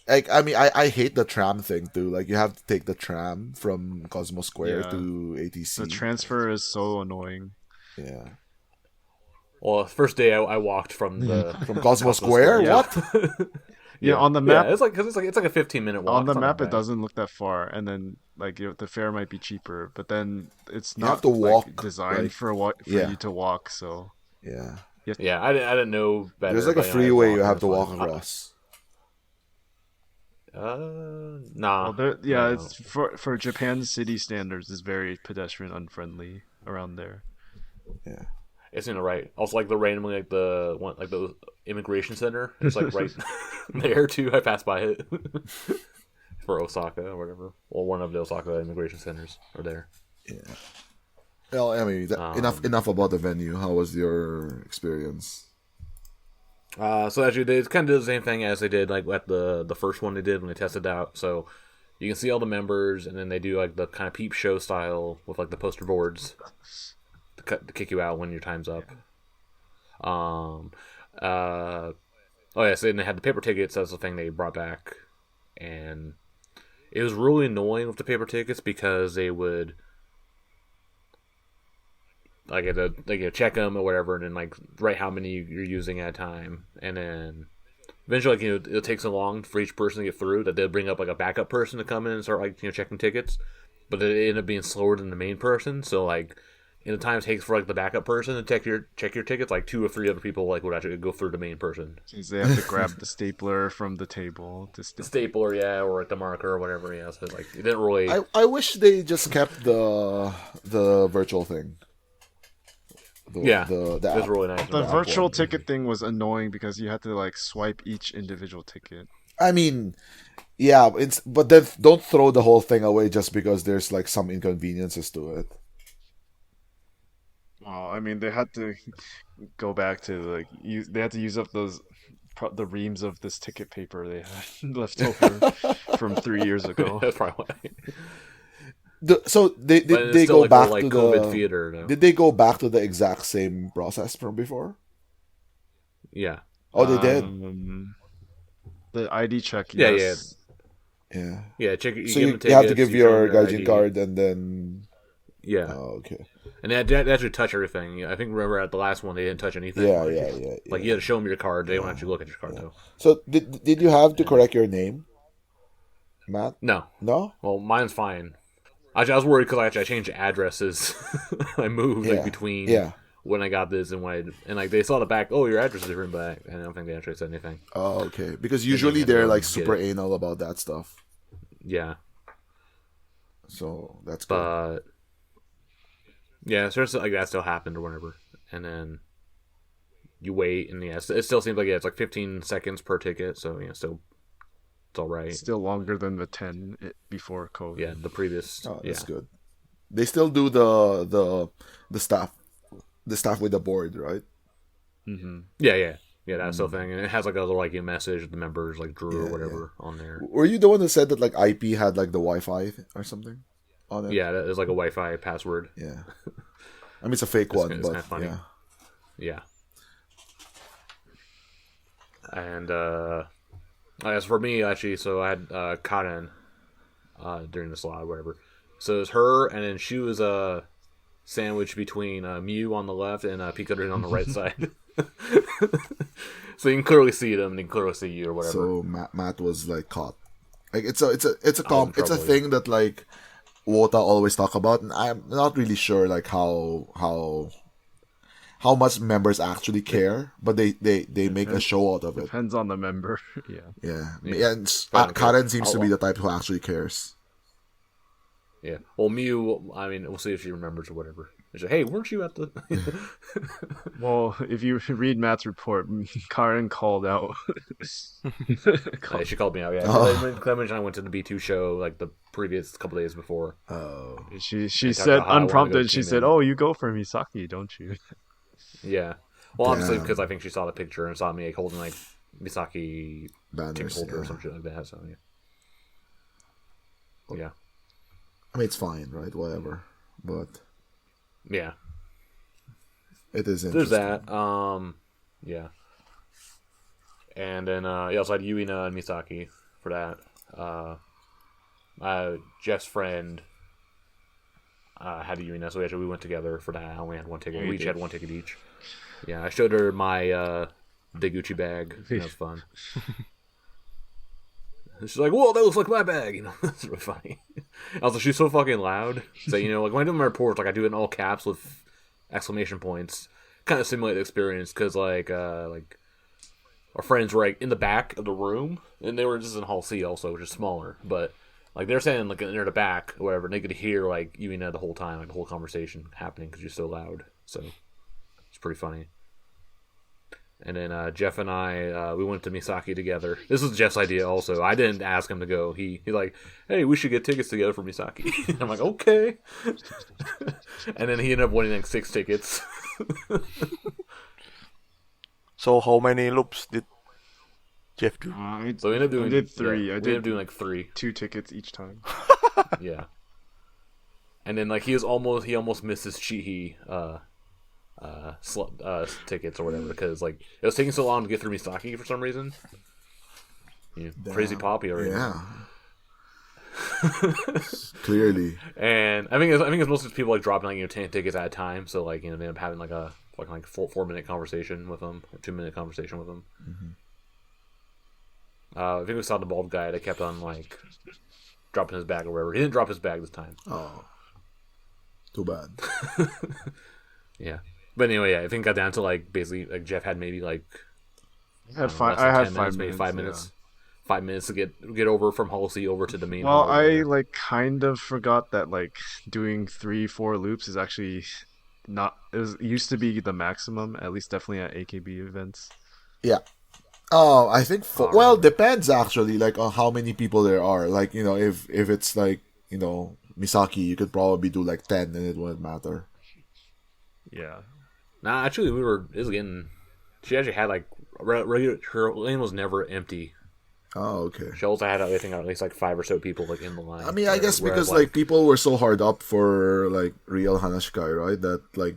B: like I mean, I hate the tram thing too. Like you have to take the tram from Cosmo Square
D: Yeah.
B: to ATC.
D: The transfer is so annoying.
B: Yeah,
A: Well, first day I walked from the
B: from Cosmo Square.
A: yeah.
B: What?
D: Yeah, on the map,
A: Yeah, it's like a 15-minute walk.
D: on the
A: It's not
D: map
A: that
D: it
A: bad.
D: doesn't look that far, and then like the fare might be cheaper, but then it's
B: You
D: not
B: have to
D: like,
B: walk,
D: designed
B: like-
D: for
B: yeah.
D: you to walk. So
B: Yeah,
A: Yeah, I didn't know better.
B: there's like a
A: but,
B: freeway
A: I
B: you have to
A: walked,
B: walk
A: and
B: across.
A: it's fine. Nah.
D: well, yeah,
A: no.
D: it's for Japan city standards, it's very pedestrian unfriendly around there.
B: Yeah,
A: It's in the right. Also, like the randomly, like the one, like the immigration center. It's like right there too. I passed by it for Osaka or whatever, or one of the Osaka immigration centers are there.
B: yeah. Well, I mean, enough about the venue. How was your experience?
A: So actually, they kind of did the same thing as they did like at the first one they did when they tested it out. So you can see all the members, and then they do like the kind of peep show style with like the poster boards to kick you out when your time's up. Oh yeah, so then they had the paper tickets. That's the thing they brought back, and it was really annoying with the paper tickets because they would like check them or whatever, and then like write how many you're using at a time, and then eventually like it'll take so long for each person to get through that they'll bring up like a backup person to come in and start like checking tickets, but it ended up being slower than the main person. So like in the time it takes for like the backup person to check your tickets, like 2 or 3 other people like would actually go through the main person.
D: Since they have to grab the stapler from the table to
A: The stapler, yeah, or like the marker or whatever. Yeah, so like it didn't really.
B: I wish they just kept the virtual thing.
A: Yeah,
B: the
A: it was
B: app.
A: really nice.
D: The
B: app
D: virtual
B: one.
D: ticket thing was annoying because you had to like swipe each individual ticket.
B: I mean, yeah, but then don't throw the whole thing away just because there's like some inconveniences to it.
D: Oh, I mean, they had to go back to like they had to use up the reams of this ticket paper they had left over from 3 years ago.
A: That's probably why.
B: So they
A: But
B: did
A: it's
B: they
A: still
B: go
A: like
B: back
A: the, like
B: to
A: COVID
B: the
A: theater though.
B: did they go back to the exact same process from before?
A: Yeah.
B: Oh, they did.
D: The ID check,
A: Yeah,
D: yes.
B: Yeah.
A: Yeah, check. You
B: So
A: give
B: you,
A: them
B: you have to
A: tickets,
B: give
A: you show
B: your
A: them
B: gaijin
A: ID.
B: card and then.
A: Yeah.
B: Oh, okay.
A: And they actually touch everything. Yeah, I think remember at the last one they didn't touch anything.
B: Yeah,
A: like,
B: yeah.
A: Like you had to show them your card. They don't actually look at your card though.
B: So did you have to correct your name, Matt?
A: No.
B: No.
A: Well, mine's fine. I was worried because I changed addresses. I moved like between when I got this and and like they saw the back. Oh, your address is different back. And I don't think they actually said anything.
B: Oh, okay. Because usually they're like super anal about that stuff.
A: Yeah.
B: So that's good.
A: But yeah, so it's like that still happened or whatever, and then you wait, and yeah, it still seems like it's like 15 seconds per ticket, so still it's all right.
D: Still longer than the 10 before COVID.
A: Yeah, the previous.
B: Oh, that's good. They still do the stuff with the board, right?
A: Mm-hmm. Yeah. That's the thing, and it has like a little like a message the members like drew or whatever on there.
B: Were you the one who said that like Aipi had like the Wi-Fi or something on it?
A: Yeah, that is like a Wi-Fi password.
B: Yeah, I mean it's a fake one,
A: it's
B: but
A: kind of funny. Yeah. And as for me, actually, so I had Karen during the slot, or whatever. So it was her, and then she was sandwiched between Mew on the left and Pikachu on the right side. So you can clearly see them, and you can clearly see you or whatever.
B: So Matt was like caught. Like it's a thing that like Wota always talk about, and I'm not really sure like how much members actually care, but they make a show out of it.
D: Depends on the member.
B: Yeah. And Karen seems to be the type who actually cares.
A: Yeah. Well, Mew, I mean, we'll see if she remembers or whatever. She's like, hey, weren't you at the...
D: Well, if you read Matt's report, Karen called out.
A: Yeah, she called me out, yeah. Clement and I went to the B2 show, like, the previous couple days before.
B: Oh.
D: She said, unprompted, she said, oh, you go for Misaki, don't you?
A: Yeah. Well, obviously, because I think she saw the picture and saw me like, holding, like, Misaki ticket holder or some shit like that, so, yeah. Yeah.
B: I mean, it's fine, right? Whatever. But...
A: yeah.
B: It is interesting.
A: There's that. Yeah. And then you also had Yuina and Misaki for that. Jeff's friend had a Yuina, so we went together for that. I only had one ticket. We each had one ticket each. Yeah, I showed her my Deguchi bag. That was fun. She's like, whoa, that looks like my bag. That's really funny. Also, she's so fucking loud. So, like when I do my reports, like I do it in all caps with exclamation points. Kind of simulate the experience, because like our friends were like in the back of the room, and they were just in Hall C also, which is smaller. But like they're standing like near the back or whatever, and they could hear like Yuina the whole time, like the whole conversation happening because you're so loud. So it's pretty funny. And then Jeff and I, we went to Misaki together. This was Jeff's idea also. I didn't ask him to go. He like, hey, we should get tickets together for Misaki. I'm like, okay. And then he ended up winning like 6 tickets.
C: So how many loops did Jeff do?
A: So we ended up doing...
D: I did 3.
A: Yeah, we ended up doing like 3.
D: 2 tickets each time.
A: Yeah. And then like he almost missed his Chihhi tickets or whatever, because like it was taking so long to get through Misaki for some reason. Crazy Poppy already.
B: Yeah. Clearly.
A: And I think it's mostly people like dropping like 10 tickets at a time, so like they end up having like a fucking like 4-minute conversation with them, or 2-minute conversation with them.
B: Mm-hmm.
A: I think we saw the bald guy that kept on like dropping his bag or whatever. He didn't drop his bag this time.
B: Oh, too bad.
A: Yeah. But anyway, yeah, I think it got down to like basically like Jeff had maybe like
D: I had 5 minutes,
A: maybe 5 minutes. Yeah. 5 minutes to get over from Hall C over to the main.
D: Well, I like kind of forgot that like doing 3-4 loops is actually not. It used to be the maximum, at least definitely at AKB events.
B: Yeah. Oh, I think well, depends actually, like on how many people there are. Like if it's like Misaki, you could probably do like 10 and it wouldn't matter.
D: Yeah.
A: Nah, actually, she actually had like regular. Her lane was never empty.
B: Oh, okay.
A: She also had, I think, at least like 5 or so people like in the line.
B: I mean, I guess because like people were so hard up for like real Hanashikai, right? That like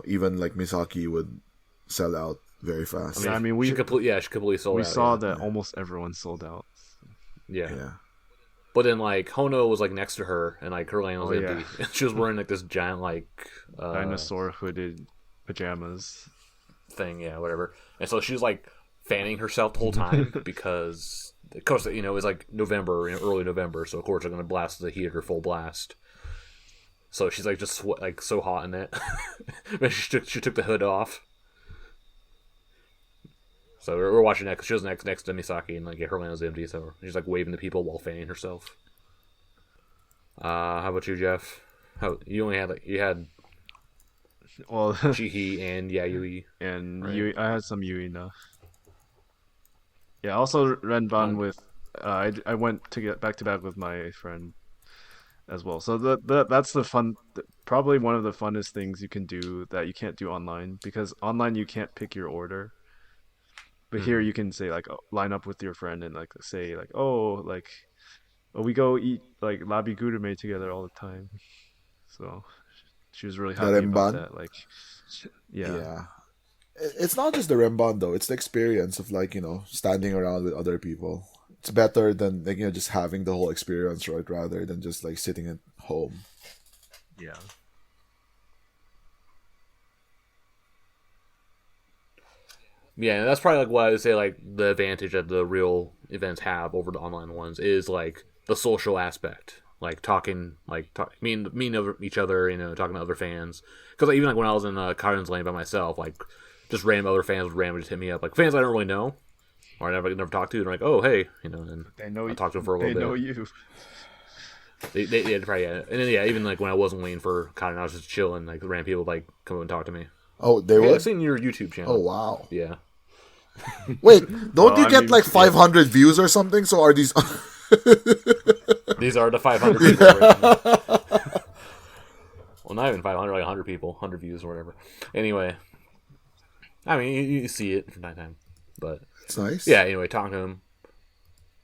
B: even like Misaki would sell out very fast.
D: I mean,
A: she completely sold out.
D: We saw that almost everyone sold out.
A: Yeah. But then like Hono was like next to her, and like her lane was empty, and she was wearing like this giant like
D: dinosaur hooded pajamas
A: thing, yeah, whatever. And so she was like fanning herself the whole time because, of course, it was like November, early November, so of course they're gonna blast the heater full blast. So she's like just like so hot in it. But she took the hood off. So we're watching that because she was next to Misaki, and like her lane was empty, so she's like waving to people while fanning herself. How about you, Geoff? You only had you had Chihhi and Yui
D: and
A: right?
D: Yui. I had some Yui now. Yeah, also Renban with. I went to get back to back with my friend as well. So that's the fun. Probably one of the funnest things you can do that you can't do online, because online you can't pick your order. But here you can say like line up with your friend and like say like we go eat like labi gurume together all the time. So she was really happy about that. Like
B: yeah. It's not just the Remban though, it's the experience of like, standing around with other people. It's better than like, just having the whole experience, right, rather than just like sitting at home.
D: Yeah.
A: Yeah, and that's probably like what I would say like the advantage that the real events have over the online ones is like the social aspect, like meeting over each other, talking to other fans. Because even like when I was in Karen's Lane by myself, like just random other fans would randomly just hit me up, like fans I don't really know or I never talked to. They're like, oh hey, and then I talked to them for a little bit.
D: They know you.
A: They probably and then even like when I wasn't waiting for Karen, I was just chilling. Like random people would, like come up and talk to me.
B: Oh, they were.
A: I've seen your YouTube channel.
B: Oh wow.
A: Yeah.
B: Wait, don't you get like 500 views or something? So are these?
A: These are the 500 people. Right? Well, not even 500, like 100 people, 100 views or whatever. Anyway, I mean, you see it from time to time, but
B: it's nice.
A: Yeah. Anyway, talking to him.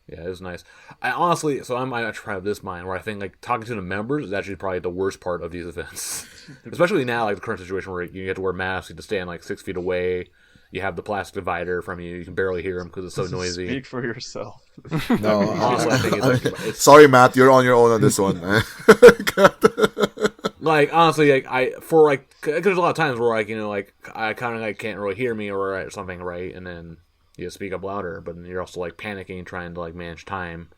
A: Yeah, it was nice. I honestly, so I might actually have this mind where I think like talking to the members is actually probably the worst part of these events, especially now, like the current situation where you have to wear masks, you have to stand like 6 feet away. You have the plastic divider from you. You can barely hear them because it's so noisy.
D: Speak for yourself.
B: No,
A: honestly, I think it's
B: sorry, Matt. You're on your own on this one.
A: Like honestly, like because there's a lot of times where like I kind of like can't really hear me or something, right? And then you speak up louder, but then you're also like panicking, trying to like manage time.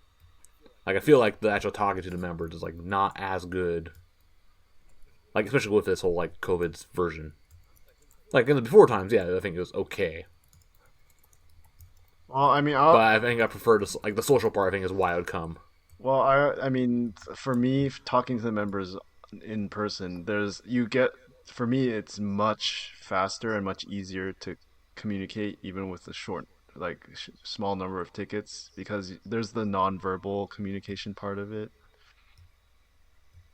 A: Like I feel like the actual talking to the members is like not as good. Like especially with this whole like COVID version. Like in the before times, yeah, I think it was okay.
D: Well, I mean,
A: but I think I prefer to like the social part. I think is why I would come.
D: Well, I mean, for me, talking to the members in person, for me, it's much faster and much easier to communicate, even with the short, like small number of tickets, because there's the non-verbal communication part of it,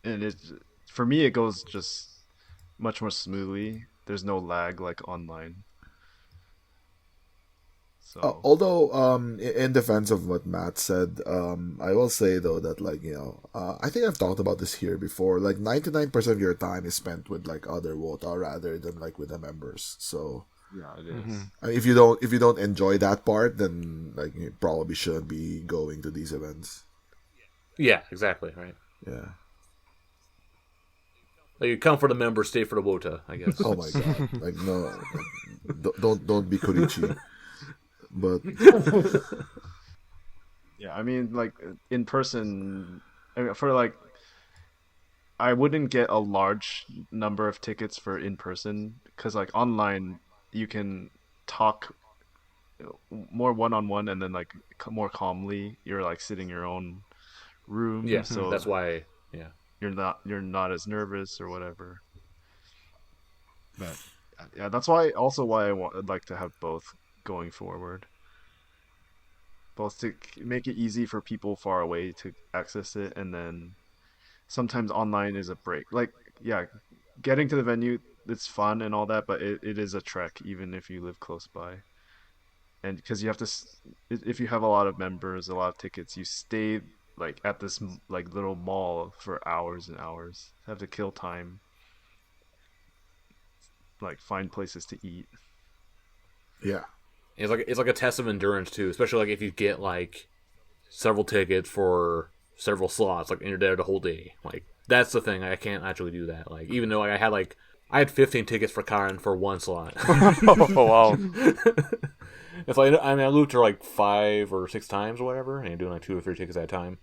D: and for me, it goes just much more smoothly. There's no lag like online. So.
B: Although, in defense of what Matt said, I will say though that like I think I've talked about this here before. Like 99% of your time is spent with like other Wota rather than like with the members. So
D: yeah, it is.
B: I mean, if you don't enjoy that part, then like you probably shouldn't be going to these events.
A: Yeah, exactly. Right.
B: Yeah.
A: Like you come for the members, stay for the Wota, I guess.
B: Oh my god! Like no, don't be Kurichi. But
D: yeah, I mean, like in person, for like, I wouldn't get a large number of tickets for in person because like online you can talk more one-on-one and then like more calmly. You're like sitting in your own room.
A: Yeah,
D: so
A: that's why. Yeah.
D: You're not as nervous or whatever. But yeah, that's why I'd like to have both going forward. Both to make it easy for people far away to access it, and then sometimes online is a break. Like yeah, getting to the venue, it's fun and all that, but it is a trek even if you live close by. And because you have to, if you have a lot of members, a lot of tickets, you stay like at this like little mall for hours and hours. Have to kill time, like find places to eat.
B: Yeah,
A: it's like a test of endurance too, especially like if you get like several tickets for several slots, like, and you're there the whole day. Like, that's the thing. I can't actually do that. Like, even though I had 15 tickets for Karen for one slot.
C: Oh, wow.
A: It's like, I mean, I looped her like 5 or 6 times or whatever, and you're doing like 2 or 3 tickets at a time.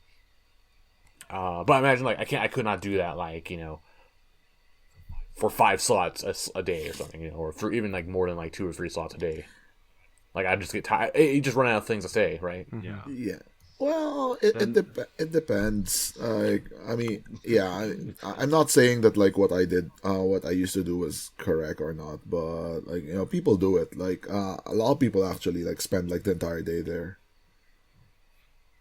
A: But I imagine, like, I could not do that, like, you know, for 5 slots a day or something, you know, or for even like more than like 2 or 3 slots a day. Like, I just get tired. You just run out of things to say, right?
D: Yeah.
B: Yeah. Well, it depends. Like, I mean, yeah, I'm not saying that like what I used to do was correct or not, but like, you know, people do it. Like, a lot of people actually like spend like the entire day there,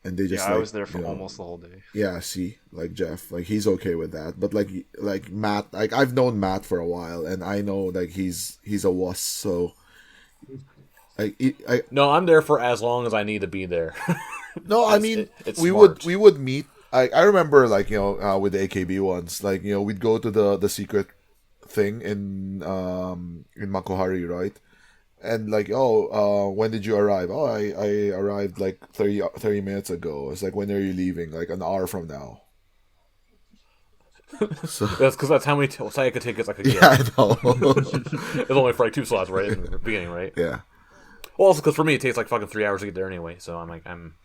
B: and they just
D: I
B: like,
D: was there for
B: you know,
D: almost the whole day.
B: Yeah, see, like Geoff, like he's okay with that, but like Matt, like I've known Matt for a while, and I know like he's a wuss, so.
A: No, I'm there for as long as I need to be there.
B: No, I mean,
A: it's
B: we
A: smart.
B: would meet. I remember, like, you know, with the AKB ones, like, you know, we'd go to the secret thing in Makohari, right? And like, when did you arrive? Oh, I arrived like 30 minutes ago. It's like, when are you leaving? Like an hour from now. So
A: That's because that's how many Sayaka tickets I could get.
B: yeah, I know.
A: It's only for like 2 slots, right? In the beginning, right?
B: Yeah.
A: Well, also because for me it takes like fucking 3 hours to get there anyway, so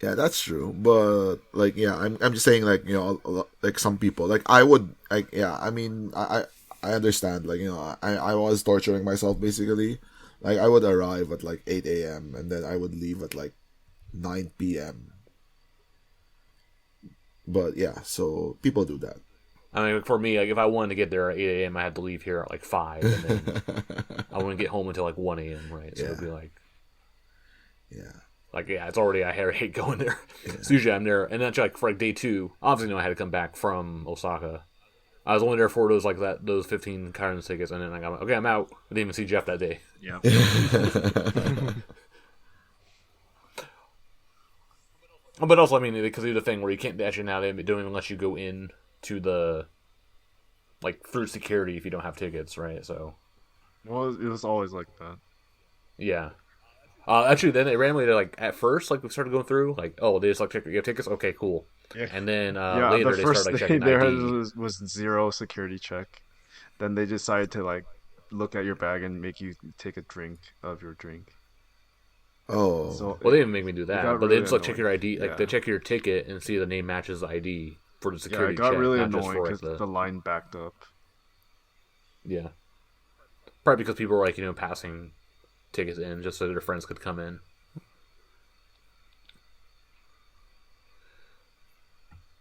B: Yeah, that's true. But like, yeah, I'm just saying, like, you know, like some people, like I would, like, yeah, I mean, I understand, like, you know, I was torturing myself basically. Like, I would arrive at like 8 a.m. and then I would leave at like 9 p.m. But yeah, so people do that.
A: I mean, for me, like, if I wanted to get there at 8 a.m., I had to leave here at like 5, and then I wouldn't get home until like 1 a.m., right? So it'd be like,
B: yeah,
A: it's already, I hate going there. Yeah. So usually I'm there, and then like for like day 2, obviously, I had to come back from Osaka. I was only there for those 15 Karen tickets, and then I got, okay, I'm out. I didn't even see Geoff that day.
D: Yeah.
A: But also, I mean, because they do the thing where you can't actually now they've been doing unless you go in to the, like, through security if you don't have tickets, right? So,
D: Well, it was always like that.
A: yeah. Actually, then they randomly, like, at first, like, we started going through, like, oh, they just, like, you have tickets? Okay, cool.
D: Yeah.
A: And then
D: Yeah,
A: later
D: the
A: they
D: first
A: started, like,
D: day
A: checking
D: there
A: ID.
D: was 0 security check. Then they decided to, like, look at your bag and make you take a drink of your drink.
B: Oh,
D: So
A: Well, they didn't make me do that, but
D: really
A: they just, like, check your
D: annoying.
A: ID. Like, they check your ticket and see the name matches the ID for the
D: yeah,
A: security
D: it got
A: check.
D: really
A: not just
D: annoying
A: for,
D: because
A: like,
D: the line backed up.
A: Yeah. Probably because people were, like, you know, passing tickets in just so their friends could come in.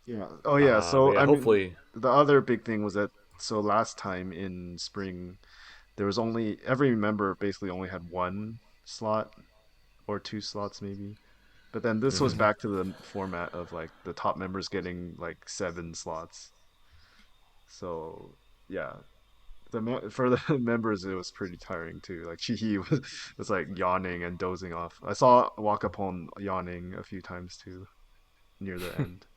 D: Yeah. Oh yeah. So
A: yeah,
D: I mean,
A: hopefully,
D: the other big thing was that last time in spring, there was only every member basically only had 1 slot or 2 slots maybe. But then this was back to the format of like the top members getting like 7 slots. So yeah, for the members it was pretty tiring too. Like Chihhi was like yawning and dozing off. I saw Wakapon yawning a few times too near the end.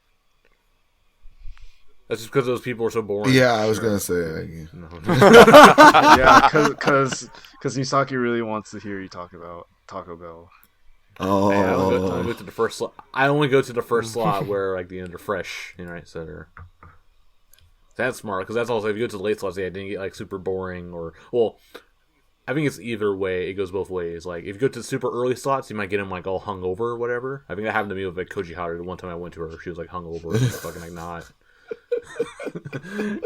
A: that's just because those people are so boring.
B: yeah, I was gonna say, like,
D: Yeah, because Misaki really wants to hear you talk about Taco Bell.
B: oh,
A: I only go to the first slot. I only go to the first slot where, like, they're fresh, you know, right? So that's smart, because that's also, if you go to the late slots, yeah, it didn't get, like, super boring, or, well, I think it's either way. It goes both ways. Like, if you go to the super early slots, you might get them, like, all hungover or whatever. I think that happened to me with, like, Koji Haru. The one time I went to her, she was, like, hungover. She was fucking, like, not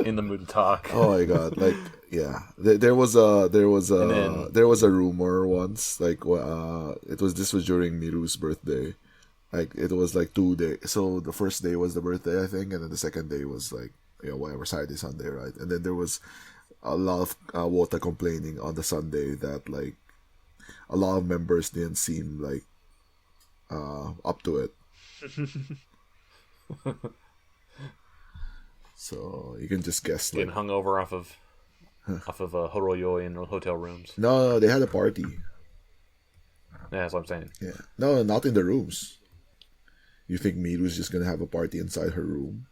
A: in the mood to talk.
B: Oh my god! Like, yeah, there was a rumor once. Like, this was during Miru's birthday. Like, it was like 2 days. So the first day was the birthday, I think, and then the second day was like, you know, whatever, Saturday, Sunday, right? And then there was a lot of Wota complaining on the Sunday that, like, a lot of members didn't seem like up to it. So you can just guess, like,
A: Getting hungover off of horoyoi in hotel rooms.
B: no, they had a party.
A: Yeah, that's what I'm saying.
B: Yeah, no, not in the rooms. You think Miru's just gonna have a party inside her room?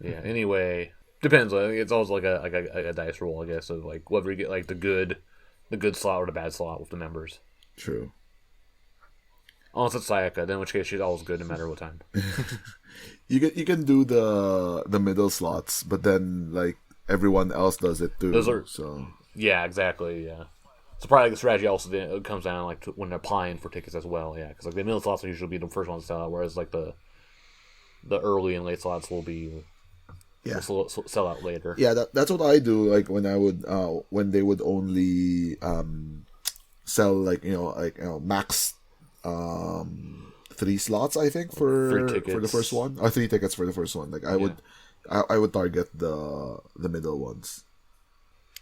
A: Yeah. Anyway, depends. It's always like a dice roll, I guess, of like whether you get like the good slot or the bad slot with the members.
B: True.
A: Unless it's Sayaka, then in which case she's always good no matter what time.
B: You can do the middle slots, but then like everyone else does it too.
A: Those are
B: so
A: yeah, exactly. Yeah, so probably the strategy also then comes down like to when they're applying for tickets as well. Yeah, because like the middle slots will usually be the first ones to sell out, whereas like the early and late slots will be will sell out later.
B: Yeah, that's what I do. Like when I would when they would only sell like max 3 slots, I think, for the first one, or 3 tickets for the first one. Like I would target the middle ones.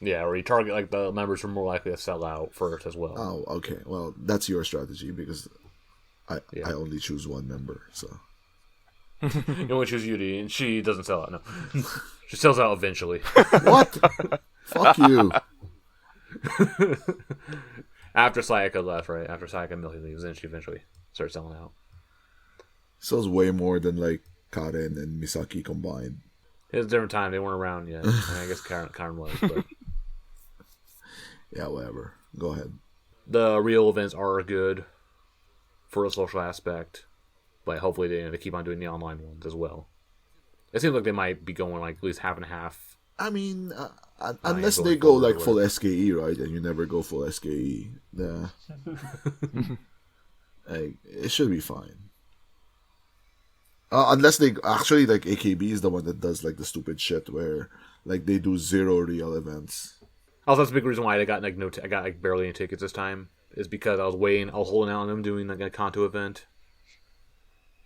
A: Yeah, or you target like the members who are more likely to sell out first as well.
B: Oh, okay. Well, that's your strategy because I only choose one member. So
A: you only choose Yuri, and she doesn't sell out. No, she sells out eventually.
B: What? Fuck you.
A: After Sayaka left, right? After Sayaka and Millie leaves, then she eventually starts selling out.
B: Sells way more than like Karen and Misaki combined.
A: It was a different time. They weren't around yet. I guess Karen was, but
B: yeah, whatever. Go ahead.
A: The real events are good for a social aspect, but hopefully they keep on doing the online ones as well. It seems like they might be going like at least half and half.
B: I mean, unless they go like full SKE, right? And you never go full SKE, like, it should be fine. Unless they actually like AKB is the one that does like the stupid shit where like they do 0 real events.
A: Also, that's a big reason why I got like I got like barely any tickets this time is because I was holding out on them doing like a Kanto event.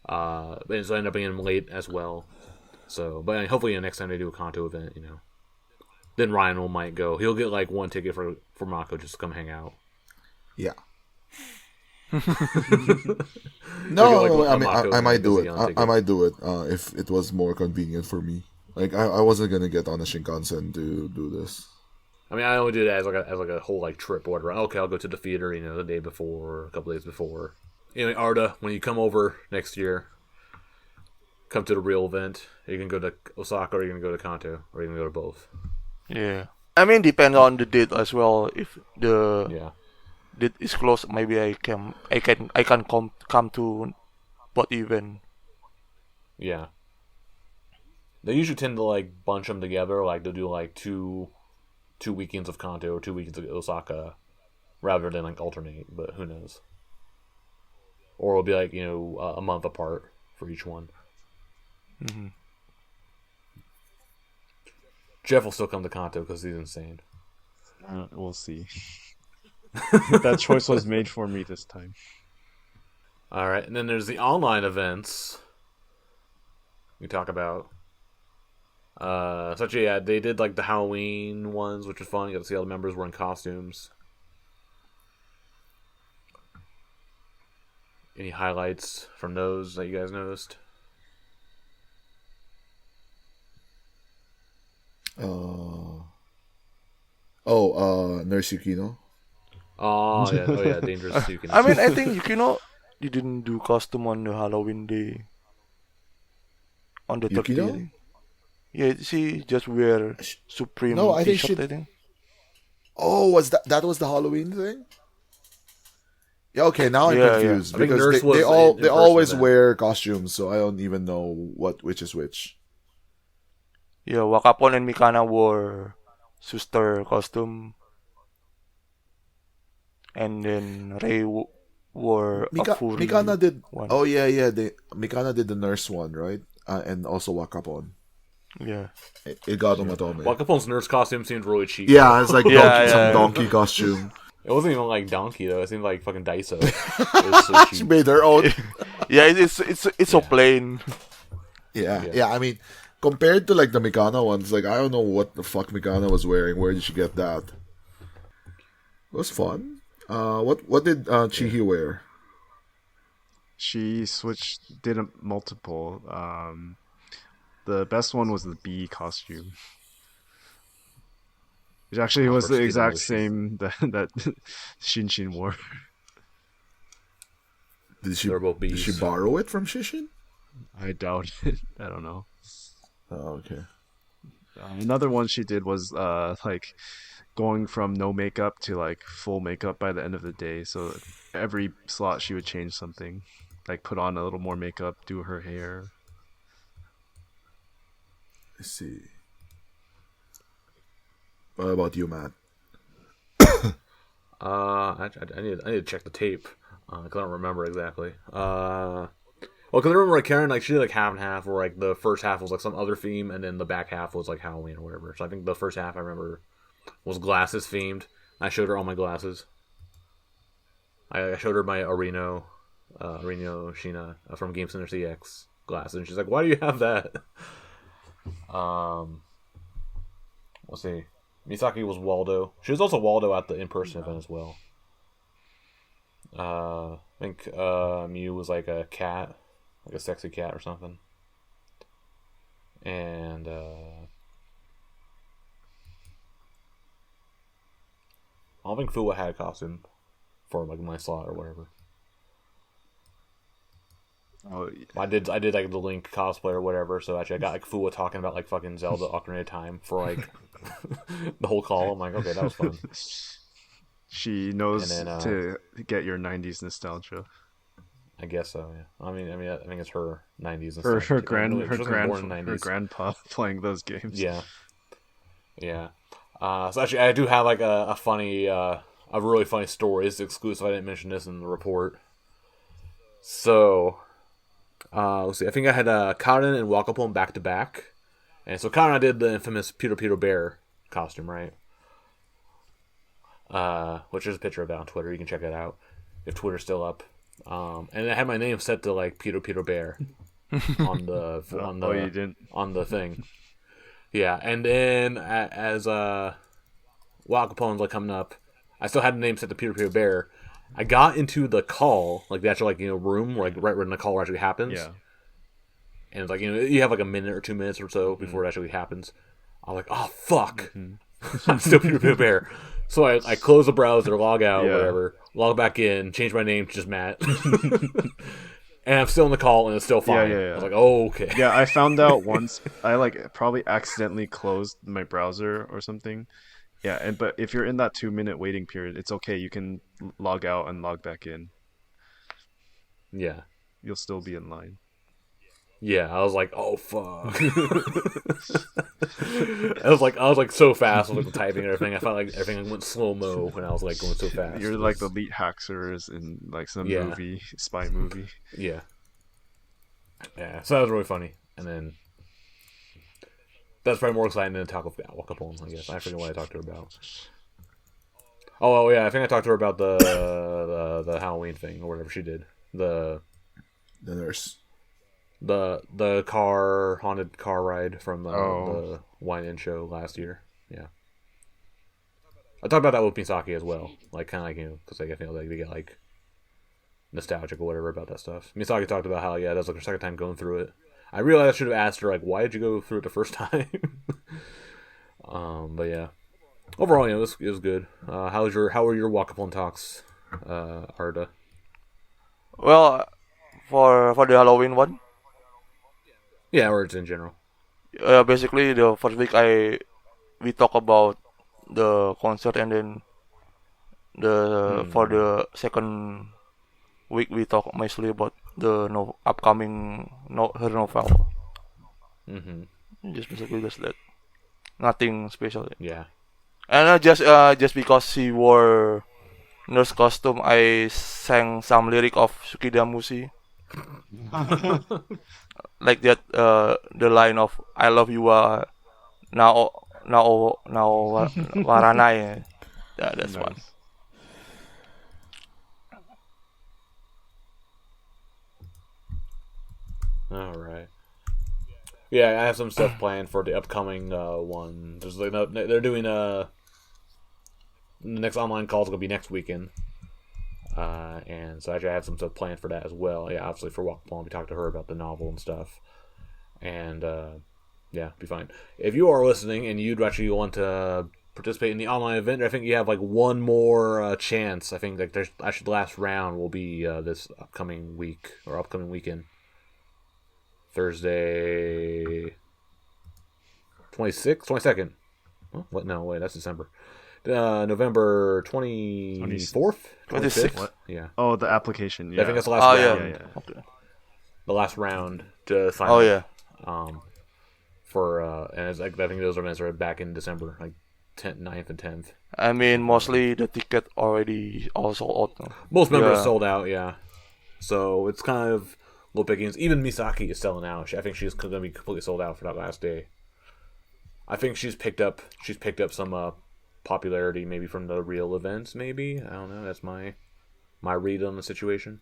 A: But so I ended up being late as well. So, but hopefully next time they do a Kanto event, then Ryan might go. He'll get like 1 ticket for Mako just to come hang out.
B: Yeah. No, I mean, I might do it. I might do it if it was more convenient for me. Like, I wasn't gonna get on a Shinkansen to do this.
A: I mean, I only did it as a whole like trip or whatever. Okay, I'll go to the theater, the day before, or a couple days before. Anyway, Arda, when you come over next year, come to the real event. You can go to Osaka, or you can go to Kanto, or you can go to both.
C: Yeah, I mean, depends on the date as well. If the date is close, maybe I can come to both event.
A: Yeah, they usually tend to like bunch them together. Like they'll do like two weekends of Kanto or 2 weekends of Osaka, rather than like alternate. But who knows? Or it'll be like a month apart for each one.
C: Mm-hmm.
A: Geoff will still come to Kanto because he's insane.
D: We'll see. That choice was made for me this time.
A: Alright, and then there's the online events we talk about. So actually, yeah, they did like the Halloween ones, which was fun. You got to see all the members wearing costumes. Any highlights from those that you guys noticed?
B: Nurse Yukino.
A: Oh yeah, Dangerous Yukino.
C: I mean, I think you didn't do costume on the Halloween day. On the 30th. Yeah, she just wear Supreme t-shirt, I think.
B: Oh, was that was the Halloween thing? Yeah, okay, now I'm confused
A: Yeah.
B: because they always wear costumes, so I don't even know which is which.
C: Yeah, Wakapon and Mikana wore sister costume, and then Rei wore a full
B: Mikana did
C: one.
B: Oh yeah, Mikana did the nurse one, right? And also Wakapon.
C: Yeah.
B: It got Umatome.
A: Wakapon's nurse costume seemed really cheap.
B: Yeah, it's like some donkey costume.
A: It wasn't even like donkey though. It seemed like fucking Daiso. It was so cheap.
B: She made her own.
C: Yeah, it's so plain.
B: Yeah. I mean, compared to like the Mikana ones, like I don't know what the fuck Mikana was wearing. Where did she get that? It was fun. What did Chihhi wear?
D: She did a multiple. The best one was the bee costume. Which actually was the exact same that Shinshin wore.
B: Did she borrow it from Shishin?
D: I doubt it. I don't know.
B: Oh, okay.
D: Another one she did was like going from no makeup to like full makeup by the end of the day. So every slot she would change something, like put on a little more makeup, do her hair.
B: Let's see. What about you, Matt?
A: I need to check the tape because I don't remember exactly. Well, because I remember like Karen, like she did like half and half, where like the first half was like some other theme, and then the back half was like Halloween or whatever. So I think the first half I remember was glasses themed. I showed her all my glasses. I showed her my Areno Sheena from Game Center CX glasses, and she's like, "Why do you have that?" Let's see. Misaki was Waldo. She was also Waldo at the in-person event as well. I think Mew was like a cat, like a sexy cat or something. And I don't think Fuwa had a costume for like my slot or whatever.
D: Oh,
A: I did like the Link cosplay or whatever, so actually I got like Fuwa talking about like fucking Zelda Ocarina of Time for like the whole call. I'm like, okay, that was fun.
D: She knows
A: And then,
D: to get your 90s nostalgia.
A: I guess so, yeah. I mean I think it's her 90s and
D: Her
A: stuff.
D: her grand
A: She
D: her
A: wasn't
D: grand
A: born in the
D: her
A: 90s.
D: grandpa playing those games.
A: Yeah. So actually I do have like a funny a really funny story. It's exclusive. I didn't mention this in the report. So let's see. I think I had Karin and Wakapon back to back, and so Karin did the infamous Peter Bear costume, right? Which is a picture of that on Twitter. You can check that out if Twitter's still up. And I had my name set to like Peter Bear on the
D: you didn't.
A: on the thing. Yeah, and then as Wakapon's like coming up, I still had the name set to Peter Bear. I got into the call, like the actual like room, like right when the call actually happens.
D: Yeah.
A: And it's like you have like a minute or 2 minutes or so before it actually happens. I'm like, oh fuck, I'm still Peter Bear. So I close the browser, log out, whatever, log back in, change my name to just Matt, and I'm still in the call and it's still fine.
D: Yeah.
A: I was like, oh okay.
D: Yeah, I found out once. I like probably accidentally closed my browser or something. Yeah, but if you're in that 2-minute waiting period, it's okay. You can log out and log back in.
A: Yeah.
D: You'll still be in line.
A: Yeah, I was like, oh fuck. I was like so fast with like, the typing and everything. I felt like everything went slow mo when I was like going so fast.
D: You're like the elite hackers in like some movie, spy movie.
A: Yeah. Yeah, so that was really funny. And then that's probably more exciting than talk about Wakapon, I guess. I forget what I talked to her about. Oh yeah, I think I talked to her about the Halloween thing or whatever she did. The
B: nurse.
A: The haunted car ride from the Wine-In show last year. Yeah. I talked about that with Misaki as well. Like, kind of like, because like, I feel like they get like nostalgic or whatever about that stuff. Misaki talked about how, that was like her second time going through it. I realized I should have asked her, like, why did you go through it the first time? But yeah. Overall, it was good. How were your Wakapon talks, Arda?
C: Well, for the Halloween one,
A: Yeah, or it's in general.
C: basically the first week we talk about the concert, and then for the second week we talk mostly about the upcoming her novel.
A: Mm-hmm.
C: Just basically just that. Nothing special.
A: Yeah.
C: And just because she wore nurse costume, I sang some lyric of Sukida Mushi. Like that, the line of "I love you, now waranai." Yeah, that's
D: Nice.
C: one.
A: All right. Yeah, I have some stuff planned for the upcoming one. There's like they're doing the next online call is gonna be next weekend, and so actually I have some stuff planned for that as well. Yeah, obviously for Wakapon, we talked to her about the novel and stuff, and be fine. If you are listening and you'd actually want to participate in the online event, I think you have like one more chance. I think like there's actually the last round will be this upcoming week or upcoming weekend. Thursday 26th, 22nd. Oh, what? No, wait, that's December. November 24th,
C: 26th.
D: What?
A: Yeah,
D: Oh, the application. Yeah.
A: I think that's the last
C: Oh
A: round.
C: yeah. Okay.
A: The last round to sign
C: Oh
A: up.
C: yeah.
A: For and it's like I think those events are back in December, like 9th and 10th.
C: I mean, mostly the ticket already also out. No?
A: Most members
C: Yeah.
A: sold out, yeah. So it's kind of low pickings. Even Misaki is selling out. I think she's going to be completely sold out for that last day. I think she's picked up some popularity maybe from the real events. Maybe I don't know. That's my read on the situation.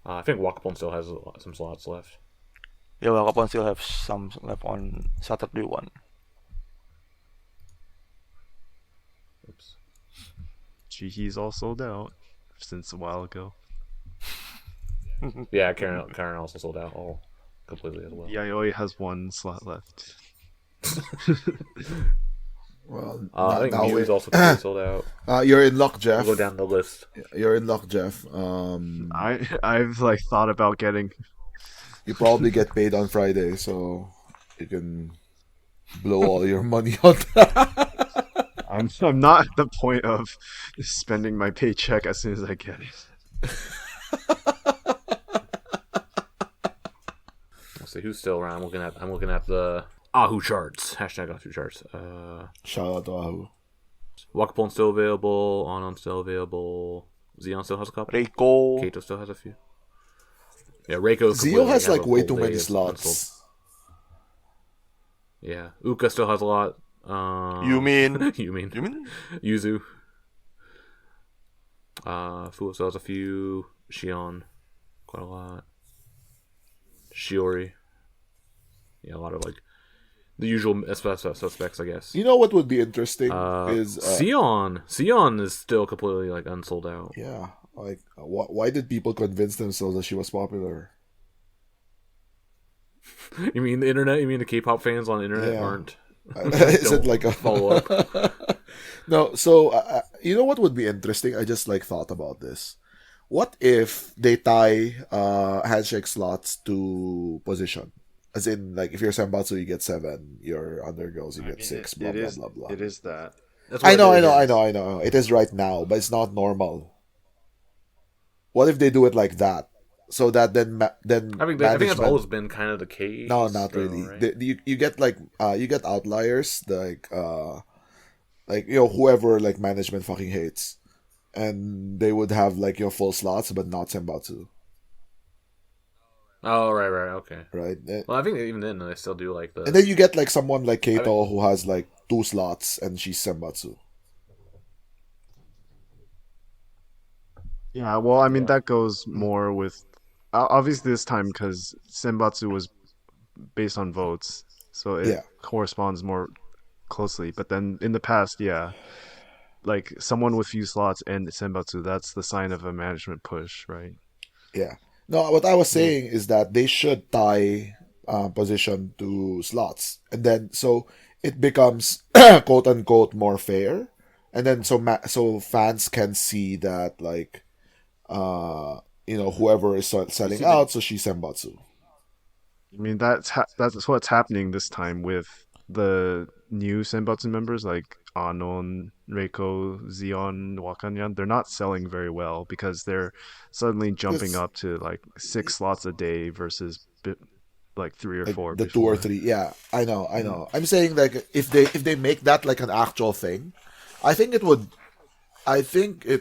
A: I think Wakapon still has some slots left.
C: Yeah, Wakapon still have some left on Saturday one.
A: Oops.
D: Chihhi's all sold out since a while ago.
A: Yeah, Karen also sold out all completely as well.
D: Yayoi has 1 slot left.
B: Well,
A: I think
B: now
A: Mew's also completely sold out.
B: you're in luck, Geoff.
A: We'll go down the list.
B: You're in luck, Geoff.
D: I've like thought about getting.
B: You probably get paid on Friday, so you can blow all your money on that.
D: I'm not at the point of spending my paycheck as soon as I get it.
A: Let's see who's still around. I'm looking at the Ahu charts. Hashtag Ahu charts.
B: Shout out to Ahu.
A: Wakapon still available. Anon still available. Xeon still has a couple.
C: Reiko.
A: Kato still has a few. Yeah, Reiko.
B: Zio has like way too many
A: unsold.
B: slots.
A: Yeah, Uka still has a lot.
C: You mean?
A: You mean?
C: You mean?
A: Yuzu. Fuwa still has a few. Shion, quite a lot. Shiori. Yeah, a lot of like the usual suspects, I guess.
B: You know what would be interesting is
A: Sion is still completely like unsold out.
B: yeah, like why did people convince themselves that she was popular?
A: You mean the internet? You mean the K-pop fans on the internet
B: Yeah.
A: aren't?
B: Is it like a
A: follow up?
B: No, so you know what would be interesting? I just like thought about this. What if they tie handshake slots to position? As in, like, if you're Senbatsu, you get 7. You're Undergirls, you get 6. Blah blah blah blah.
D: It is that.
A: That's
B: I
A: what
B: know.
A: it is.
B: It is right now, but it's not normal. What if they do it like that? So that then
A: I think that's
B: management-
A: always been kind of the case.
B: No, not
A: though,
B: really.
A: right?
B: You get like you get outliers like you know, whoever like management fucking hates, and they would have like your full slots but not Senbatsu,
A: Oh, right, okay.
B: right?
A: Well, I think even then they still do like the.
B: And then you get like someone like Kato who has like 2 slots and she's Senbatsu.
D: Yeah, well, I mean that goes more with obviously this time because Senbatsu was based on votes, so it
B: Yeah.
D: corresponds more closely. But then in the past, yeah, like someone with few slots and Senbatsu, that's the sign of a management push, right?
B: Yeah. No, what I was saying is that they should tie position to slots, and then so it becomes quote unquote more fair, and then so fans can see that like you know, whoever is selling out, so she's Senbatsu.
D: I mean that's what's happening this time with the new Senbatsu members like Anon, Reiko, Xeon, Wakanyan. They're not selling very well because they're suddenly jumping
B: It's-
D: up to like 6 slots a day versus like 3 or
B: Like
D: 4
B: the
D: before.
B: 2 or 3. Yeah, I know. I'm saying like if they make that like an actual thing, I think it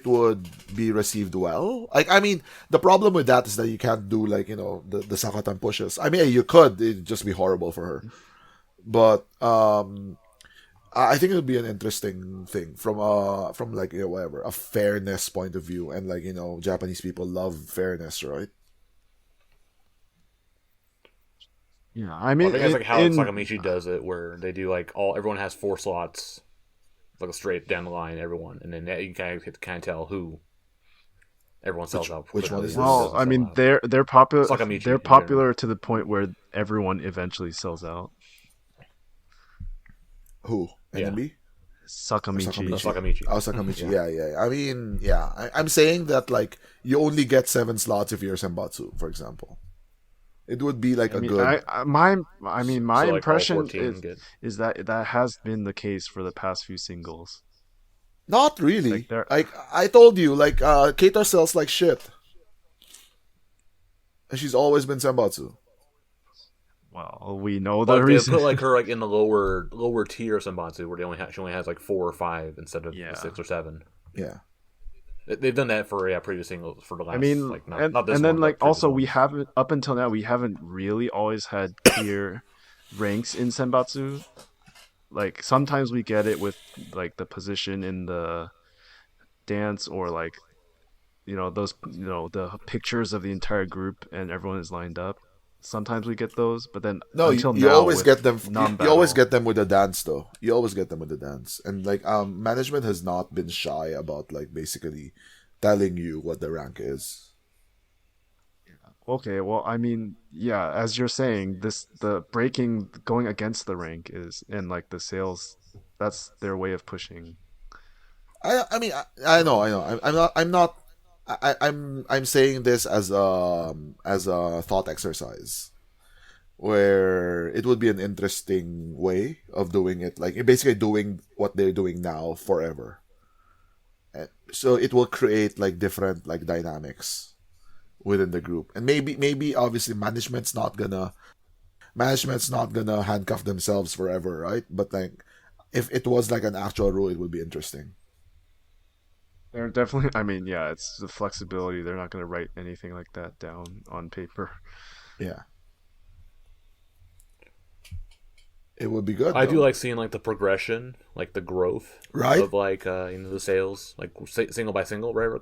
B: would be received well. Like, I mean, the problem with that is that you can't do like, you know, the Sakatan pushes. I mean, you could, it'd just be horrible for her. But I think it would be an interesting thing from like, you know, whatever, a fairness point of view, and like, you know, Japanese people love fairness, right?
D: Yeah, I mean,
A: I think it's like how Sakamichi does it, where they do like everyone has 4 slots, like a straight down the line, everyone, and then you kind of tell who everyone sells out.
B: which one is this?
D: well, I mean, they're popular.
A: Sakamichi
D: They're
A: in
D: popular to the point where everyone eventually sells out.
B: Who?
A: Yeah.
B: NMB?
D: Sakamichi.
A: No, Sakamichi.
B: Oh, Sakamichi. Yeah. I mean, yeah. I'm saying that like you only get 7 slots if you're Senbatsu, for example. It would be like
D: I
B: a
D: mean,
B: good.
D: my
A: So, like, all
D: impression
A: 14 get.
D: is that that has been the case for the past few singles.
B: Not
D: Like
B: really.
D: there,
B: Like I told you, like Keita sells like shit, and she's always been Senbatsu.
D: well, we know the
A: Like they
D: reason.
A: put like her like in the lower tier of Senbatsu where she only has like 4 or 5 instead of
D: Yeah.
A: the 6 or 7.
B: Yeah.
A: They've done that for previous singles for the last.
D: I mean,
A: like not,
D: and
A: not this
D: and then
A: one,
D: like
A: but previous
D: also we
A: ones.
D: haven't up until now we haven't really always had clear ranks in Senbatsu. Like sometimes we get it with like the position in the dance or like those the pictures of the entire group and everyone is lined up. Sometimes we get those, but then
B: No,
D: until
B: you
D: now
B: always
D: with
B: get them. You always
D: non-battle,
B: get them with the dance, though. You always get them with the dance, and like management has not been shy about like basically telling you what the rank is.
D: okay, well, I mean, yeah, as you're saying, the breaking going against the rank is and like the sales, that's their way of pushing.
B: I mean I know I'm not I'm saying this as a thought exercise where it would be an interesting way of doing it, like basically doing what they're doing now forever. So it will create like different like dynamics within the group, and maybe obviously management's not gonna handcuff themselves forever, right? But like if it was like an actual rule, it would be interesting.
D: They're definitely, I mean, yeah, it's the flexibility. They're not going to write anything like that down on paper.
B: Yeah, it would be good
A: I do
B: though,
A: like seeing like the progression, like the growth
B: right?
A: of like the sales, like single by single. Right?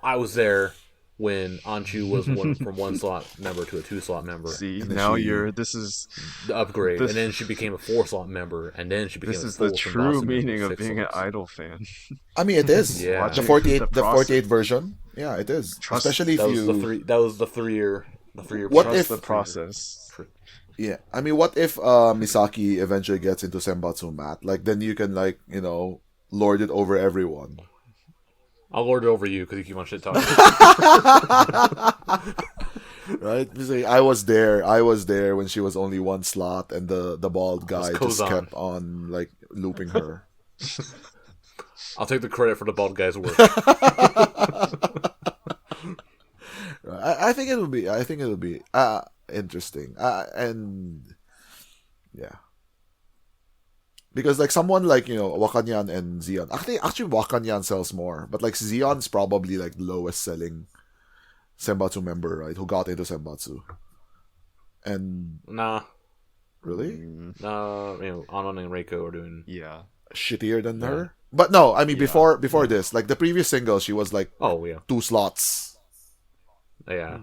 A: I was there when Anju was from one slot member to a 2-slot member.
D: See,
B: And then
D: now
B: she-
D: this is
A: The upgrade,
D: This-
A: and then she became a 4-slot member, and then she became
D: this
A: a
D: is the
A: full
D: true
A: Senbatsu
D: meaning
A: member,
D: of
A: 6
D: being an
A: slots.
D: idol fan.
B: I mean, it is.
A: Yeah.
B: The
D: Watching
B: 48,
D: the
B: the
D: process.
B: 48 version. Yeah, it is.
D: Trust-
B: Especially if
A: That was
B: you.
A: that was the 3-year. The 3-year.
B: What
D: Trust
B: if-
D: the process?
B: Yeah, I mean, what if Misaki eventually gets into Senbatsu mat? Like, then you can like lord it over everyone.
A: I'll lord it over you because you keep on shit talking.
B: Right? It's like, I was there when she was only 1 slot, and the bald guy just
A: Kozan.
B: kept on like looping her.
A: I'll take the credit for the bald guy's work.
B: I think it'll be. Interesting. And yeah, because like someone like Wakanyan and Zeon. Actually, Wakanyan sells more, but like Zeon's probably like the lowest selling Senbatsu member, right? Who got into Senbatsu. And
A: Nah,
B: really
A: nah. Anon and Reiko are doing.
D: Yeah.
B: shittier than her. But no, I mean
D: Yeah.
B: before this, like the previous single, she was like
A: Oh yeah,
B: 2 slots.
A: yeah.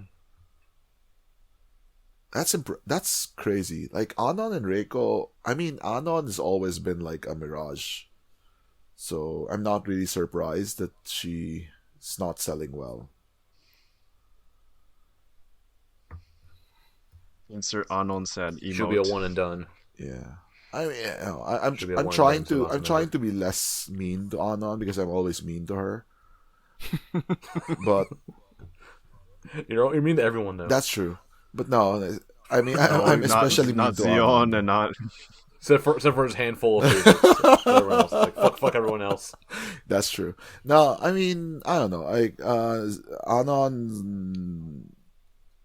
B: That's crazy. Like Anon and Reiko, I mean Anon has always been like a mirage. So I'm not really surprised that she's not selling well.
D: Insert Anon sad emote.
A: Should be a one and done.
B: Yeah. I mean, I'm
A: Should be a
B: I'm
A: one
B: trying
A: and
B: to
A: done
B: I'm
A: Senbatsu
B: trying
A: member.
B: to be less mean to Anon because I'm always mean to her. But
A: You mean to everyone though.
B: that's true. But no, I mean
D: No,
B: I'm
D: not,
B: especially
D: not
B: mean to
D: Zeon
B: Anon.
D: and not.
A: except for his handful of favorites. Everyone else, like fuck everyone else.
B: That's true. No, I mean I don't know. Like Anon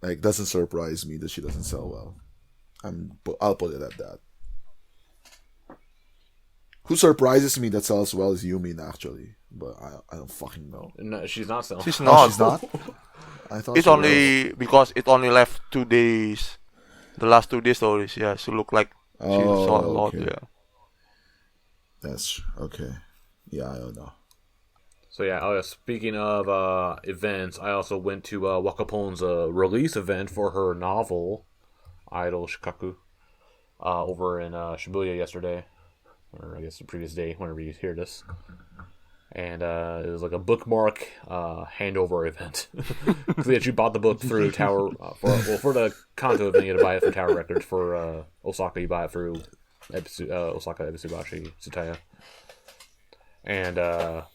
B: like doesn't surprise me that she doesn't sell well. I'll put it at that. Who surprises me that sells well is Yumin actually, but I don't fucking know.
A: No, she's not selling.
C: She's
B: Oh,
C: not.
B: she's not. I thought
C: It's
B: she
C: only because it only left 2 days. The last 2 days, so yeah, she look like she
B: Oh,
C: saw a lot.
B: okay.
C: Yeah.
B: That's okay. Yeah, I don't know.
A: So yeah, speaking of events, I also went to Wakapon's release event for her novel, Idol Shikaku, over in Shibuya yesterday, or I guess the previous day, whenever you hear this. And it was like a bookmark handover event. Because she bought the book through Tower for the Kanto event, you had to buy it through Tower Records. For Osaka, you buy it through Osaka Ebisubashi Tsutaya. And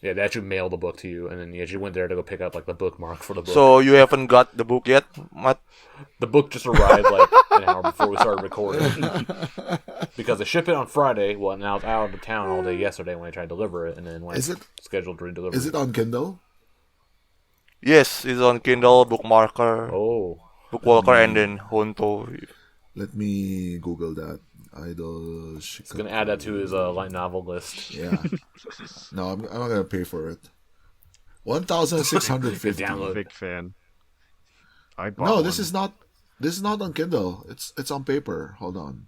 A: they actually mailed the book to you, and then you actually went there to go pick up like the bookmark for the book.
C: So you haven't got the book yet, Matt?
A: The book just arrived like an hour before we started recording. Because they ship it on Friday. Well, now it's out of town all day yesterday when I tried to deliver it, and then when scheduled to deliver.
B: Is it on Kindle?
C: Yes, it's on Kindle, bookmarker, bookwalker, and then Honto.
B: Let me Google that. Idol.
A: He's gonna add that to his light novel list.
B: Yeah. No, I'm not gonna pay for it. 1,650.
D: Big fan. I bought
B: No,
D: one.
B: this is not on Kindle. It's on paper. Hold on.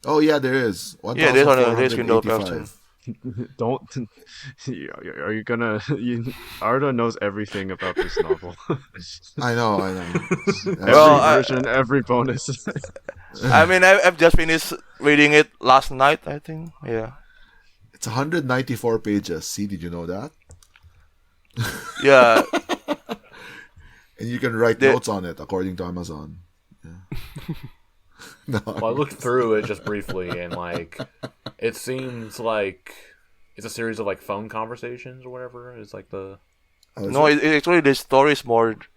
B: Oh yeah, there is.
C: Yeah, there's on his Kindle version.
D: Don't. Are you gonna? Arda knows everything about this novel.
B: I know.
D: Every
C: Well,
D: version, every bonus.
C: I mean, I've just finished reading it last night, I think. Yeah.
B: It's 194 pages. See, did you know that?
C: Yeah.
B: And you can write notes on it, according to Amazon. Yeah. No.
A: Well, I looked through it just briefly, and like, it seems like it's a series of like phone conversations or whatever. It's like the.
C: No, actually the story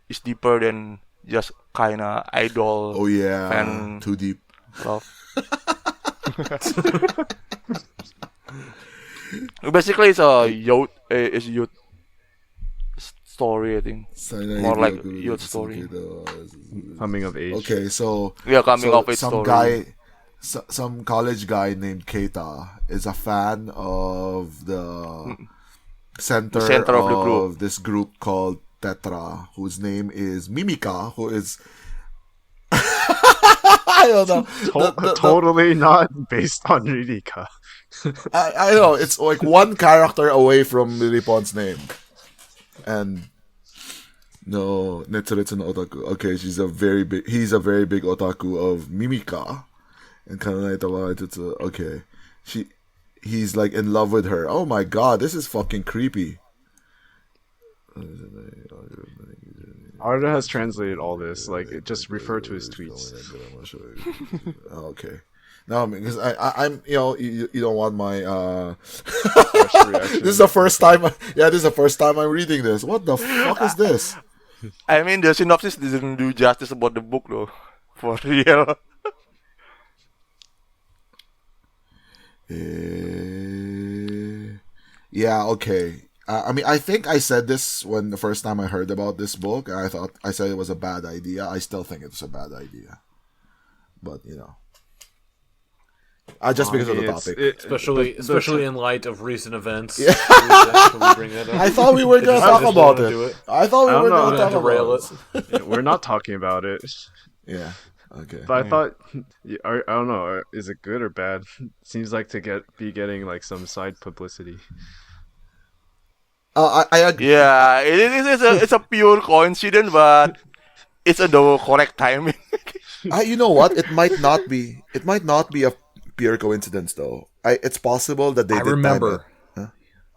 C: is deeper than just kinda idol.
B: Oh yeah,
C: fan
B: too deep.
C: Stuff. Basically, it's a youth story, I think. More like youth story.
D: Coming of age.
B: Okay, so
C: Coming of age
B: some
C: story.
B: guy, some college guy named Keita is a fan of the center
C: of the group.
B: This group called Tetra, whose name is Mimika, who is I don't know.
D: Totally not based on Ririka.
B: I know, it's like one character away from Lilipon's name. And no, Netsuretsu no Otaku. Okay, he's a very big otaku of Mimika. And kind of like okay. He's like in love with her. Oh my god, this is fucking creepy.
D: Arda has translated all this. Like, just refer to his tweets.
B: Okay. No, because I'm you don't want my This is the first time. This is the first time I'm reading this. What the fuck is this?
C: I mean, the synopsis doesn't do justice about the book, though. For real.
B: Yeah. Okay. I mean, I think I said this when the first time I heard about this book. And I said it was a bad idea. I still think it's a bad idea. But just because of the topic,
A: especially in light of recent events.
B: Yeah. I thought we were going to talk about it. I thought we were going to talk about it.
D: We're not talking about it.
B: Yeah. Okay.
D: But I thought, I don't know, is it good or bad? Seems like to be getting like some side publicity.
B: I agree.
C: Yeah, it's a pure coincidence, but it's the correct timing.
B: You know what? It might not be a pure coincidence, though. It's possible that they did
A: remember.
B: Time it. Huh?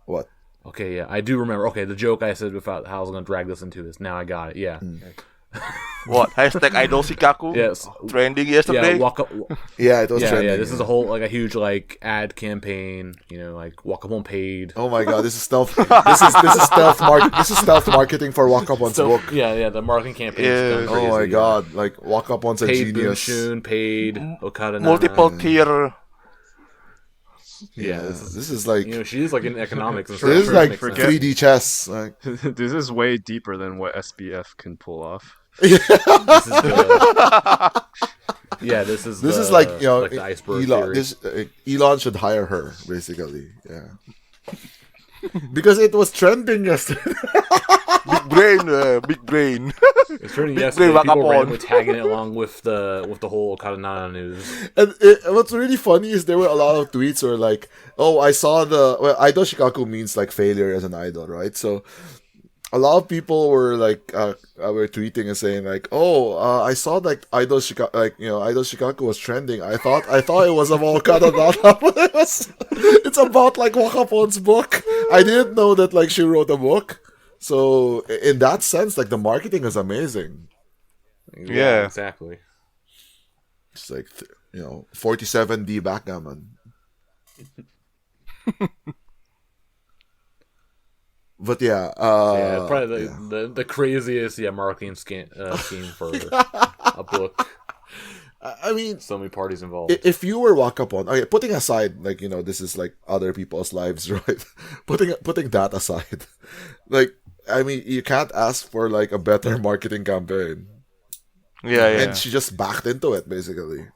B: What?
A: Okay, yeah, I do remember. Okay, the joke I said about how I was going to drag this into this. Now I got it. Yeah.
C: What? Hashtag Idol Shikaku?
A: Yes.
C: Trending yesterday?
B: Yeah, it was trending.
A: Yeah, this is a whole, like, a huge, like, ad campaign, like, Wakapon paid.
B: Oh my god, this is stealth. This is stealth marketing for Wakapon's book.
A: Yeah, the marketing campaign is
B: crazy. Oh my god, like, Wakapon's a
A: paid
B: genius.
A: Bullsh, paid Okada Nana.
C: Multiple tier.
B: Yeah, this is like...
A: she's, like, in economics.
B: This is like 3D chess. Like.
D: This is way deeper than what SBF can pull off.
A: This is this is
B: like
A: like the iceberg
B: Elon. Elon should hire her, basically. Yeah, because it was trending yesterday.
C: Big brain.
A: It's trending yesterday. People randomly tagging it along with the whole Okada Nana news.
B: And what's really funny is there were a lot of tweets where like, oh, I saw idol shikaku means like failure as an idol, right? So. A lot of people were like, were tweeting and saying like, "Oh, I saw like Idol Shikaku was trending. I thought it was about Okada Nana, but it's about like Wakapon's book. I didn't know that like she wrote a book. So in that sense, like the marketing is amazing.
A: Yeah, exactly.
B: It's like 47D backgammon. But yeah,
A: Yeah, probably the craziest marketing scheme for a book.
B: I mean,
A: So many parties involved.
B: if you were Wakapon, okay, putting aside like this is like other people's lives, right? putting that aside, like I mean, you can't ask for like a better marketing campaign.
C: Yeah, yeah.
B: And she just backed into it basically.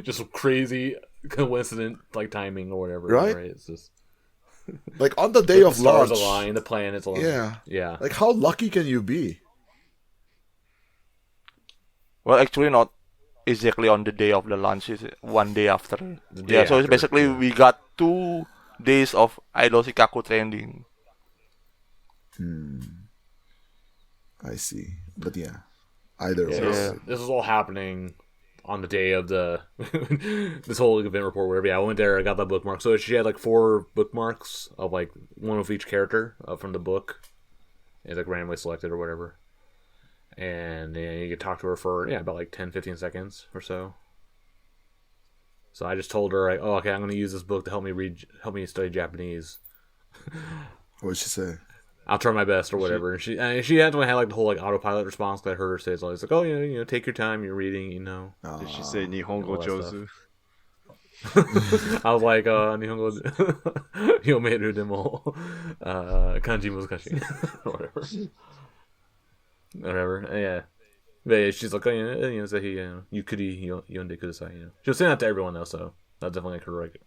A: Just crazy coincident like timing or whatever,
B: right?
A: It's just
B: like on the day of
A: the stars
B: launch,
A: align, the planets align.
B: Yeah. Like how lucky can you be?
C: Well, actually, not exactly on the day of the launch. It's one day after. So it's
A: after,
C: basically we got 2 days of Idol Shikaku trending.
B: I see, but yeah, either way.
A: This is all happening on the day of the this whole event report. Whatever. Yeah, I went there. I got that bookmark. So she had like 4 bookmarks of like one of each character from the book. It's like randomly selected or whatever. And you could talk to her for about like 10-15 seconds or so. So I just told her, like, okay, I'm going to use this book to help me study Japanese.
B: What'd she say?
A: I'll try my best or whatever. She had like the whole like autopilot response that I heard her say. It's always like, oh take your time, you're reading,
D: Did she say Nihongo Jozu?
A: I was like, Nihongo Yomeru demo kanji muzukashi whatever. Yeah. But yeah, she's like, say yukuri yonde kudasai. She was saying that to everyone though, so that's definitely like her like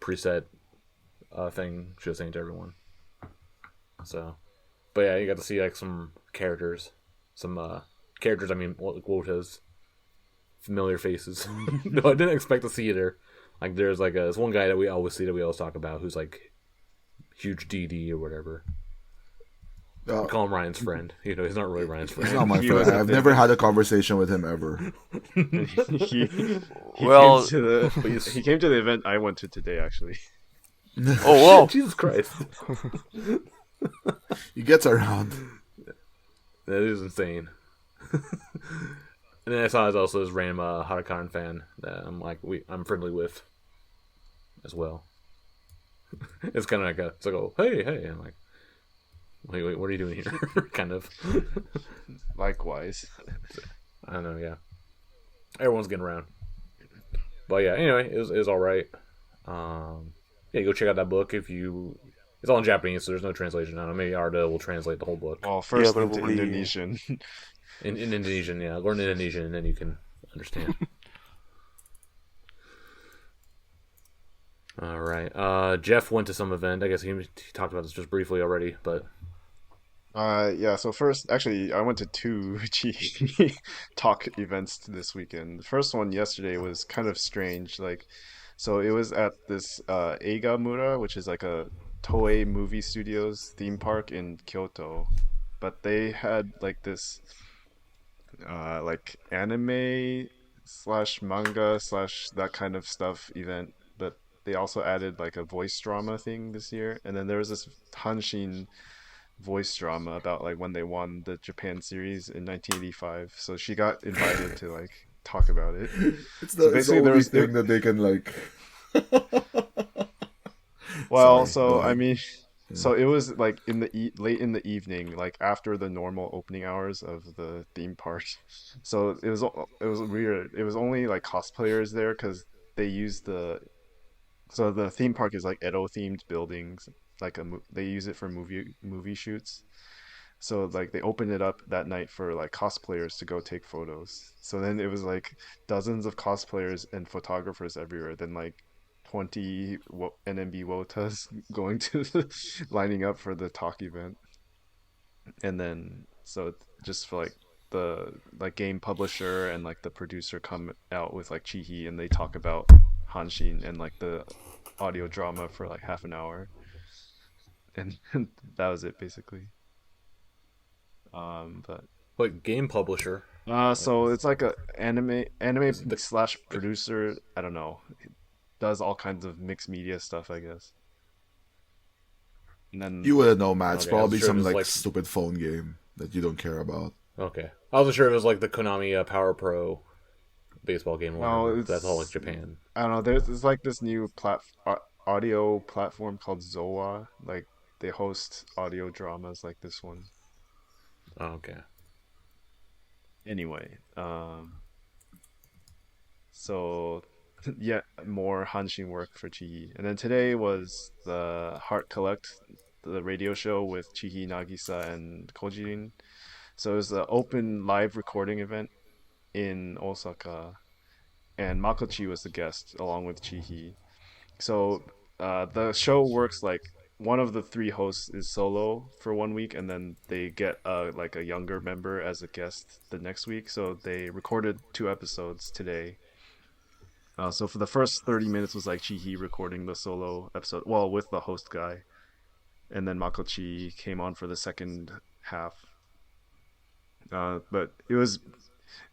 A: preset thing she was saying to everyone. So, but yeah, you got to see like some characters, I mean, like Wota's familiar faces. No, I didn't expect to see there. Like, there's like this one guy that we always talk about, who's like huge DD or whatever. We call him Ryan's friend. He's not really Ryan's friend.
B: He's not my friend. I've never had a conversation with him ever.
D: he came to the event I went to today, actually.
C: Oh, wow.
A: Jesus Christ.
B: He gets around.
A: That is insane. And then I saw also this random Harakan fan that I'm friendly with as well. It's kind of like oh, hey. I'm like, wait, what are you doing here? Kind of.
D: Likewise.
A: I don't know, yeah. Everyone's getting around. But yeah, anyway, it was all right. Go check out that book if you... It's all in Japanese, so there's no translation. I don't know, maybe Arda will translate the whole book.
D: Well, first into Indonesian.
A: In Indonesian, yeah. Learn Indonesian, and then you can understand. All right. Geoff went to some event. I guess he talked about this just briefly already, but...
D: So first, actually, I went to 2 Chihhi talk events this weekend. The first one yesterday was kind of strange. So it was at this Eigamura, which is like a Toei movie studios theme park in Kyoto. But they had like this like anime / manga / that kind of stuff event. But they also added like a voice drama thing this year. And then there was this Hanshin voice drama about like when they won the Japan series in 1985. So she got invited to like talk about it.
B: It's the only thing that they can like.
D: Well, so I mean, so it was like in the late in the evening, like after the normal opening hours of the theme park. So it was weird. It was only like cosplayers there because they used the theme park is like Edo themed buildings. They use it for movie shoots. So like they opened it up that night for like cosplayers to go take photos. So then it was like dozens of cosplayers and photographers everywhere. Then like 20 NMB Wotas going to lining up for the talk event. And then so just for like the like game publisher and like the producer come out with like Chihhi, and they talk about Hanshin and like the audio drama for like half an hour. And that was it basically. But
A: what game publisher?
D: So it's like a anime / producer. I don't know. It does all kinds of mixed media stuff, I guess. And then
B: you wouldn't know, Matt. It's probably some
A: like
B: stupid phone game that you don't care about.
A: Okay, I wasn't sure if it was like the Konami Power Pro baseball game.
D: No,
A: that's all like Japan.
D: I don't know. There's like this new audio platform called Zoa. Like they host audio dramas like this one.
A: Oh, okay.
D: Anyway, so yet more Hanshin work for Chihhi. And then today was the Heart Collect, the radio show with Chihhi, Nagisa, and Kojirin. So it was an open live recording event in Osaka, and Makochi was the guest along with Chihhi. So the show works like one of the three hosts is solo for 1 week, and then they get like a younger member as a guest the next week. So they recorded 2 episodes today. So for the first 30 minutes was like Chihhi recording the solo episode, well, with the host guy, and then Makochi came on for the second half. But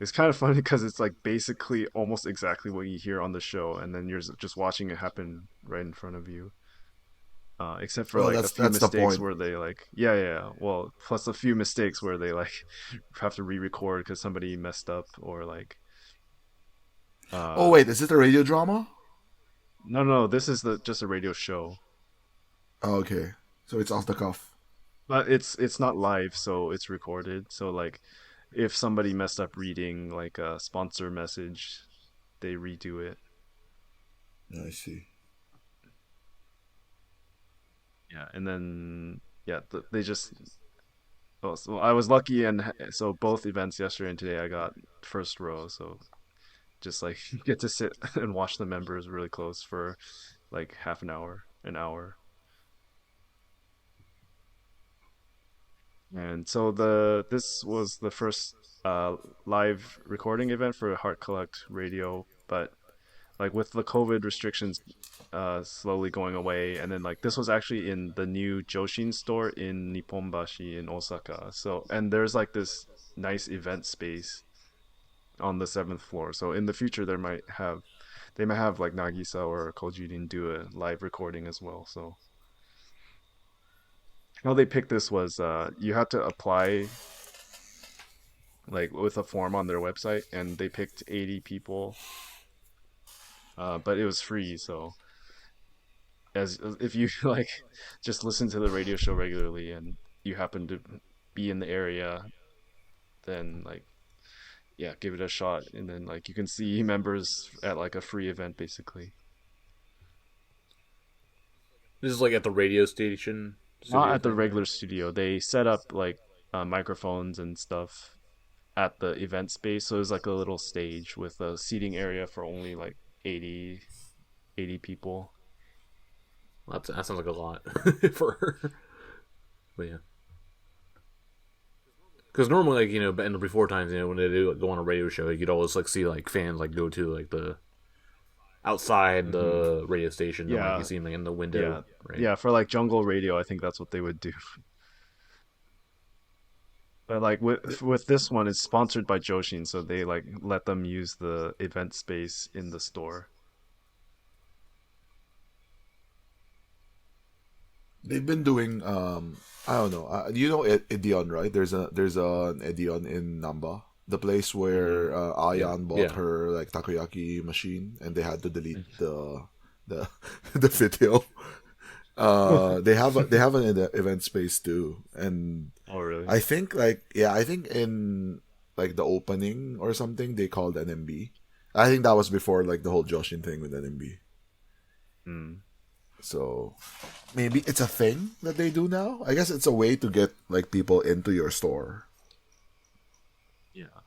D: it's kind of funny because it's like basically almost exactly what you hear on the show, and then you're just watching it happen right in front of you. Except for like a few mistakes where they like, yeah. Well, plus a few mistakes where they like have to re-record because somebody messed up or like.
B: Oh wait, is it a radio drama?
D: No. This is just a radio show.
B: Oh, okay, so it's off the cuff.
D: But it's not live, so it's recorded. So like, if somebody messed up reading like a sponsor message, they redo it.
B: I see.
D: Yeah, and then they just. Oh, so I was lucky, and so both events yesterday and today I got first row. So just like get to sit and watch the members really close for like half an hour. And so this was the first live recording event for Heart Collect Radio, but like with the COVID restrictions slowly going away, and then like this was actually in the new Joshin store in Nipponbashi in Osaka. So and there's like this nice event space on the 7th floor. So in the future they might have like Nagisa or Kojirin do a live recording as well. So how they picked this was you had to apply like with a form on their website, and they picked 80 people, but it was free. So as if you like just listen to the radio show regularly and you happen to be in the area, then like give it a shot, and then like you can see members at like a free event basically.
A: This is like at the radio station.
D: Not at the regular studio. They set up like microphones and stuff at the event space, so it was like a little stage with a seating area for only like 80 people.
A: Well, that sounds like a lot for her. But yeah. Because normally, like, in the before times, when they do go on a radio show, you could always like see like fans like go to like the outside the radio station.
D: Yeah,
A: and, like, you see them like, in the window.
D: Yeah,
A: right?
D: Yeah. For like Jungle Radio, I think that's what they would do. But like with this one, it's sponsored by Joshin, so they like let them use the event space in the store.
B: They've been doing I don't know. Aeon, right? There's an Aeon in Namba, the place where Aeon bought her like takoyaki machine, and they had to delete the the video. They have an event space too, and
D: oh really?
B: I think in like the opening or something they called NMB. I think that was before like the whole Joshin thing with NMB. So maybe it's a thing that they do now. I guess it's a way to get like people into your store.
D: Yeah.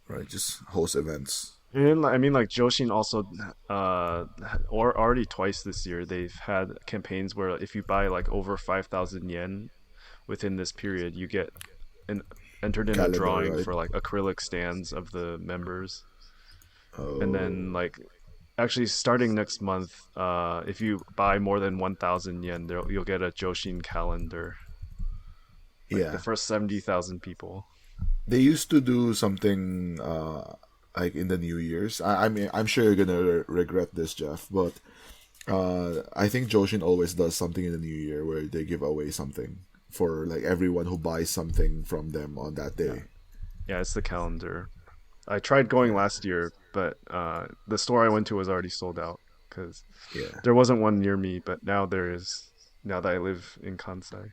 B: Right, just host events.
D: And I mean, like Joshin also, or already twice this year, they've had campaigns where if you buy like over 5,000 yen within this period, you get entered in a drawing, right, for like acrylic stands of the members.
B: Oh.
D: And then like, actually starting next month, if you buy more than 1,000 yen, you'll get a Joshin calendar. Like the first 70,000 people.
B: They used to do something like in the New Year's. I mean, I'm sure you're gonna regret this, Geoff, but I think Joshin always does something in the New Year where they give away something for like everyone who buys something from them on that day.
D: Yeah, it's the calendar. I tried going last year, but the store I went to was already sold out because
B: Yeah.
D: there wasn't one near me, but now there is. Now that I live in Kansai,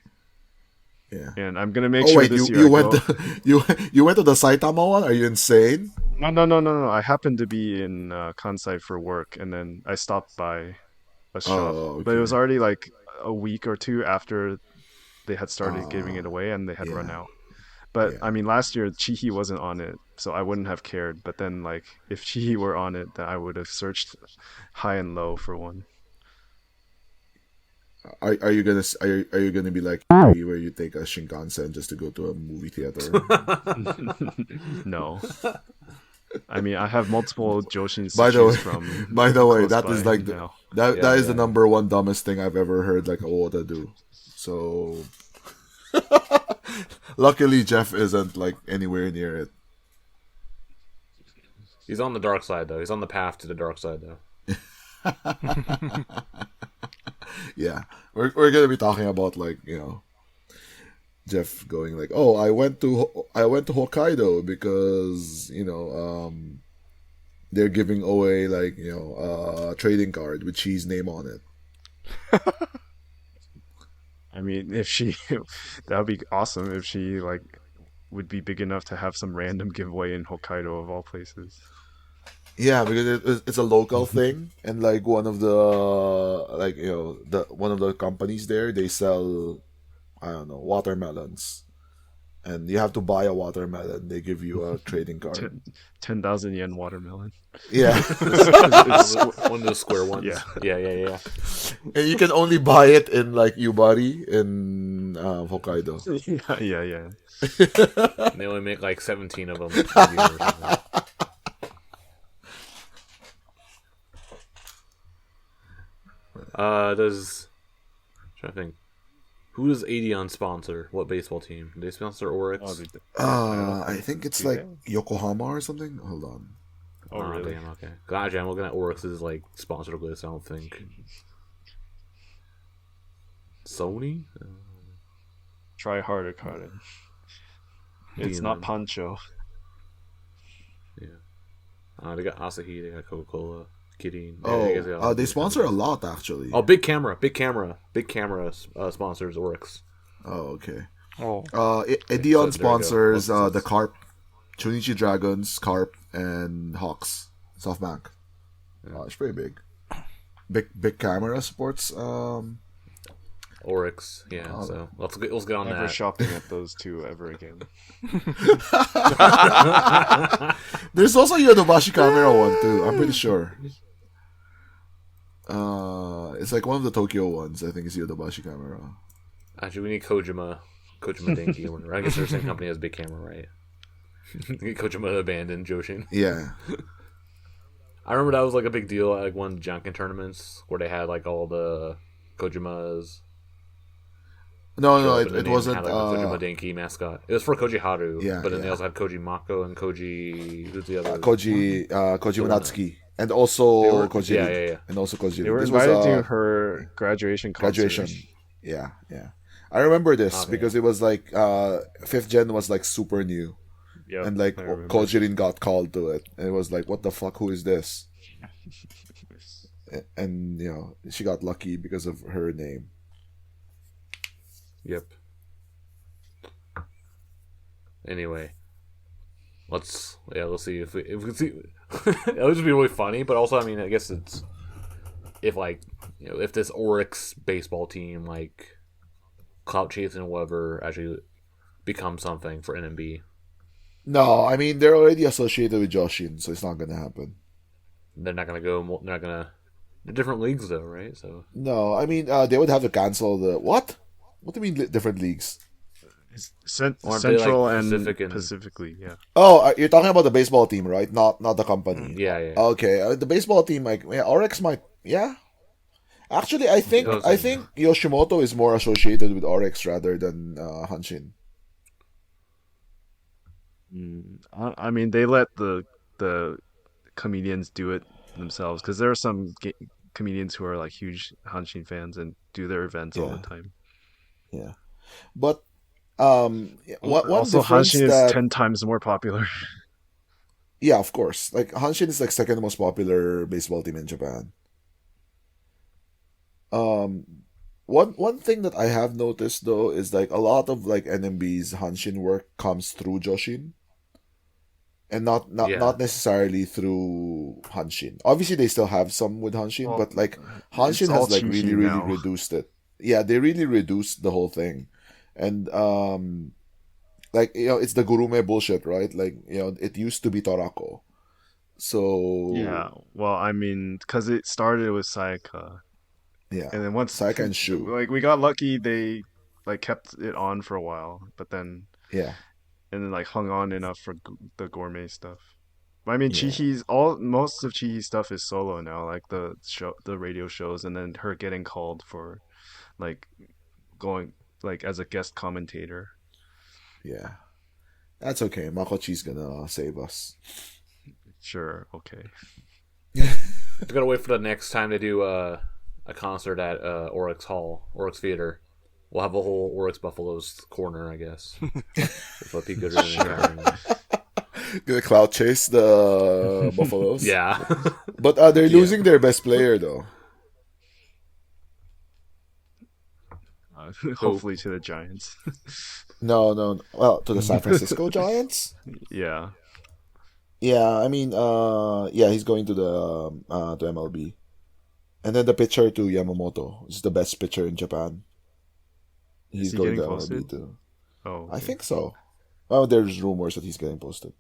B: Yeah.
D: and I'm gonna make
B: Oh
D: sure
B: wait,
D: this
B: you
D: year
B: you
D: I
B: went
D: go.
B: to you went to the Saitama one? Are you insane?
D: No. I happened to be in Kansai for work, and then I stopped by a shop,
B: Oh,
D: but it was
B: okay.
D: already like a week or two after they had started giving it
B: Uh,
D: away, and they had run
B: yeah,
D: out. But
B: yeah.
D: I mean, last year Chihhi wasn't on it, so I wouldn't have cared. But then, like, if Chihhi were on it, then I would have searched high and low for one.
B: Are you gonna are you gonna be like where you take a Shinkansen just to go to a movie theater?
D: No, I mean I have multiple Joshins to
B: By the
D: choose
B: way,
D: from
B: by the way,
D: close
B: that
D: by
B: is like
D: now.
B: that is the
A: Yeah.
B: number one dumbest thing I've ever heard like a Wota do. So luckily Geoff isn't like anywhere near it.
A: He's on the dark side though. He's on the path to the dark side though.
B: Yeah, we're gonna be talking about like Geoff going like, oh, I went to Hokkaido because they're giving away like a trading card with Chi's name on it.
D: I mean, if she, that would be awesome if she like would be big enough to have some random giveaway in Hokkaido of all places.
B: Yeah, because it's a local thing, and like one of the one of the companies there, they sell, I don't know, watermelons, and you have to buy a watermelon. They give you a trading card.
D: 10,000 yen watermelon.
B: Yeah,
D: It's-
A: One of those square ones.
D: Yeah.
A: Yeah.
B: and you can only buy it in like Yubari in Hokkaido.
D: yeah.
A: And they only make like 17 of them. Per year or something. I'm trying to think. Who does Aeon sponsor? What baseball team? Do they sponsor Oryx?
B: I think it's like Yokohama or something. Hold on.
D: Oh, really?
A: Damn, okay. Actually, I'm looking at Oryx's like sponsored list. I don't think Sony.
D: Try harder, Karen. It's not Pancho.
A: Yeah. They got Asahi. They got Coca-Cola. Kidding.
B: They sponsor a lot actually.
A: Oh, Big Camera sponsors Oryx.
B: Oh, okay.
C: Oh,
B: Aeon
A: there you go.
B: sponsors the Carp, Chunichi Dragons, Carp, and Hawks. SoftBank. It's pretty big. Big Camera supports.
A: Oryx. Yeah. So let's get on
D: Never
A: that.
D: shopping at those two ever again.
B: There's also Yodobashi Camera one too. I'm pretty sure. It's like one of the Tokyo ones. I think it's Yodobashi Camera.
A: Actually, we need Kojima Denki. I guess they're the same company as Big Camera, right? Kojima abandoned Joshin.
B: Yeah.
A: I remember that was like a big deal at like one of the Janken tournaments where they had like all the Kojimas.
B: No,
A: And
B: it
A: they
B: wasn't.
A: had, like, the Kojima Denki mascot. It was for Koji Haru.
B: Yeah,
A: but then they
B: yeah.
A: also had Koji Mako and Koji. Who's the other?
B: Koji Natsuki, and also Koji.
A: Yeah.
B: And also Koji.
D: They were
B: This was,
D: invited to her graduation concert.
B: graduation. Yeah. I remember this
A: Okay.
B: because it was like 5th gen was like super new,
D: Yep,
B: and like
D: I remember.
B: Kojirin got called to it, and it was like, what the fuck? Who is this? And she got lucky because of her name.
A: Yep. Anyway, let's see if we can see. It would just be really funny, but also, I mean, I guess it's if like if this Oryx baseball team like clout chasing or whatever actually becomes something for NMB,
B: No, I mean they're already associated with Joshin, so it's not gonna happen.
A: they're not gonna go. They're not gonna. They're different leagues though, right? So
B: No, I mean they would have to cancel the what? What do you mean different leagues?
A: Aren't they, like,
D: Central and
A: Pacific and-
D: Pacifically, yeah.
B: Oh, you're talking about the baseball team, right? Not the company.
A: yeah.
B: Okay, the baseball team, like Oryx might, yeah. Actually, I think Yoshimoto is more associated with Oryx rather than Hanshin.
D: I mean, they let the comedians do it themselves because there are some comedians who are like huge Hanshin fans and do their events all the
B: Yeah.
D: time.
B: Yeah, but one
D: Also,
B: difference
D: Hanshin
B: that
D: is 10 times more popular.
B: yeah, of course, like Hanshin is like second most popular baseball team in Japan. Um, one thing that I have noticed though is like a lot of like NMB's Hanshin work comes through Joshin, and not necessarily through Hanshin. Obviously, they still have some with Hanshin,
D: Well,
B: but like
D: it's
B: Hanshin
D: all
B: has like
D: Chihhi
B: really
D: now.
B: reduced it. Yeah, they really reduced the whole thing, and like it's the Gurume bullshit, right? Like it used to be Torako, so
D: Yeah, well, I mean, because it started with Sayaka,
B: yeah,
D: and then once
B: Saika and Shu,
D: like we got lucky, they like kept it on for a while, but then
B: yeah,
D: and then like hung on enough for the gourmet stuff. But I mean,
B: yeah.
D: most of Chihi's stuff is solo now, like the radio shows, and then her getting called for like going like as a guest commentator.
B: Yeah, that's okay. Makochi's gonna save us.
D: Sure, okay.
A: I gotta wait for the next time they do a concert at Oryx Hall, Oryx Theater. We'll have a whole Oryx Buffaloes corner, I guess. If let people go to
B: Gonna cloud chase the Buffaloes.
A: yeah.
B: But they're losing their best player though.
D: Hopefully to the Giants.
B: No. Well, to the San Francisco Giants.
D: Yeah.
B: Yeah, I mean, yeah, he's going to the to MLB, and then the pitcher to Yamamoto is the best pitcher in Japan. He's
D: he
B: going
D: getting
B: to
D: posted?
B: MLB too.
D: Oh,
B: I
D: okay.
B: think so. Well, there's rumors that he's getting posted.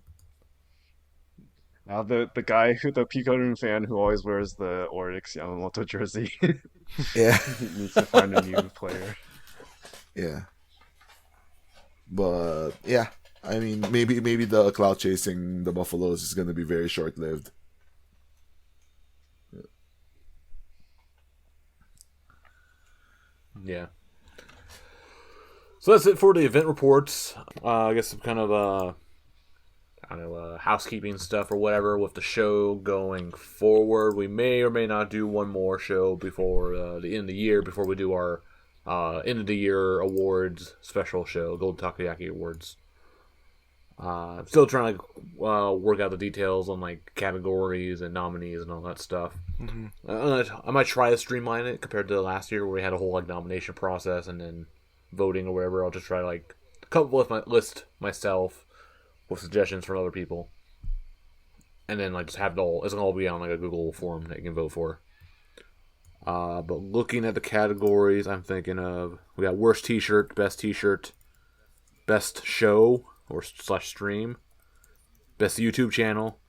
D: Now the guy the Pikachu fan who always wears the Oryx Yamamoto jersey
B: Yeah,
D: needs to find a new player.
B: yeah. But yeah, I mean, maybe the cloud chasing the Buffaloes is gonna be very short lived.
A: Yeah. So that's it for the event reports. I guess some kind of I don't know, housekeeping stuff or whatever with the show going forward. We may or may not do one more show before the end of the year, before we do our end of the year awards special show, Golden Takoyaki Awards. Still trying to work out the details on like categories and nominees and all that stuff.
C: Mm-hmm.
A: I might try to streamline it compared to last year where we had a whole like nomination process and then voting or whatever. I'll just try to like come up with my list myself with suggestions from other people, and then like just have it all. It's gonna all be on like a Google form that you can vote for. But looking at the categories, I'm thinking of we got worst T-shirt, best show or / stream, best YouTube channel,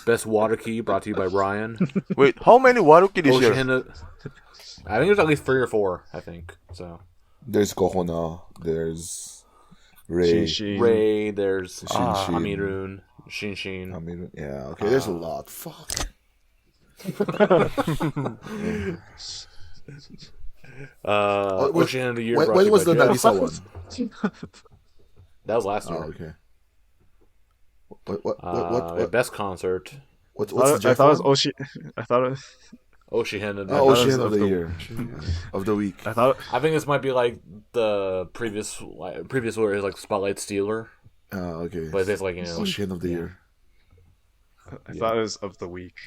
A: best water key brought to you by Ryan.
C: Wait, how many Waruki this year?
A: I think there's at least 3 or 4. I think so.
B: There's Kohona. There's Ray.
A: Ray. There's
B: Shin.
A: Amirun. Shin.
B: Amirun. Yeah. Okay. There's a lot. Fuck.
A: Ocean of the Year.
B: When was the Nagisa one?
A: That was last year.
B: Oh, okay. What?
A: Best concert.
B: What's the
D: I
B: Jeff
D: thought it was
B: one?
D: Oshi. I thought it.
A: Ocean of the
B: Oh,
D: thought it was
B: Ocean of
D: of
B: the
D: the-
B: year. Of the week.
D: I thought.
A: I think this might be like the previous where it's like Spotlight Stealer,
B: Oh, okay.
A: but it's like
B: Ocean of the year.
D: I thought it was of the week.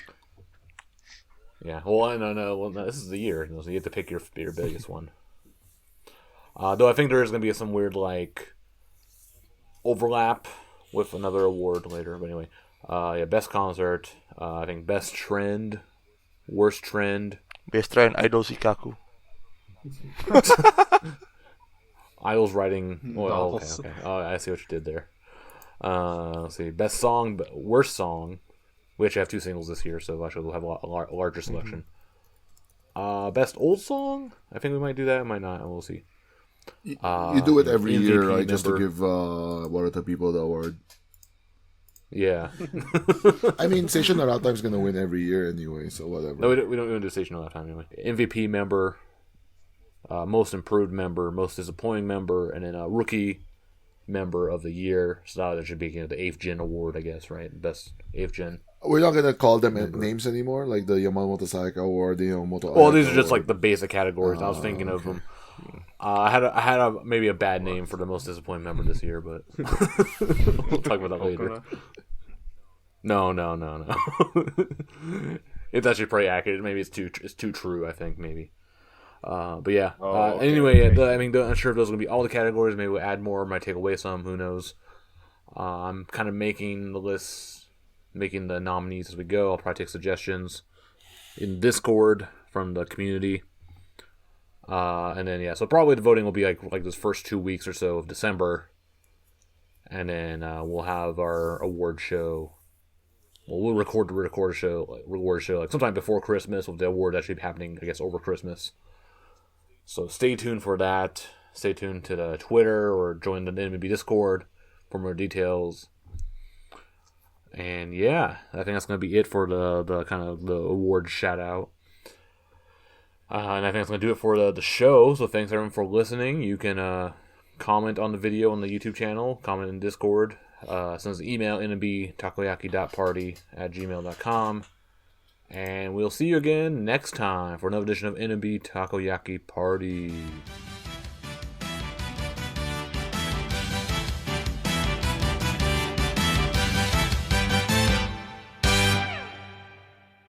A: Yeah. Well, no. Well, no, this is the year, so you have to pick your biggest one. Though I think there is going to be some weird like overlap with another award later. But anyway, best concert. I think best trend, worst trend,
C: Best trend Idol Shikaku.
A: Idols writing. Well,
D: Novels.
A: okay. Oh, I see what you did there. Let's see. Best song, worst song. We actually have 2 singles this year, so actually we'll have a larger selection. Best old song. I think we might do that. Might not. We'll see.
B: You do it every year,
A: MVP
B: right? Just to
A: member.
B: give Wota people the award.
A: Yeah.
B: I mean, Station Narata is gonna win every year anyway, so whatever.
A: No, we don't do station all that time anyway. MVP member, most improved member, most disappointing member, and then a rookie member of the year. So that should be the 8th Gen award, I guess, right? Best 8th Gen.
B: We're not gonna call them names anymore, like the Yamamoto Sayaka Award, the Yamamoto.
A: Well,
B: Ayaka
A: these are just
B: Award.
A: like the basic categories. I was thinking of them. I had maybe a bad name for the most disappointing member this year, but we'll talk about that later. No. It's actually pretty accurate. Maybe it's too true. I think maybe. But yeah.
D: Okay,
A: Anyway,
D: okay.
A: I'm not sure if those are going to be all the categories. Maybe we'll add more. Might take away some. Who knows? I'm kind of making the lists, making the nominees as we go. I'll probably take suggestions in Discord from the community. And then, yeah, so probably the voting will be like those first 2 weeks or so of December. And then we'll have our award show. Well, we'll record a show, like sometime before Christmas, with the award actually happening, I guess, over Christmas. So stay tuned for that. Stay tuned to the Twitter or join the NMB Discord for more details. And yeah, I think that's going to be it for the kind of the award shout out. And I think that's going to do it for the show. So thanks everyone for listening. You can comment on the video on the YouTube channel, comment in Discord, send us an email, nmbtakoyaki.party@gmail.com. And we'll see you again next time for another edition of NMB Takoyaki Party.